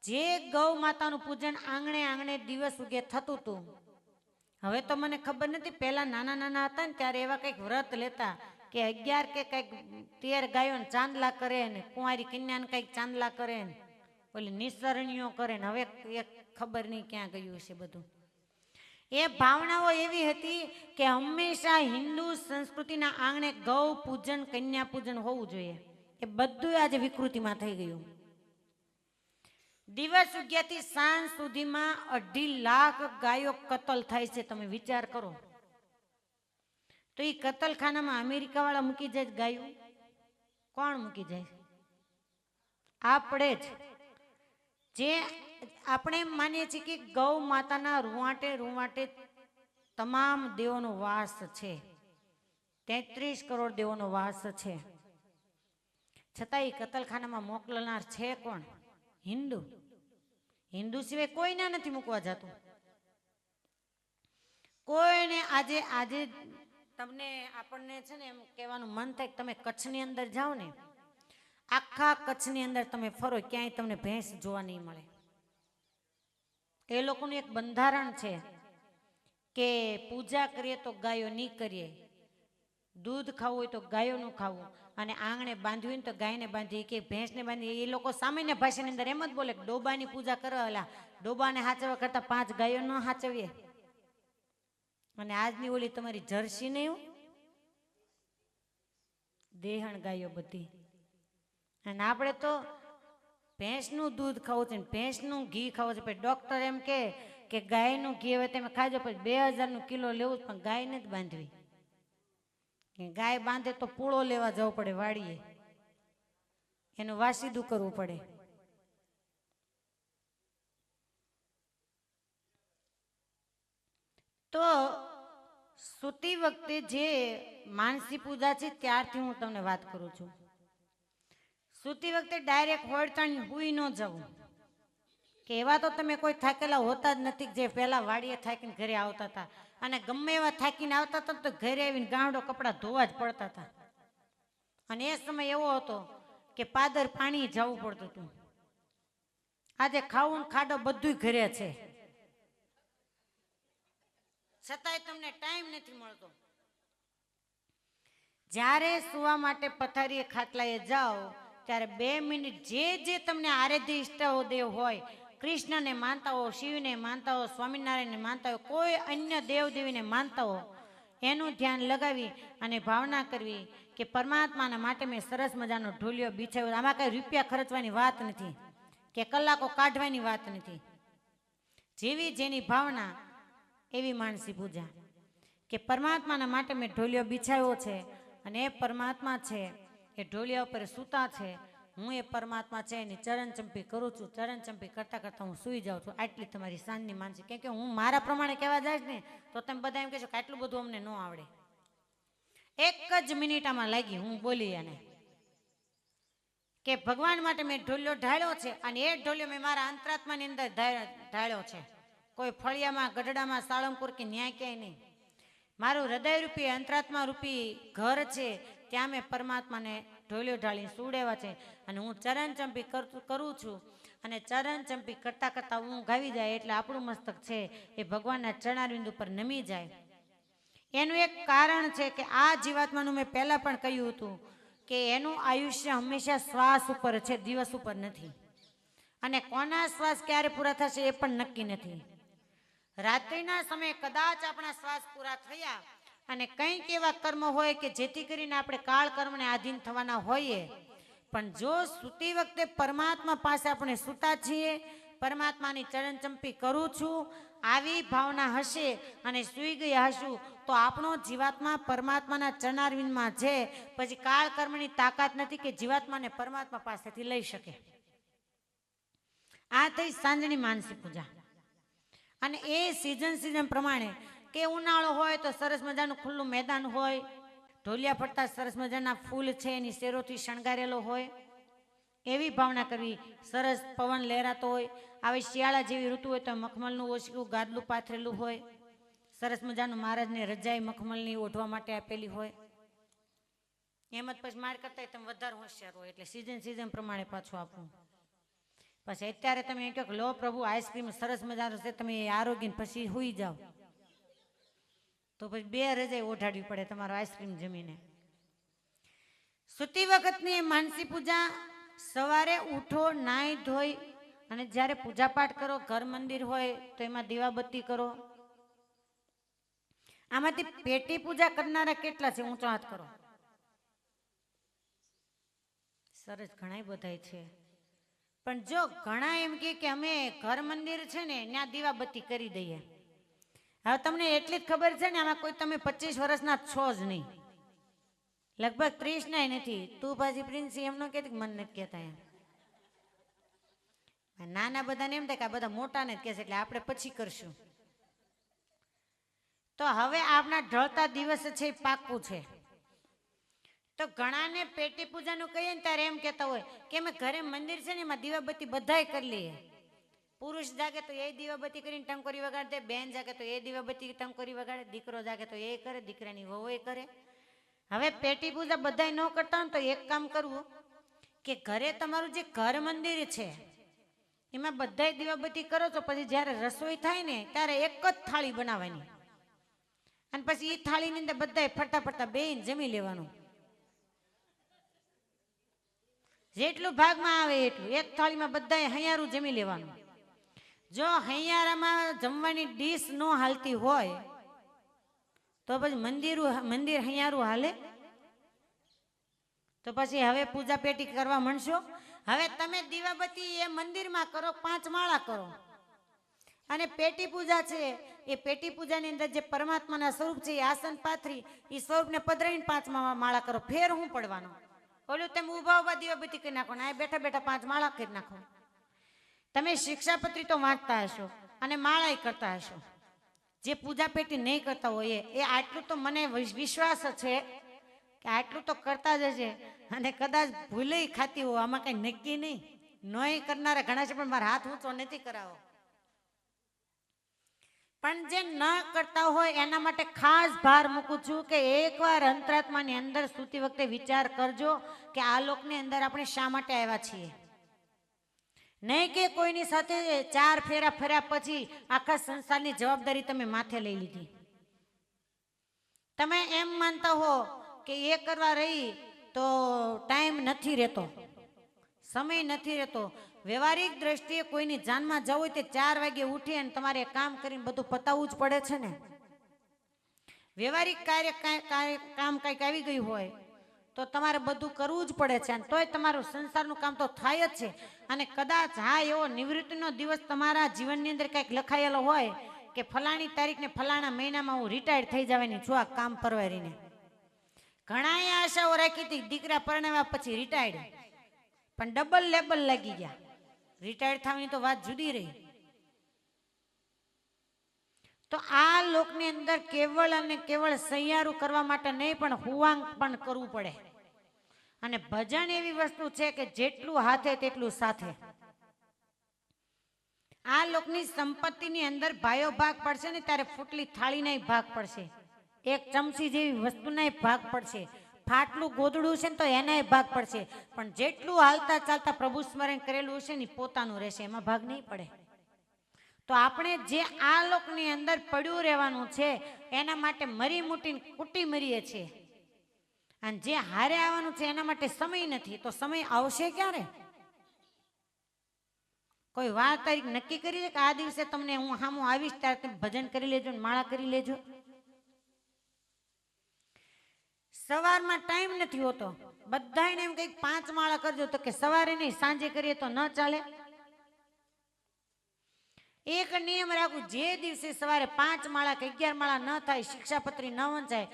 B: જે ગૌ માતાનું પૂજન આંગણે દિવસ ઉગે થતું હતું, હવે તો મને ખબર નથી, પહેલા નાના હતા ને ત્યારે એવા કંઈક વ્રત લેતા કે 11 કે કંઈક 13 ગાયોને ચાંદલા કરે ને કુંવારી કન્યાને કંઈક ચાંદલા કરે ને ઓલી નિસરણીઓ કરે ને. હવે એક ખબર નહીં ક્યાં ગયું છે બધું. એ ભાવનાઓ એવી હતી કે હંમેશા હિન્દુ સંસ્કૃતિના આંગણે ગૌ પૂજન કન્યા પૂજન હોવું જોઈએ. એ બધું આજે વિકૃતિમાં થઈ ગયું. દિવસ ઉગ્યાથી સાંજ સુધીમાં 2.5 લાખ ગાયો કતલ થાય છે. તમે વિચાર કરો તો એ કતલખાનામાં અમેરિકા વાળા મૂકી જાય ગાયો? કોણ મૂકી જાય? આપણે જ. જે આપણે માનીએ છીએ કે ગૌ માતાના રૂવાટે રૂવાટે તમામ દેવોનો વાસ છે. 33 કરોડ દેવોનો વાસ છે. છતાં એ કતલખાનામાં મોકલનાર છે કોણ? હિન્દુ. હિન્દુ સિવાય કોઈને નથી મૂકવા જતું. કોઈને આજે તમને આપણને છે ને એમ કહેવાનું મન થાય કે તમે કચ્છની અંદર જાઓ ને, આખા કચ્છની અંદર તમે ફરો, ક્યાંય તમને ભેંસ જોવા નહીં મળે. એ લોકોનું એક બંધારણ છે કે પૂજા કરીએ તો ગાયો નહીં કરીએ, દૂધ ખાવું હોય તો ગાયોનું ખાવું, અને આંગણે બાંધ્યું હોય ને તો ગાયને બાંધી કે ભેંસને બાંધી. એ લોકો સામાન્ય ભાષાની અંદર એમ જ બોલે કે ડોબાની પૂજા કરવા, અલા ડોબાને હાચવવા કરતા 5 ગાયો ન હાચવીએ. અને આજની ઓલી તમારી જર્સી નહીં, દેહણ ગાયો બધી. અને આપણે તો ભેંસનું દૂધ ખાવું છે, ભેંસનું ઘી ખાવું છે. પછી ડોક્ટર એમ કે ગાયનું ઘી હવે તમે ખાજો, પછી 2000 કિલો લેવું જ, પણ ગાય નથી બાંધવી. ગાય બાંધે તો પૂળો લેવા જવું પડે વાડીએ, એનું વાસીદું કરવું પડે. તો સૂતી વખતે જે માનસી પૂજા છે ત્યારથી હું તમને વાત કરું છું. સૂતી વખતે ડાયરેક્ટ હોળતાણી હુઈ ન જવું. કે એવા તો તમે કોઈ થાકેલા હોતા જ નથી જે પહેલા વાડીએ થાકીને ઘરે આવતા હતા, અને ગમે એવા થાકીને આવતા હતા તો ઘરે આવીને ગાંડો કપડાં ધોવા જ પડતા હતા. અને એ સમય એવો હતો કે પાદર પાણી જવું પડતું હતું. આજે ખાવું ખાડો બધું ઘરે છે, છતાંય તમને ટાઈમ નથી મળતો. જ્યારે સુવા માટે પથારીએ ખાટલાએ જાઓ ત્યારે 2 મિનિટ જે તમને આરાધ્ય ઈષ્ટદેવ હોય, કૃષ્ણને માનતા હો, શિવને માનતા હો, સ્વામિનારાયણને માનતા હો, કોઈ અન્ય દેવદેવીને માનતા હો, એનું ધ્યાન લગાવી અને ભાવના કરવી કે પરમાત્માના માટે મેં સરસ મજાનો ઢોલિયો બિછાવ્યો. આમાં કઈ રૂપિયા ખર્ચવાની વાત નથી કે કલાકો કાઢવાની વાત નથી. જેવી જેની ભાવના એવી માનસી પૂજા. કે પરમાત્માના માટે મેં ઢોલિયો બિછાવ્યો છે, અને એ પરમાત્મા છે એ ઢોલિયા ઉપર સૂતા છે, હું એ પરમાત્મા છે એની ચરણ ચંપી કરું છું. ચરણ ચંપી કરતા કરતા હું સૂઈ જાઉં છું. આટલી તમારી સાંજની માનસી. કેમ કે હું મારા પ્રમાણે કહેવા જાય ને તો તમે બધા એમ કહેશો કે આટલું બધું અમને ન આવડે. 1 જ મિનિટ આમાં લાગી હું બોલી અને કે ભગવાન માટે મેં ઢોલિયો ઢાળ્યો છે, અને એ ઢોલિયો મેં મારા અંતરાત્માની અંદર ઢાળ્યો છે. કોઈ ફળિયામાં, ગઢડામાં, સાળંગપુર કે ન્યાય ક્યાંય નહીં. મારું હૃદય રૂપી, અંતરાત્મા રૂપી ઘર છે, ત્યાં મેં પરમાત્માને ઢોલિયો ઢાળીને સુવડાવ્યા છે. અને હું ચરણ ચંપી કરું છું, અને ચરણ ચંપી કરતા કરતા હું ગાવી જાય એટલે આપણું મસ્તક છે એ ભગવાનના ચરણારવિંદ ઉપર નમી જાય. એનું એક કારણ છે કે આ જીવાત્માનું મેં પહેલા પણ કહ્યું હતું કે એનું આયુષ્ય હંમેશા શ્વાસ ઉપર છે, દિવસ ઉપર નથી. અને કોના શ્વાસ ક્યારે પૂરા થશે એ પણ નક્કી નથી. રાત્રિના સમયે કદાચ આપણા શ્વાસ પૂરા થયા અને કંઈક એવા કર્મ હોય કે જેથી કરીને આપણે કાળ કર્મને આધીન થવાના હોઈએ, પણ જો સૂતી વખતે પરમાત્મા પાસે આપણે સૂતા છીએ, પરમાત્માની ચરણ ચંપી કરું છું, આવી ભાવના હશે અને સૂઈ ગયા હશું તો આપણો જીવાત્મા પરમાત્માના ચરણારવિંદમાં છે. પછી કાળ કર્મની તાકાત નથી કે જીવાત્માને પરમાત્મા પાસેથી લઈ શકે. આ થઈ સાંજની માનસી પૂજા. અને એ સિઝન પ્રમાણે કે ઉનાળો હોય તો સરસ મજાનું ખુલ્લું મેદાન હોય, ઢોલિયા ફરતા સરસ મજાના ફૂલ છે એની શેરોથી શણગારેલો હોય, એવી ભાવના કરવી. સરસ પવન લહેરાતો હોય, આવી શિયાળા જેવી ઋતુ હોય તો મખમલનું ઓછકું ગાદલું પાથરેલું હોય, સરસ મજાનું મહારાજને રજાઈ મખમલની ઓઢવા માટે આપેલી હોય. એમ જ પછી માર કરતા તમે વધારે હોશિયાર હોય એટલે સિઝન પ્રમાણે પાછું આપવું. પછી અત્યારે તમે એમ કહો કે લો પ્રભુ આઈસ્ક્રીમ સરસ મજાનું છે, તમે આરોગીને પછી સુઈ જાઓ તો પછી 2 રજાઈ ઓઢાડવી પડે તમારો આઈસ્ક્રીમ જમીને. સૂતી વખતની માનસી પૂજા, સવારે ઉઠો, નાહી ધોઈ અને જ્યારે પૂજા પાઠ કરો, ઘર મંદિર હોય તો એમાં દીવાબત્તી કરો. આમાંથી પેટી પૂજા કરનારા કેટલા છે? ઊંચો હાથ કરો. સરસ, ઘણા બધા છે. પણ જો ઘણા એમ કે અમે ઘર મંદિર છે ને ત્યાં દીવાબત્તી કરી દઈએ. હવે તમને એટલી જ ખબર છે ને, આમાં કોઈ તમે 25 વર્ષના છો જ નહીં, લગભગ 30 નાય નથી. તું પાછી પ્રિન્સ એમ ન કહેતી મન નથી કહેતા એમ. નાના બધાને એમ થાય કે આ બધા મોટાને જ કહેશે એટલે આપણે પછી કરશું. તો હવે આપણા ઢળતા દિવસ છે એ પાક્કું છે. તો ઘણાને પેટી પૂજાનું કહીએ ને ત્યારે એમ કહેતા હોય કે અમે ઘરે મંદિર છે ને એમાં દીવાબત્તી બધાય કરી લઈએ. પુરુષ જાગે તો એ દીવાબત્તી કરીને ટંકોરી વગાડે, બેન જાગે તો એ દીવાબત્તી ટંકોરી વગાડે, દીકરો જાગે તો એ કરે, દીકરાની વહુ એ કરે. હવે પેટી પૂજા બધાય ન કરતા હોય તો એક કામ કરવું કે ઘરે તમારું જે ઘર મંદિર છે એમાં બધાય દીવાબત્તી કરો છો, પછી જ્યારે રસોઈ થાય ને ત્યારે એક જ થાળી બનાવવાની અને પછી એ થાળીની અંદર બધાય ફરતા ફરતા બેહીને જમી લેવાનું. જેટલું ભાગમાં આવે એટલું એક થાળીમાં બધાએ હૈયારું જમી લેવાનું. જો હૈયારામાં જમવાની ડીશ ન હાલતી હોય તો પછી મંદિર હૈયારું હાલે? તો પછી હવે પૂજા પેટી કરવા માંડશો. હવે તમે દીવાબત્તી એ મંદિરમાં કરો, 5 માળા કરો, અને પેટી પૂજા છે એ પેટી પૂજાની અંદર જે પરમાત્માના સ્વરૂપ છે એ આસન પાથરી એ સ્વરૂપને પધરાવીને 5 માળા કરો. ફેર હું પડવાનો? ઓલું તમે ઊભા ઊભા દીવાબત્તી કરી નાખો ને આ બેઠા બેઠા 5 માળા કરી નાખો. તમે શિક્ષાપત્રી તો વાંચતા હશો અને માળાય કરતા હશો. જે પૂજા પેટી નહીં કરતા હોય એ આટલું તો મને વિશ્વાસ છે કે આટલું તો કરતા જ હશે. અને કદાચ ભૂલે ખાતી હોય, આમાં કઈ નક્કી નહીં. નોય કરનારા ઘણા છે પણ મારા હાથ ઊંચો નથી કરાવો. પણ જે ન કરતા હોય એના માટે ખાસ ભાર મૂકું છું કે એકવાર અંતરાત્માની અંદર સૂતી વખતે વિચાર કરજો કે આ લોકની અંદર આપણે શા માટે આવ્યા છીએ. નહીં કે કોઈની સાથે 4 ફેરા ફર્યા પછી આખા સંસારની જવાબદારી તમે માથે લઈ લીધી. તમે એમ માનતા હો કે એ કરવા રહી તો ટાઈમ નથી રહેતો, સમય નથી રહેતો. વ્યવહારિક દ્રષ્ટિએ કોઈની જાનમાં જવું હોય તે 4 વાગે ઉઠી અને તમારે કામ કરીને બધું પતાવવું જ પડે છે ને. વ્યવહારિક કામ કંઈક આવી ગયું હોય તો તમારે બધું કરવું જ પડે છે, અને તોય તમારું સંસારનું કામ તો થાય જ છે. અને કદાચ હા એવો નિવૃત્તિનો દિવસ તમારા જીવનની અંદર કંઈક લખાયેલો હોય કે ફલાણી તારીખ ને ફલાણા મહિનામાં હું રિટાયર્ડ થઈ જવાની છું આ કામ પરવારીને. ઘણાએ આશાઓ રાખી હતી દીકરા પરણાવ્યા પછી રિટાયર્ડ, પણ ડબલ લેબલ લાગી ગયા. રિટાયર્ડ થવાની તો વાત જુદી રહી. તો આ લોકની અંદર કેવળ અને કેવળ સૈયારું કરવા માટે નહીં પણ હુવાંગ પણ કરવું પડે. અને ભજન એવી વસ્તુ છે કે જેટલું હાથે તેટલું સાથે. આ લોકની સંપત્તિની અંદર ભાઈઓ ભાગ પડશે ને ત્યારે ફૂટલી થાળીના ભાગ પડશે, એક ચમચી જેવી વસ્તુના ભાગ પડશે, ફાટલું ગોદડું છે ને તો એનાય ભાગ પડશે. પણ જેટલું હાલતા ચાલતા પ્રભુ સ્મરણ કરેલું હશે ને પોતાનું રહેશે, એમાં ભાગ નહીં પડે. તો આપણે જે આ લોકની અંદર પડ્યું રહેવાનું છે એના માટે મરી મૂટીને કુટી મરીએ છીએ, અને જે હારે આવવાનું છે એના માટે સમય નથી. તો સમય આવશે ક્યારે? કોઈ વાર તારીખ નક્કી કરી છે કે આ દિવસે તમને હું સામું આવીશ ત્યારે તમે ભજન કરી લેજો ને માળા કરી લેજો? સવારમાં ટાઈમ નથી હોતો. બધાને એમ કંઈક 5 માળા કરજો, તો કે સવારે નહીં સાંજે કરીએ તો ન ચાલે. એક નિયમ રાખું, જે દિવસે સવારે 5 માળા કે 11 માળા ન થાય, શિક્ષાપત્રી ન વંચાય,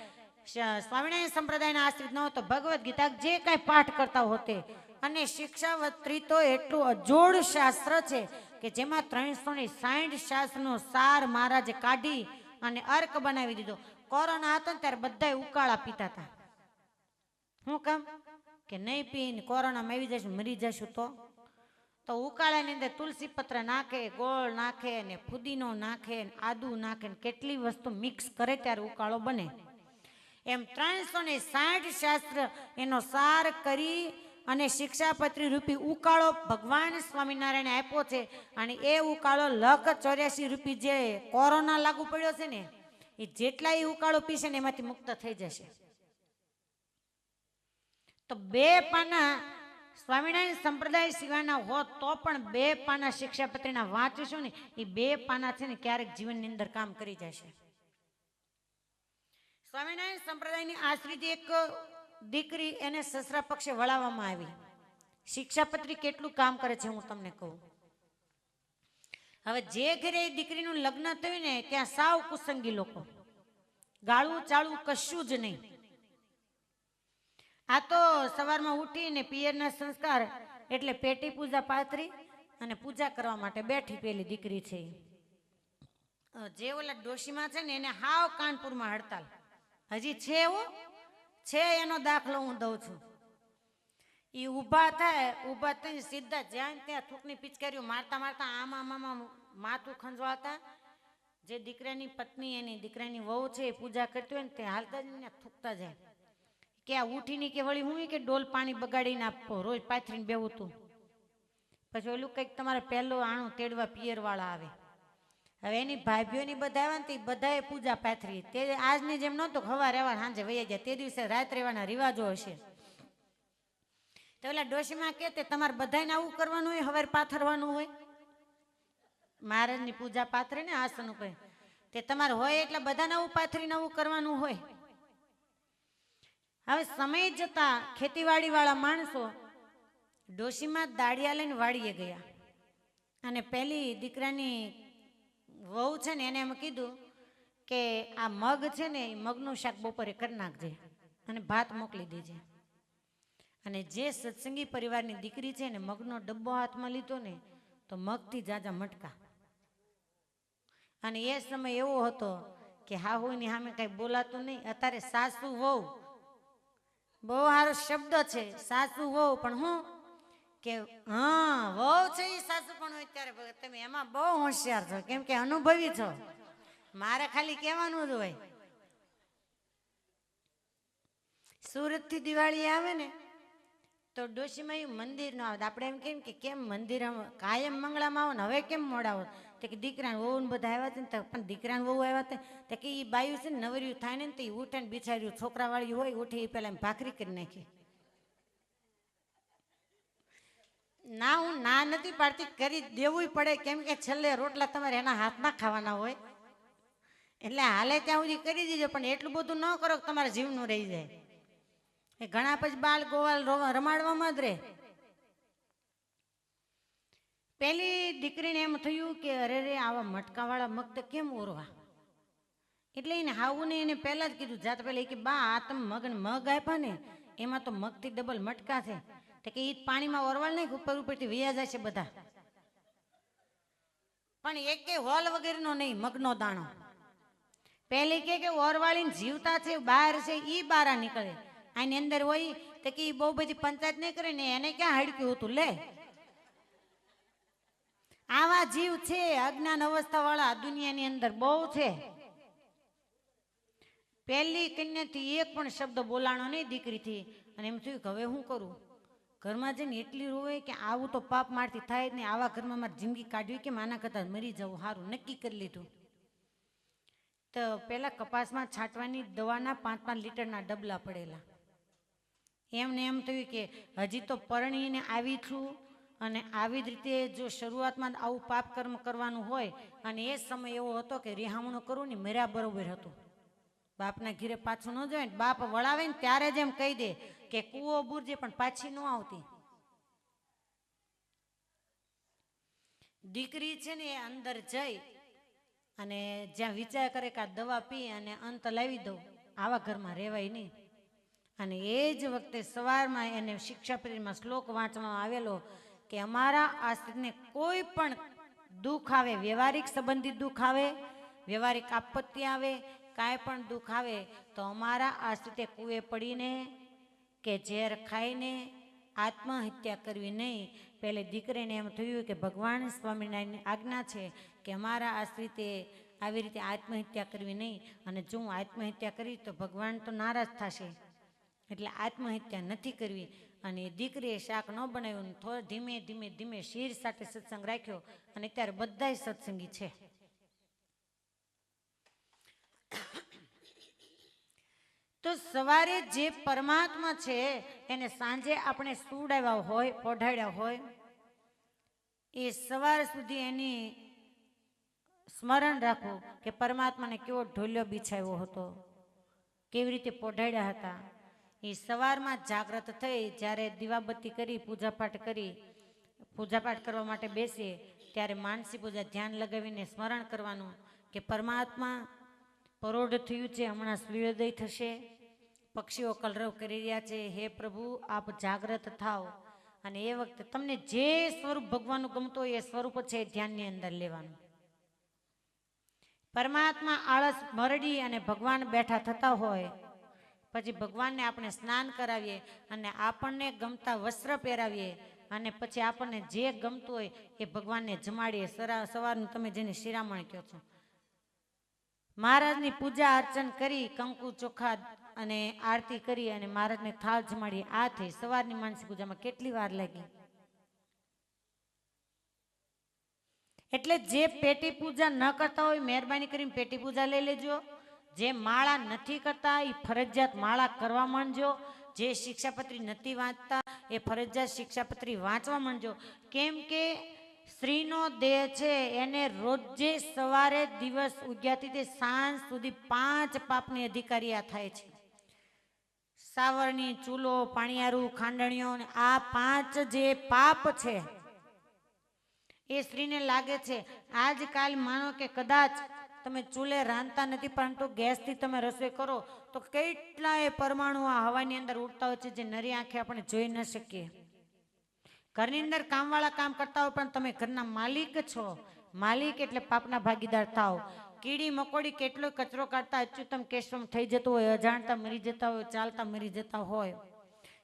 B: સ્વામિનારાયણ સંપ્રદાયના આશ્રિત ન હતો, ભગવદ્ ગીતા જે કાંઈ પાઠ કરતા હોતે, અને શિક્ષાવત્રી તો એટલું અજોડ શાસ્ત્ર છે કે જેમાં 360 શાસ્ત્રનો સાર મહારાજે કાઢી અને અર્ક બનાવી દીધો. કોરોના હતો ને ત્યારે બધા ઉકાળા પીતા હતા. શું કામ? કે નહીં પીને કોરોનામાં આવી જશું, મરી જશું. તો ઉકાળાની અંદર તુલસી પત્ર નાખે, ગોળ નાખે ને ફુદીનો નાખે ને આદુ નાખે ને કેટલી વસ્તુ મિક્સ કરે ત્યારે ઉકાળો બને. એમ 360 શાસ્ત્ર એનો સાર કરી અને શિક્ષાપત્રી રૂપી ઉકાળો ભગવાન સ્વામિનારાયણ આપ્યો છે. અને એ ઉકાળો 184 રૂપી જે કોરોના લાગુ પડ્યો છે ને એ જેટલા એ ઉકાળો પીશે ને એમાંથી મુક્ત થઈ જશે. તો 2 પાના સ્વામિનારાયણ સંપ્રદાય સિવાયના હોત તો પણ 2 પાના શિક્ષાપત્રીના વાંચીશું ને એ 2 પાના છે ને ક્યારેક જીવનની અંદર કામ કરી જશે. સ્વામિનારાયણ સંપ્રદાયની આશ્રિત એક દીકરી એને સસરા પક્ષે વળાવવામાં આવી. શિક્ષાપત્રી કેટલું કામ કરે છે હું તમને કહું. હવે જે ઘરે દીકરીનું લગ્ન થયું ને ત્યાં સાવ કુસંગી લોકો, ગાળું ચાળું કશું જ નહીં. આ તો સવારમાં ઉઠીને પિયરના સંસ્કાર એટલે પેટી પૂજા પાથરી અને પૂજા કરવા માટે બેઠી પેલી દીકરી છે. જે ઓલા ડોશીમાં છે ને એને હાવ કાનપુરમાં હડતાલ હજી છે, એવું છે એનો દાખલો હું દઉં છું. એ ઊભા થાય, ઊભા થઈને સીધા જ્યાં ત્યાં થૂકની પિચકારીઓ મારતા મારતા આમાં માથું ખંજવાળતા. જે દીકરાની પત્ની એની દીકરાની વહુ છે એ પૂજા કરતી હોય ને તે હાલતા જ ને થૂકતા જાય કે આ ઉઠીને કે વળી હું કે ડોલ પાણી બગાડીને આપો, રોજ પાથરીને બેવું તું. પછી ઓલું કંઈક તમારે પહેલું આણું તેડવા પિયરવાળા આવે. હવે એની ભાભીઓની બધા આવ્યા ને તે બધાએ પૂજા પાથરી. તે આજની જેમ નહોતું હવા રહેવા સાંજે વૈયા ગયા, તે દિવસે રાત રહેવાના રિવાજો હશે. તો ઓલા ડોશીમાં કે તે તમારે બધાને આવું કરવાનું હોય, હવારે પાથરવાનું હોય. મહારાજની પૂજા પાથરે ને આસન ઉપર, તે તમારે હોય એટલે બધાને આવું પાથરીને આવું કરવાનું હોય. હવે સમય જતા ખેતીવાડી વાળા માણસો ડોશીમાં દાળિયા લઈને વાડીએ ગયા અને પેલી દીકરાની વહુ છે ને એને એમ કીધું કે આ મગ છે ને એ મગનું શાક બપોરે કરી નાખજે અને ભાત મોકલી દેજે. અને જે સત્સંગી પરિવારની દીકરી છે ને મગનો ડબ્બો હાથમાં લીધો ને તો મગથી જાજા મટકા. અને એ સમય એવો હતો કે હાહુની સામે કઈ બોલાતું નહીં. અત્યારે સાસુ વહુ બહુ સારો શબ્દ છે, સાસુ વહુ, પણ હું કે હા વહુ છે એ સાસુ પણ હોય ત્યારે તમે એમાં બહુ હોશિયાર છો, કેમ કે અનુભવી છો. મારે ખાલી કહેવાનું જ હોય. સુરત થી દિવાળી આવે ને તો ડોશીમાં એ મંદિર ન આવે. આપણે એમ કેમ કે કેમ મંદિર કાયમ મંગળામાં આવો ને હવે કેમ મોડા આવો? તો કે દીકરાને વહુ ને બધા આવ્યા હતા ને, પણ દીકરાને વહુ આવ્યા હતા તો કે એ બાયું છે ને નવર્યું થાય ને તો એ ઉઠે ને બિચાર્યું છોકરાવાળી હોય ઉઠે એ પેલા એમ ભાખરી કરી નાખી. ના હું ના નથી પાડતી, કરી દેવું પડે, કેમ કે છેલ્લે રોટલા તમારે એના હાથમાં ખાવાના હોય. એટલે હાલે ત્યાં સુધી કરી દીધો, પણ એટલું બધું ન કરો કે તમારા જીવનું રહી જાય. એ ઘણા પછી બાલ ગોવાલ રમાડવામાં જ રહે. પેલી દીકરીને એમ થયું કે અરે રે આવા મટકાવાળા મગ તો કેમ ઓરવા? એટલે એને હાવું ને એને પહેલા જ કીધું, જાત પેલા કે બા આ તમે મગ આપ્યા ને એમાં તો મગથી ડબલ મટકા છે, તો કે એ પાણીમાં ઓરવાળ નહીં ઉપર ઉપરથી વૈયા જાય છે બધા, પણ એક હોલ વગેરેનો નહીં મગનો દાણો. પેલી કે ઓરવાળીને જીવતા છે બહાર છે એ બારા નીકળે, આની અંદર હોય તો કે બહુ બધી પંચાયત નહીં કરે ને એને ક્યાં હડક્યું હતું લે. આવા જીવ છે અજ્ઞાન અવસ્થા વાળા દુનિયાની અંદર બહુ છે. પહેલી કન્યાથી એક પણ શબ્દ બોલાણો નહીં દીકરીથી, અને એમ થયું કે હવે શું કરું? ઘરમાં જઈને એટલી રોવે કે આવું તો પાપ મારથી થાય જ નહીં, આવા ઘરમાં મારી જિંદગી કાઢવી કે આના કરતાં મરી જવું સારું. નક્કી કરી લીધું. તો પેલા કપાસમાં છાંટવાની દવાના 5-5 લીટરના ડબલા પડેલા. એમને એમ થયું કે હજી તો પરણીને આવી છું અને આવી જ રીતે જો શરૂઆતમાં આવું પાપ કર્મ કરવાનું હોય, અને એ સમય એવો હતો કે રિહામણું કરવું ને મર્યા બરોબર હતું. બાપના ઘીરે પાછું ન જાય ને, બાપ વળાવે ને ત્યારે જ એમ કહી દે કે કૂવો બુરજે પણ પાછી ન આવતી. દીકરી છે ને એ અંદર જઈ અને જ્યાં વિચાર કરે કે આ દવા પી અને અંત લાવી દઉં, આવા ઘરમાં રહેવાય નહીં. અને એ જ વખતે સવારમાં એને શિક્ષાપત્રીમાં શ્લોક વાંચવામાં આવેલો કે અમારા આશ્રિતને કોઈ પણ દુઃખ આવે, વ્યવહારિક સંબંધિત દુઃખ આવે, વ્યવહારિક આપત્તિ આવે, કાંઈ પણ દુઃખ આવે તો અમારા આશ્રિતે કૂએ પડીને કે ઝેર ખાઈને આત્મહત્યા કરવી નહીં. પહેલે દીકરીને એમ થયું કે ભગવાન સ્વામિનારાયણની આજ્ઞા છે કે અમારા આશ્રિતે આવી રીતે આત્મહત્યા કરવી નહીં, અને જો હું આત્મહત્યા કરી તો ભગવાન તો નારાજ થશે, એટલે આત્મહત્યા નથી કરવી. અને દીકરીએ શાક ન બનાવ્યું, થોડો ધીમે ધીમે ધીમે શીર સાથે સત્સંગ રાખ્યો, અને ત્યારે બધાય સત્સંગી છે. તો સવારે જે પરમાત્મા છે એને સાંજે આપણે સુડાવ્યા હોય, પોઢાડ્યા હોય, એ સવાર સુધી એની સ્મરણ રાખવું કે પરમાત્માને કેવો ઢોલિયો બિછાવ્યો હતો, કેવી રીતે પોઢાડ્યા હતા. એ સવારમાં જાગૃત થઈ જ્યારે દીવાબત્તી કરી પૂજાપાઠ કરવા માટે બેસીએ ત્યારે માનસી પૂજા ધ્યાન લગાવીને સ્મરણ કરવાનું કે પરમાત્મા પરોઢ થયું છે, હમણાં સૂર્યોદય થશે, પક્ષીઓ કલરવ કરી રહ્યા છે, હે પ્રભુ આપ જાગૃત થાવ. અને એ વખતે તમને જે સ્વરૂપ ભગવાનનું ગમતું હોય એ સ્વરૂપ છે ધ્યાનની અંદર લેવાનું. પરમાત્મા આળસ મરડી અને ભગવાન બેઠા થતા હોય પછી ભગવાનને આપણે સ્નાન કરાવીએ અને આપણને ગમતા વસ્ત્ર પહેરાવીએ અને પછી આપણને જે ગમતું હોય એ ભગવાનને જમાડીએ. સવારનું તમે જેને શિરામણ કહો છો, મહારાજની પૂજા અર્ચન કરી કંકુ ચોખા અને આરતી કરી અને મહારાજને થાળ જમાડીએ. આ થઈ સવારની માનસી પૂજામાં કેટલી વાર લાગી. એટલે જે પેટી પૂજા ન કરતા હોય મહેરબાની કરીને પેટી પૂજા લઈ લેજો. જે માળા નથી કરતા એ ફરજિયાત માળા કરવા માંડજો. જે શિક્ષાપત્રી નથી વાંચતા એ ફરજિયાત શિક્ષાપત્રી વાંચવા માંડજો. કેમ કે સ્ત્રીનો દેહ છે એને રોજે સવારે દિવસ ઉગ્યાથી તે સાંજ સુધી 5 પાપની અધિકારી આ થાય છે. સાવરણી, ચૂલો, પાણીયારું, ખાંડણીઓ, આ 5 જે પાપ છે એ સ્ત્રીને લાગે છે. આજકાલ માનો કે કદાચ તમે ચૂલે રાંધતા નથી પરંતુ ગેસથી તમે રસોઈ કરો તો કેટલાય પરમાણુ આ હવાની અંદર ઉડતા હોય છે જે નરી આંખે આપણે જોઈ ન શકીએ. ઘરની અંદર કામવાળા કામ કરતા હોય પણ તમે ઘરના માલિક છો. માલિક એટલે પાપના ભાગીદાર થાવ. કીડી મકોડી કેટલો કચરો કાઢતા અચ્યુતમ કેશવમ થઈ જતું હોય, અજાણતા મરી જતા હોય, ચાલતા મરી જતા હોય.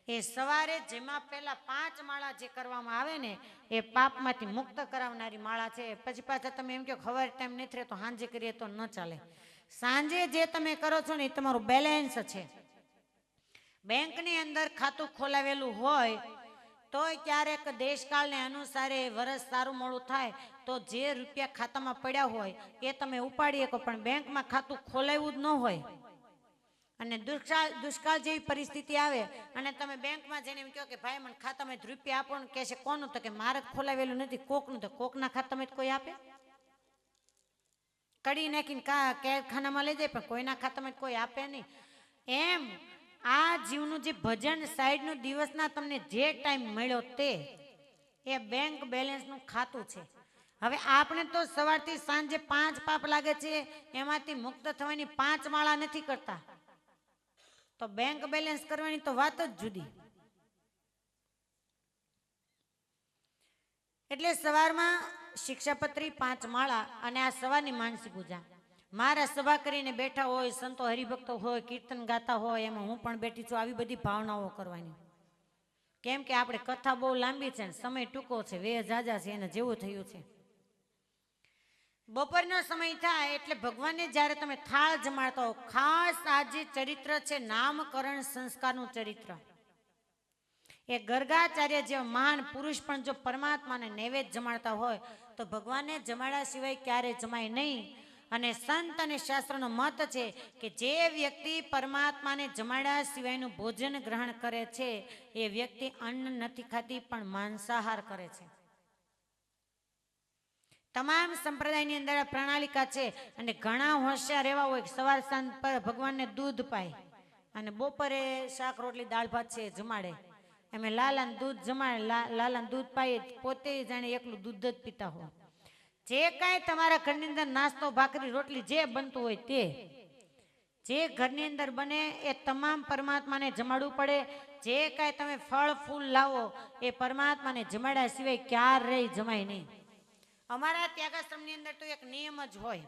B: એ સવારે જેમાં પહેલા 5 માળા જે કરવામાં આવે ને એ પાપમાંથી મુક્ત કરાવનારી માળા છે. પછી પાછા તમે એમ કહો ખબર ટાઈમ નથી રહેતો સાંજે કરીએ તો ન ચાલે. સાંજે જે તમે કરો છો ને એ તમારું બેલેન્સ છે. બેંકની અંદર ખાતું ખોલાવેલું હોય તોય ક્યારેક દેશકાળને અનુસારે વરસ સારું મોડું થાય તો જે રૂપિયા ખાતામાં પડ્યા હોય એ તમે ઉપાડી શકો, પણ બેંકમાં ખાતું ખોલાવ્યું જ ન હોય અને દુષ્કાળ જેવી પરિસ્થિતિ આવે અને તમે બેંકમાં જઈને એમ કહો કે ભાઈ મને ખાતામાં રૂપિયા આપો ને કહેશે કોનું, તો કે મારે ખોલાવેલું નથી કોકનું. તો કોકના ખાતામાં કોઈ આપે? કડી નાખીને કેદખાનામાં લઈ જાય પણ કોઈના ખાતામાં કોઈ આપે નહીં. એમ આ જીવનું જે ભજન સાઈડનું દિવસના તમને જે ટાઈમ મળ્યો તે એ બેંક બેલેન્સનું ખાતું છે. હવે આપણે તો સવારથી સાંજે 5 પાપ લાગે છે એમાંથી મુક્ત થવાની 5 માળા નથી કરતા તો બેંક બેલેન્સ કરવાની તો વાત જ જુદી. એટલે સવારમાં શિક્ષાપત્રી 5 માળા અને આ સવારની માનસી પૂજા. મારા સભા કરીને બેઠા હોય, સંતો હરિભક્તો હોય, કીર્તન ગાતા હોય, એમાં હું પણ બેઠી છું. આવી બધી ભાવનાઓ કરવાની. કેમ કે આપણે કથા બહુ લાંબી છે ને સમય ટૂંકો છે, વેહ જાજા છે, એને જેવું થયું છે. બપોરનો સમય થાય એટલે ભગવાનને જ્યારે તમે થાળ જમાડતા હો, ખાસ આ જે ચરિત્ર છે નામકરણ સંસ્કારનું ચરિત્ર, એ ગર્ગાચાર્ય જેવા મહાન પુરુષ પણ જો પરમાત્માને નૈવેદ્ય જમાડતા હોય તો ભગવાનને જમાડ્યા સિવાય ક્યારે જમાય નહીં. અને સંત અને શાસ્ત્રનો મત છે કે જે વ્યક્તિ પરમાત્માને જમાડ્યા સિવાયનું ભોજન ગ્રહણ કરે છે એ વ્યક્તિ અન્ન નથી ખાતી પણ માંસાહાર કરે છે. તમામ સંપ્રદાયની અંદર આ પ્રણાલિકા છે. અને ઘણા હોશિયાર એવા હોય સવાર સાંજ પર ભગવાનને દૂધ પાય અને બપોરે શાક રોટલી દાળ ભાત છે જમાડે. એમ લાલાને દૂધ જમાડે, લાલાને દૂધ પાય, પોતે જાણે એકલું દૂધ જ પીતા હોય. જે કાંઈ તમારા ઘરની અંદર નાસ્તો ભાખરી રોટલી જે બનતું હોય તે જે ઘરની અંદર બને એ તમામ પરમાત્માને જમાડવું પડે. જે કાંઈ તમે ફળ ફૂલ લાવો એ પરમાત્માને જમાડ્યા સિવાય ક્યારેય જમાય નહીં. અમારા ત્યાગાશ્રમની અંદર તો એક નિયમ જ હોય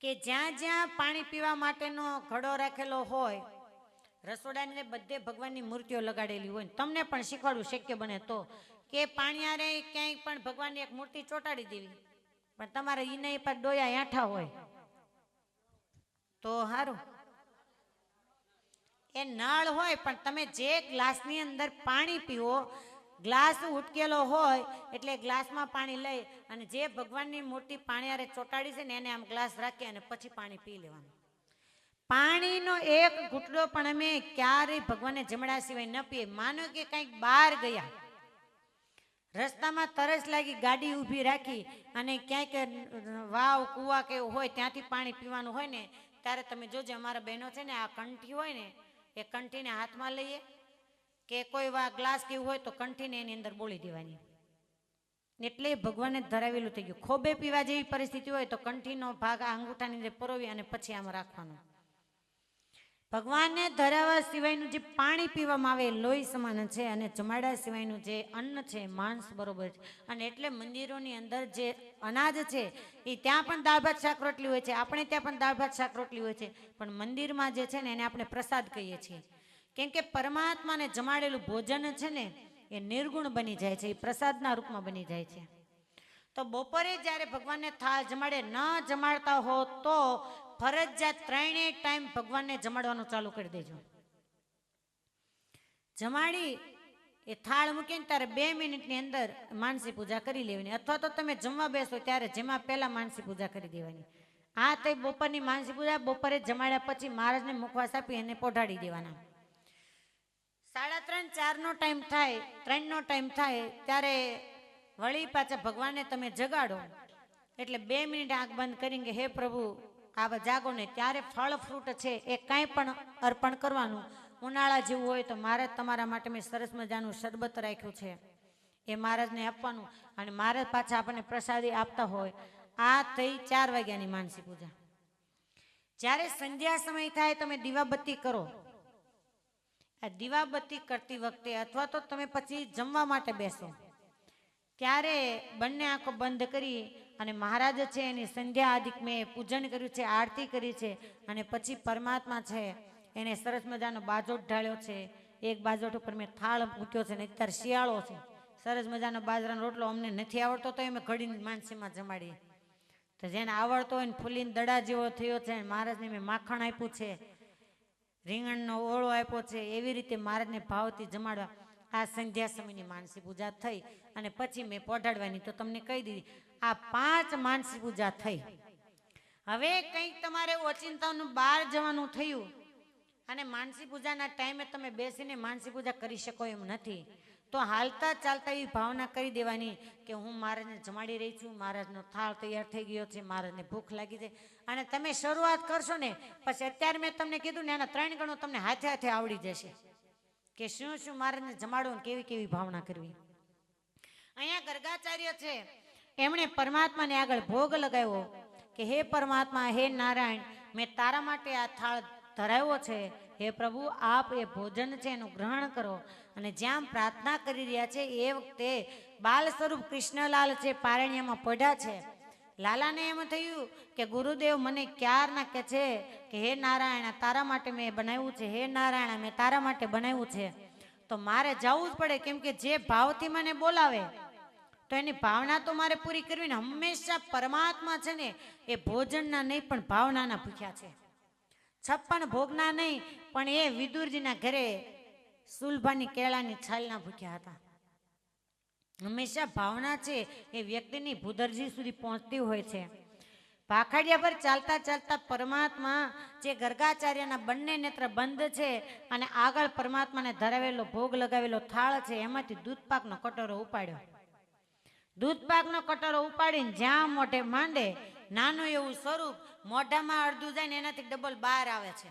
B: કે જ્યાં જ્યાં પાણી પીવા માટેનો ઘડો રાખેલો હોય, રસોડાની અંદર બધે ભગવાનની મૂર્તિઓ લગાડેલી હોય. તમને પણ શીખવાડવું શક્ય બને તો કે પાણીયારે ક્યાંય પણ ભગવાનની એક મૂર્તિ ચોંટાડી દેવી, પણ તમારે ઈને પર ડોયા આઠા હોય તો સારું. એ નળ હોય પણ તમે જે ગ્લાસની અંદર પાણી પીવો, ગ્લાસ ઉટકેલો હોય એટલે ગ્લાસમાં પાણી લઈ અને જે ભગવાનની મૂર્તિ પાણીયારે ચોંટાડી છે ને એને આમ ગ્લાસ રાખી અને પછી પાણી પી લેવાનું. પાણીનો એક ઘૂંટડો પણ અમે ક્યારેય ભગવાનને જમણા સિવાય ન પીએ. માનો કે કંઈક બહાર ગયા, રસ્તામાં તરસ લાગી, ગાડી ઊભી રાખી અને ક્યાંક વાવ કૂવા કે એવું હોય ત્યાંથી પાણી પીવાનું હોય ને ત્યારે તમે જોજો અમારા બહેનો છે ને આ કંઠી હોય ને એ કંઠીને હાથમાં લઈએ કે કોઈ ગ્લાસ કેવું હોય તો કંઠીને એની અંદર બોળી દેવાની. એટલે ભગવાને ધરાવેલું થઈ ગયું. ખોબે પીવા જેવી પરિસ્થિતિ હોય તો કંઠીનો ભાગ આ અંગૂઠાની અંદર પરોવી અને પછી આમાં રાખવાનો. ભગવાનને ધરાવા સિવાયનું જે પાણી પીવામાં આવે લોહી સમાન છે, અને જમાડા સિવાયનું જે અન્ન છે માંસ બરોબર છે. અને એટલે મંદિરોની અંદર જે અનાજ છે એ ત્યાં પણ દાળ ભાત શાક રોટલી હોય છે, આપણે ત્યાં પણ દાળ ભાત શાક રોટલી હોય છે, પણ મંદિરમાં જે છે ને એને આપણે પ્રસાદ કહીએ છીએ. કેમ કે પરમાત્માને જમાડેલું ભોજન છે ને એ નિર્ગુણ બની જાય છે, એ પ્રસાદના રૂપમાં બની જાય છે. તો બપોરે જ્યારે ભગવાનને થાળ જમાડે, ન જમાડતા હો તો ફરજિયાત 3 ટાઈમ ભગવાનને જમાડવાનું ચાલુ કરી દેજો. જમાડી એ થાળ મૂકીને ત્યારે 2 મિનિટની અંદર માનસી પૂજા કરી લેવાની, અથવા તો તમે જમવા બેસો ત્યારે જેમાં પહેલા માનસી પૂજા કરી દેવાની. આ થઈ બપોરની માનસી પૂજા. બપોરે જમાડ્યા પછી મહારાજને મુખવાસ આપી એને પોઢાડી દેવાના. 3:30 4નો ટાઈમ થાય, 3નો ટાઈમ થાય ત્યારે વળી પાછા ભગવાનને તમે જગાડો. એટલે 2 મિનિટ આંખ બંધ કરીને કે હે પ્રભુ આ જાગો ને, ત્યારે ફળ ફ્રૂટ છે એ કાંઈ પણ અર્પણ કરવાનું. ઉનાળા જેવું હોય તો મહારાજ તમારા માટે મેં સરસ મજાનું શરબત રાખ્યું છે એ મહારાજને આપવાનું, અને મહારાજ પાછા આપણને પ્રસાદી આપતા હોય. આ થઈ 4 વાગ્યાની માનસી પૂજા. જ્યારે સંધ્યા સમય થાય તમે દીવાબત્તી કરો. આ દીવાબત્તી કરતી વખતે અથવા તો તમે પછી જમવા માટે બેસો ત્યારે બંને આંખો બંધ કરી અને મહારાજ છે એની સંધ્યા આદિક મેં પૂજન કર્યું છે, આરતી કરી છે, અને પછી પરમાત્મા છે એને સરસ મજાનો બાજોટ ઢાળ્યો છે. એક બાજોટ ઉપર મેં થાળ મૂક્યો છે, ને અત્યારે શિયાળો છે, સરસ મજાનો બાજરાનો રોટલો અમને નથી આવડતો તો અમે ઘડીને માનસીમાં જમાડીએ. તો જેને આવડતો હોય ને ફૂલીને દડા જેવો થયો છે, મહારાજને મેં માખણ આપ્યું છે, રીંગણનો ઓળો આપ્યો છે, એવી રીતે મહારાજને ભાવથી જમાડવા. આ સંધ્યા સમયની માનસી પૂજા થઈ અને પછી મેં પોઢાડવાની તો તમને કહી દીધી. આ 5 માનસી પૂજા થઈ. હવે કંઈક તમારે ઓચિંતાનું બહાર જવાનું થયું અને માનસી પૂજાના ટાઈમે તમે બેસીને માનસી પૂજા કરી શકો એમ નથી, તો હાલતા ચાલતા એવી ભાવના કરી દેવાની કે હું મહારાજને જમાડી રહી છું, મહારાજનો થાળ તૈયાર થઈ ગયો છે, મહારાજને ભૂખ લાગી છે. અને તમે શરૂઆત કરશો ને પછી અત્યારે મેં તમને કીધું ને એના 3 ગણું તમને હાથે હાથે આવડી જશે કે શું શું મહારાજને જમાડવું ને કેવી કેવી ભાવના કરવી. અહીંયા ગર્ગાચાર્ય છે એમણે પરમાત્માને આગળ ભોગ લગાવ્યો કે હે પરમાત્મા, હે નારાયણ, મેં તારા માટે આ થાળ ધરાવ્યો છે, હે પ્રભુ આપ એ ભોજન છે એનું ગ્રહણ કરો. અને જ્યાં પ્રાર્થના કરી રહ્યા છે એ વખતે બાલ સ્વરૂપ કૃષ્ણલાલ છે પારણ્યમાં પડ્યા છે. લાલાને એમ થયું કે ગુરુદેવ મને ક્યારના કે છે કે હે નારાયણ તારા માટે મેં બનાવ્યું છે, હે નારાયણ મેં તારા માટે બનાવ્યું છે, તો મારે જવું જ પડે. કેમ કે જે ભાવથી મને બોલાવે તો એની ભાવના તો મારે પૂરી કરવી ને. હંમેશા પરમાત્મા છે ને એ ભોજનના નહીં પણ ભાવનાના ભૂખ્યા છે. 56 ભોગના નહીં પણ એ વિદુરજીના ઘરે સુલભાની કેળાની છાલના ભૂખ્યા હતા. હંમેશા ભાવના છે એ વ્યક્તિની ભૂદરજી સુધી પહોંચતી હોય છે. ભાખડિયા પર ચાલતા ચાલતા પરમાત્મા જે ગર્ગાચાર્યના બંને નેત્ર બંધ છે અને આગળ પરમાત્માને ધરાવેલો ભોગ લગાવેલો થાળ છે એમાંથી દૂધપાકનો કટોરો ઉપાડ્યો. દૂધપાકનો કટોરો ઉપાડીને જ્યાં મોઢે માંડે નાનું એવું સ્વરૂપ, મોઢામાં અડધું જાય ને એનાથી ડબલ બહાર આવે છે.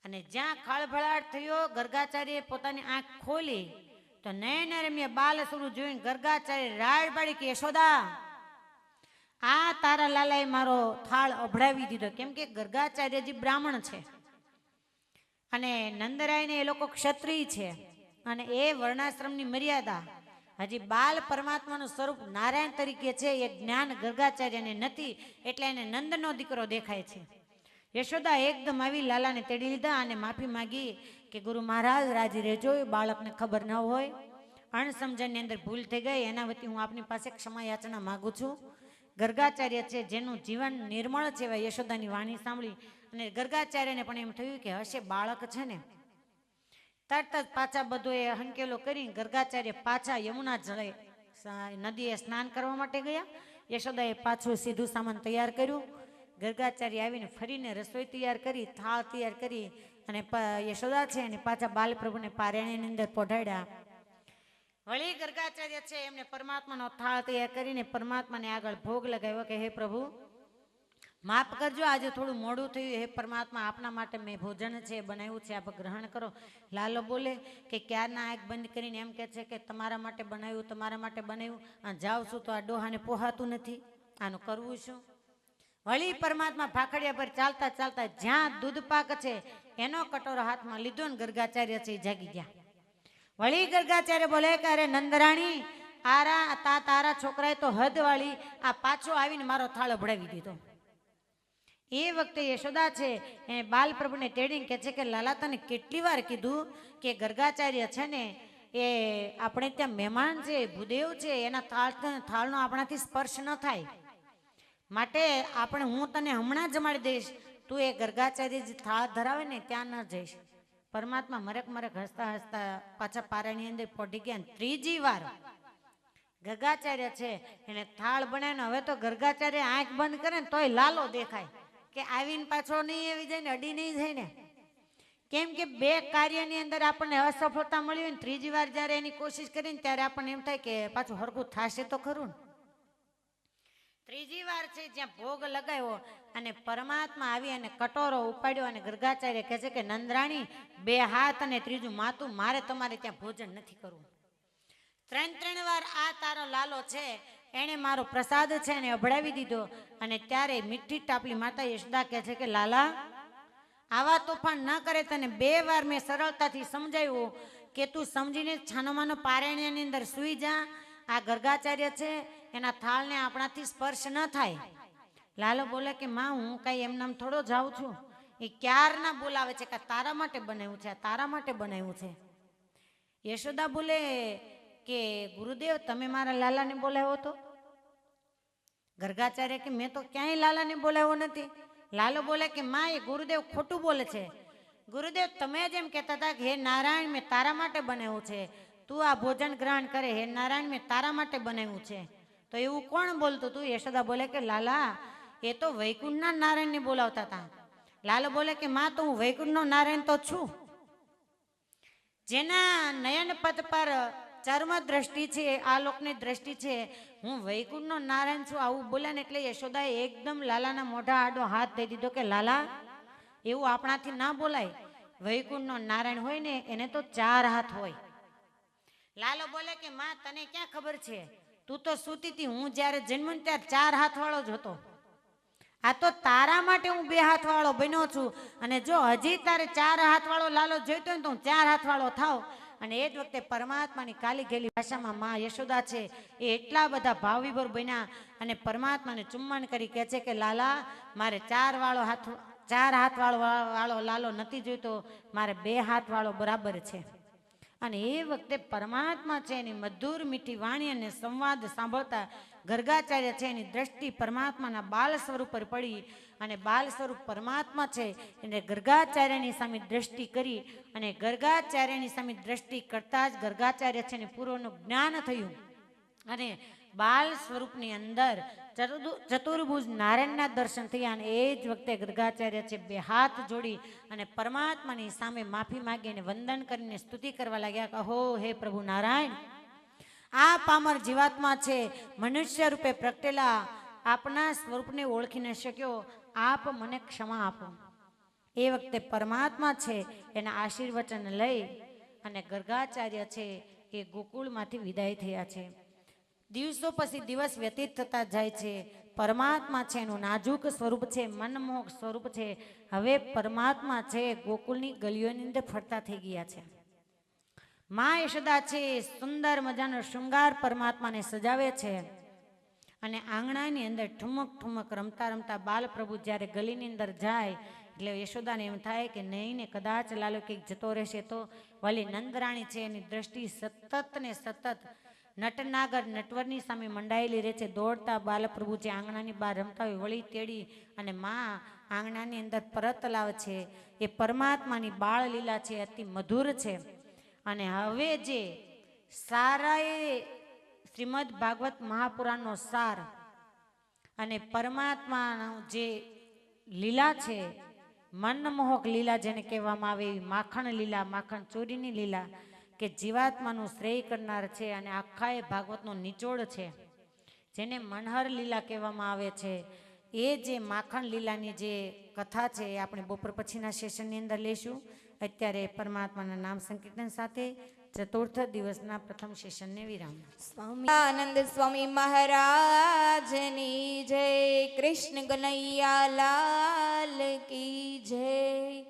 B: અને જ્યાં ખળભળાટ થયો ગર્ગાચાર્યએ પોતાની આંખ ખોલી તો નયનરમ્ય બાલ સ્વરૂપ જોઈને ગર્ગાચાર્ય રાડ પાડી કે યશોદા, આ તારા લાલાએ મારો થાળ અભડાવી દીધો. કેમ કે ગર્ગાચાર્યજી બ્રાહ્મણ છે અને નંદરાયને એ લોકો ક્ષત્રિય છે અને એ વર્ણાશ્રમની મર્યાદા. હજી બાલ પરમાત્માનું સ્વરૂપ નારાયણ તરીકે છે એ જ્ઞાન ગર્ગાચાર્યને નથી, એટલે એને નંદનો દીકરો દેખાય છે. યશોદા એકદમ આવી લાલાને તેડી લીધા અને માફી માગી કે ગુરુ મહારાજ રાજી રહેજો, બાળકને ખબર ન હોય, અણસમજણની અંદર ભૂલ થઈ ગઈ, એના વતી હું આપની પાસે ક્ષમા યાચના માગું છું. ગર્ગાચાર્ય છે જેનું જીવન નિર્મળ છે એવા યશોદાની વાણી સાંભળી અને ગર્ગાચાર્યને પણ એમ થયું કે હશે બાળક છે ને. તરત જ પાછા બધો એ હંકેલો કરી ગર્ગાચાર્ય પાછા યમુના જળે નદીએ સ્નાન કરવા માટે ગયા. યશોદાએ પાછું સીધું સામાન તૈયાર કર્યું. ગર્ગાચાર્ય આવીને ફરીને રસોઈ તૈયાર કરી, થાળ તૈયાર કરી અને યશોદા છે અને પાછા બાલપ્રભુને પારણ્યની અંદર પોઢાડ્યા. વળી ગર્ગાચાર્ય છે એમને પરમાત્માનો થાળ તૈયાર કરીને પરમાત્માને આગળ ભોગ લગાવ્યો કે હે પ્રભુ, માફ કરજો, આજે થોડું મોડું થયું. હે પરમાત્મા, આપના માટે મેં ભોજન છે બનાવ્યું છે, આપ ગ્રહણ કરો. લાલો બોલે કે ક્યારના આંખ બંધ કરીને એમ કહે છે કે તમારા માટે બનાવ્યું, તમારા માટે બનાવ્યું. અને જાઉં છું તો આ ડોહાને પોહાતું નથી, આનું કરવું શું? વળી પરમાત્મા ભાખડિયા પર ચાલતા ચાલતા જ્યાં દૂધ પાક છે એનો કટોરો હાથમાં લીધો ને ગર્ગાચાર્ય છે એ જાગી ગયા. વળી ગર્ગાચાર્ય બોલે કે અરે નંદરાણી, તારા છોકરાએ તો હદ વાળી આ પાછો આવીને મારો થાળ ભડાવી દીધો. એ વખતે યશોદા છે એ બાલપ્રભુને તેડીને કહે છે કે લાલા, તને કેટલી વાર કીધું કે ગર્ગાચાર્ય છે ને એ આપણે ત્યાં મહેમાન છે, ભૂદેવ છે, એના થાળનો આપણાથી સ્પર્શ ન થાય, માટે હું તને હમણાં જમાડી દઈશ, તું એ ગર્ગાચાર્ય જે થાળ ધરાવે ને ત્યાં ન જઈશ. પરમાત્મા મરક હસતા હસતા પાછા પારાની અંદર પડી ગયા. ત્રીજી વાર ગર્ગાચાર્ય છે એને થાળ બનાવીને હવે તો ગર્ગાચાર્ય આંખ બંધ કરે ને તોય લાલો દેખાય કે આવીને પાછો નહીં આવી જાય ને અડી નહીં જાય ને. કેમ કે બે કાર્યની અંદર આપણને અસફળતા મળી હોય ને ત્રીજી વાર જ્યારે એની કોશિશ કરીને ત્યારે આપણને એમ થાય કે પાછું હરખું થશે તો ખરું ને. ત્રીજી વાર છે જ્યાં ભોગ લગાવ્યો અને પરમાત્મા આવી અને કટોરો ઉપાડ્યો અને ગર્ગાચાર્ય કહે છે કે નંદરાણી, 2 હાથ અને ત્રીજું માથું, મારે તમારે ત્યાં ભોજન નથી કરવું. 3 વાર આ તારો લાલો છે એને મારો પ્રસાદ છે એને અભડાવી દીધો. અને ત્યારે મીઠી ટાપલી માતા યશોદા કહે છે કે લાલા, આવા તોફાન ન કરે. તને 2 વાર મેં સરળતાથી સમજાવ્યું કે તું સમજીને છાનોમાનો પારણ્યની અંદર સૂઈ જા. આ ગર્ગાચાર્ય છે એના થાળને આપણાથી સ્પર્શ ન થાય. લાલો બોલે કે માં, હું કઈ એમનામ થોડો જાઉં છું, એ ક્યારના બોલાવે છે કે તારા માટે બનાવ્યું છે, તારા માટે બનાવ્યું છે. યશોદા બોલે કે ગુરુદેવ, તમે મારા લાલાને બોલાવ્યો હતો? ગર્ગાચાર્ય કે મેં તો ક્યાંય લાલાને બોલાવ્યો નથી. લાલો બોલે કે માં, એ ગુરુદેવ ખોટું બોલે છે. ગુરુદેવ, તમે જ એમ કહેતા હતા કે હે નારાયણ, મેં તારા માટે બનાવ્યું છે, તું આ ભોજન ગ્રહણ કરે. હે નારાયણ, મેં તારા માટે બનાવ્યું છે. તો એવું કોણ બોલતું તું? યશોદા બોલે કે લાલા, એ તો વૈકુંઠના નારાયણને બોલાવતા હતા. લાલો બોલે કે માં, તો હું વૈકુંઠનો નારાયણ તો છું. જેના નયન પથ પર ચર્મ દ્રષ્ટિ છે, આ લોકની દ્રષ્ટિ છે, હું વૈકુંઠનો નારાયણ છું. આવું બોલ્યા ને એટલે યશોદાએ એકદમ લાલાના મોઢા આડો હાથ દઈ દીધો કે લાલા, એવું આપણાથી ના બોલાય. વૈકુંઠનો નારાયણ હોય ને એને તો 4 હાથ હોય. લાલો બોલે કે માં, તને ક્યાં ખબર છે? તું તો સૂતી હતી. હું જ્યારે જન્મ્યો ત્યારે 4 હાથ વાળો જ હતો. આ તો તારા માટે હું 2 હાથ વાળો બન્યો છું. અને જો હજી તારે 4 હાથ વાળો લાલો જોઈતો હોય તો હું 4 હાથ વાળો થાવ. અને એ જ વખતે પરમાત્માની કાલી ગયેલી ભાષામાં માં યશોદા છે એ એટલા બધા ભાવવિભોર બન્યા અને પરમાત્માને ચુમ્બન કરી કહે છે કે લાલા, મારે 4 હાથ વાળો લાલો નથી જોઈતો, મારે 2 હાથ વાળો બરાબર છે. અને એ વખતે પરમાત્મા છે એની મધુર મીઠી વાણી અને સંવાદ સાંભળતા ગર્ગાચાર્ય છે એની દ્રષ્ટિ પરમાત્માના બાલ સ્વરૂપ પર પડી. અને બાલ સ્વરૂપ પરમાત્મા છે એને ગર્ગાચાર્યની સામે દ્રષ્ટિ કરી. અને ગર્ગાચાર્યની સામે દ્રષ્ટિ કરતા જ ગર્ગાચાર્ય છે એને પૂર્વનું જ્ઞાન થયું. અને બાલ સ્વરૂપની અંદર ચતુર્ભુજ નારાયણના દર્શન થયા. અને એ જ વખતે ગર્ગાચાર્ય છે 2 હાથ જોડી અને પરમાત્માની સામે માફી માગી અને વંદન કરીને સ્તુતિ કરવા લાગ્યા કે અહો હે પ્રભુ નારાયણ, આ પામર જીવાત્મા છે મનુષ્ય રૂપે પ્રગટેલા આપના સ્વરૂપને ઓળખી ન શક્યો, આપ મને ક્ષમા આપો. એ વખતે પરમાત્મા છે એના આશીર્વચન લઈ અને ગર્ગાચાર્ય છે એ ગોકુળમાંથી વિદાય થયા છે. દિવસો પછી દિવસ વ્યતીત થતા જાય છે. પરમાત્મા છે એનું નાજુક સ્વરૂપ છે, મનમોહક સ્વરૂપ છે. હવે પરમાત્મા છે ગોકુળની ગલીઓની અંદર ફરતા થઈ ગયા છે. મા યશોદા છે સુંદર મજાનો શૃંગાર પરમાત્માને સજાવે છે. અને આંગણાની અંદર ઠુમક ઠુમક રમતા રમતા બાલ પ્રભુ જ્યારે ગલીની અંદર જાય એટલે યશોદાને એમ થાય કે નહીં ને કદાચ લાલો કંઈક જતો રહેશે તો. વળી નંદરાણી છે એની દ્રષ્ટિ સતત ને સતત નટનાગર નટવરની સામે મંડાયેલી રહે છે. દોડતા બાલપ્રભુ જે આંગણાની બહાર રમતા હોય વળી તેડી અને માં આંગણાની અંદર પરત લાવે છે. એ પરમાત્માની બાળ લીલા છે, અતિ મધુર છે. અને હવે જે સારાએ શ્રીમદ ભાગવત મહાપુરાણનો સાર અને પરમાત્માનો જે લીલા છે, મનમોહક લીલા જેને કહેવામાં આવે એવી માખણ લીલા, માખણ ચોરીની લીલા કે જીવાત્માનું શ્રેય કરનાર છે. અને આખા એ ભાગવતનો નિચોડ છે જેને મનહર લીલા કહેવામાં આવે છે. એ જે માખણ લીલાની જે કથા છે એ આપણે બપોર પછીના સેશનની અંદર લેશું. અત્યારે પરમાત્માના નામ સંકીર્તન સાથે ચતુર્થ દિવસના પ્રથમ સેશનને વિરામ.
A: સ્વામી આનંદ સ્વામી મહારાજની જય. કૃષ્ણ કનૈયા લાલ કી જય.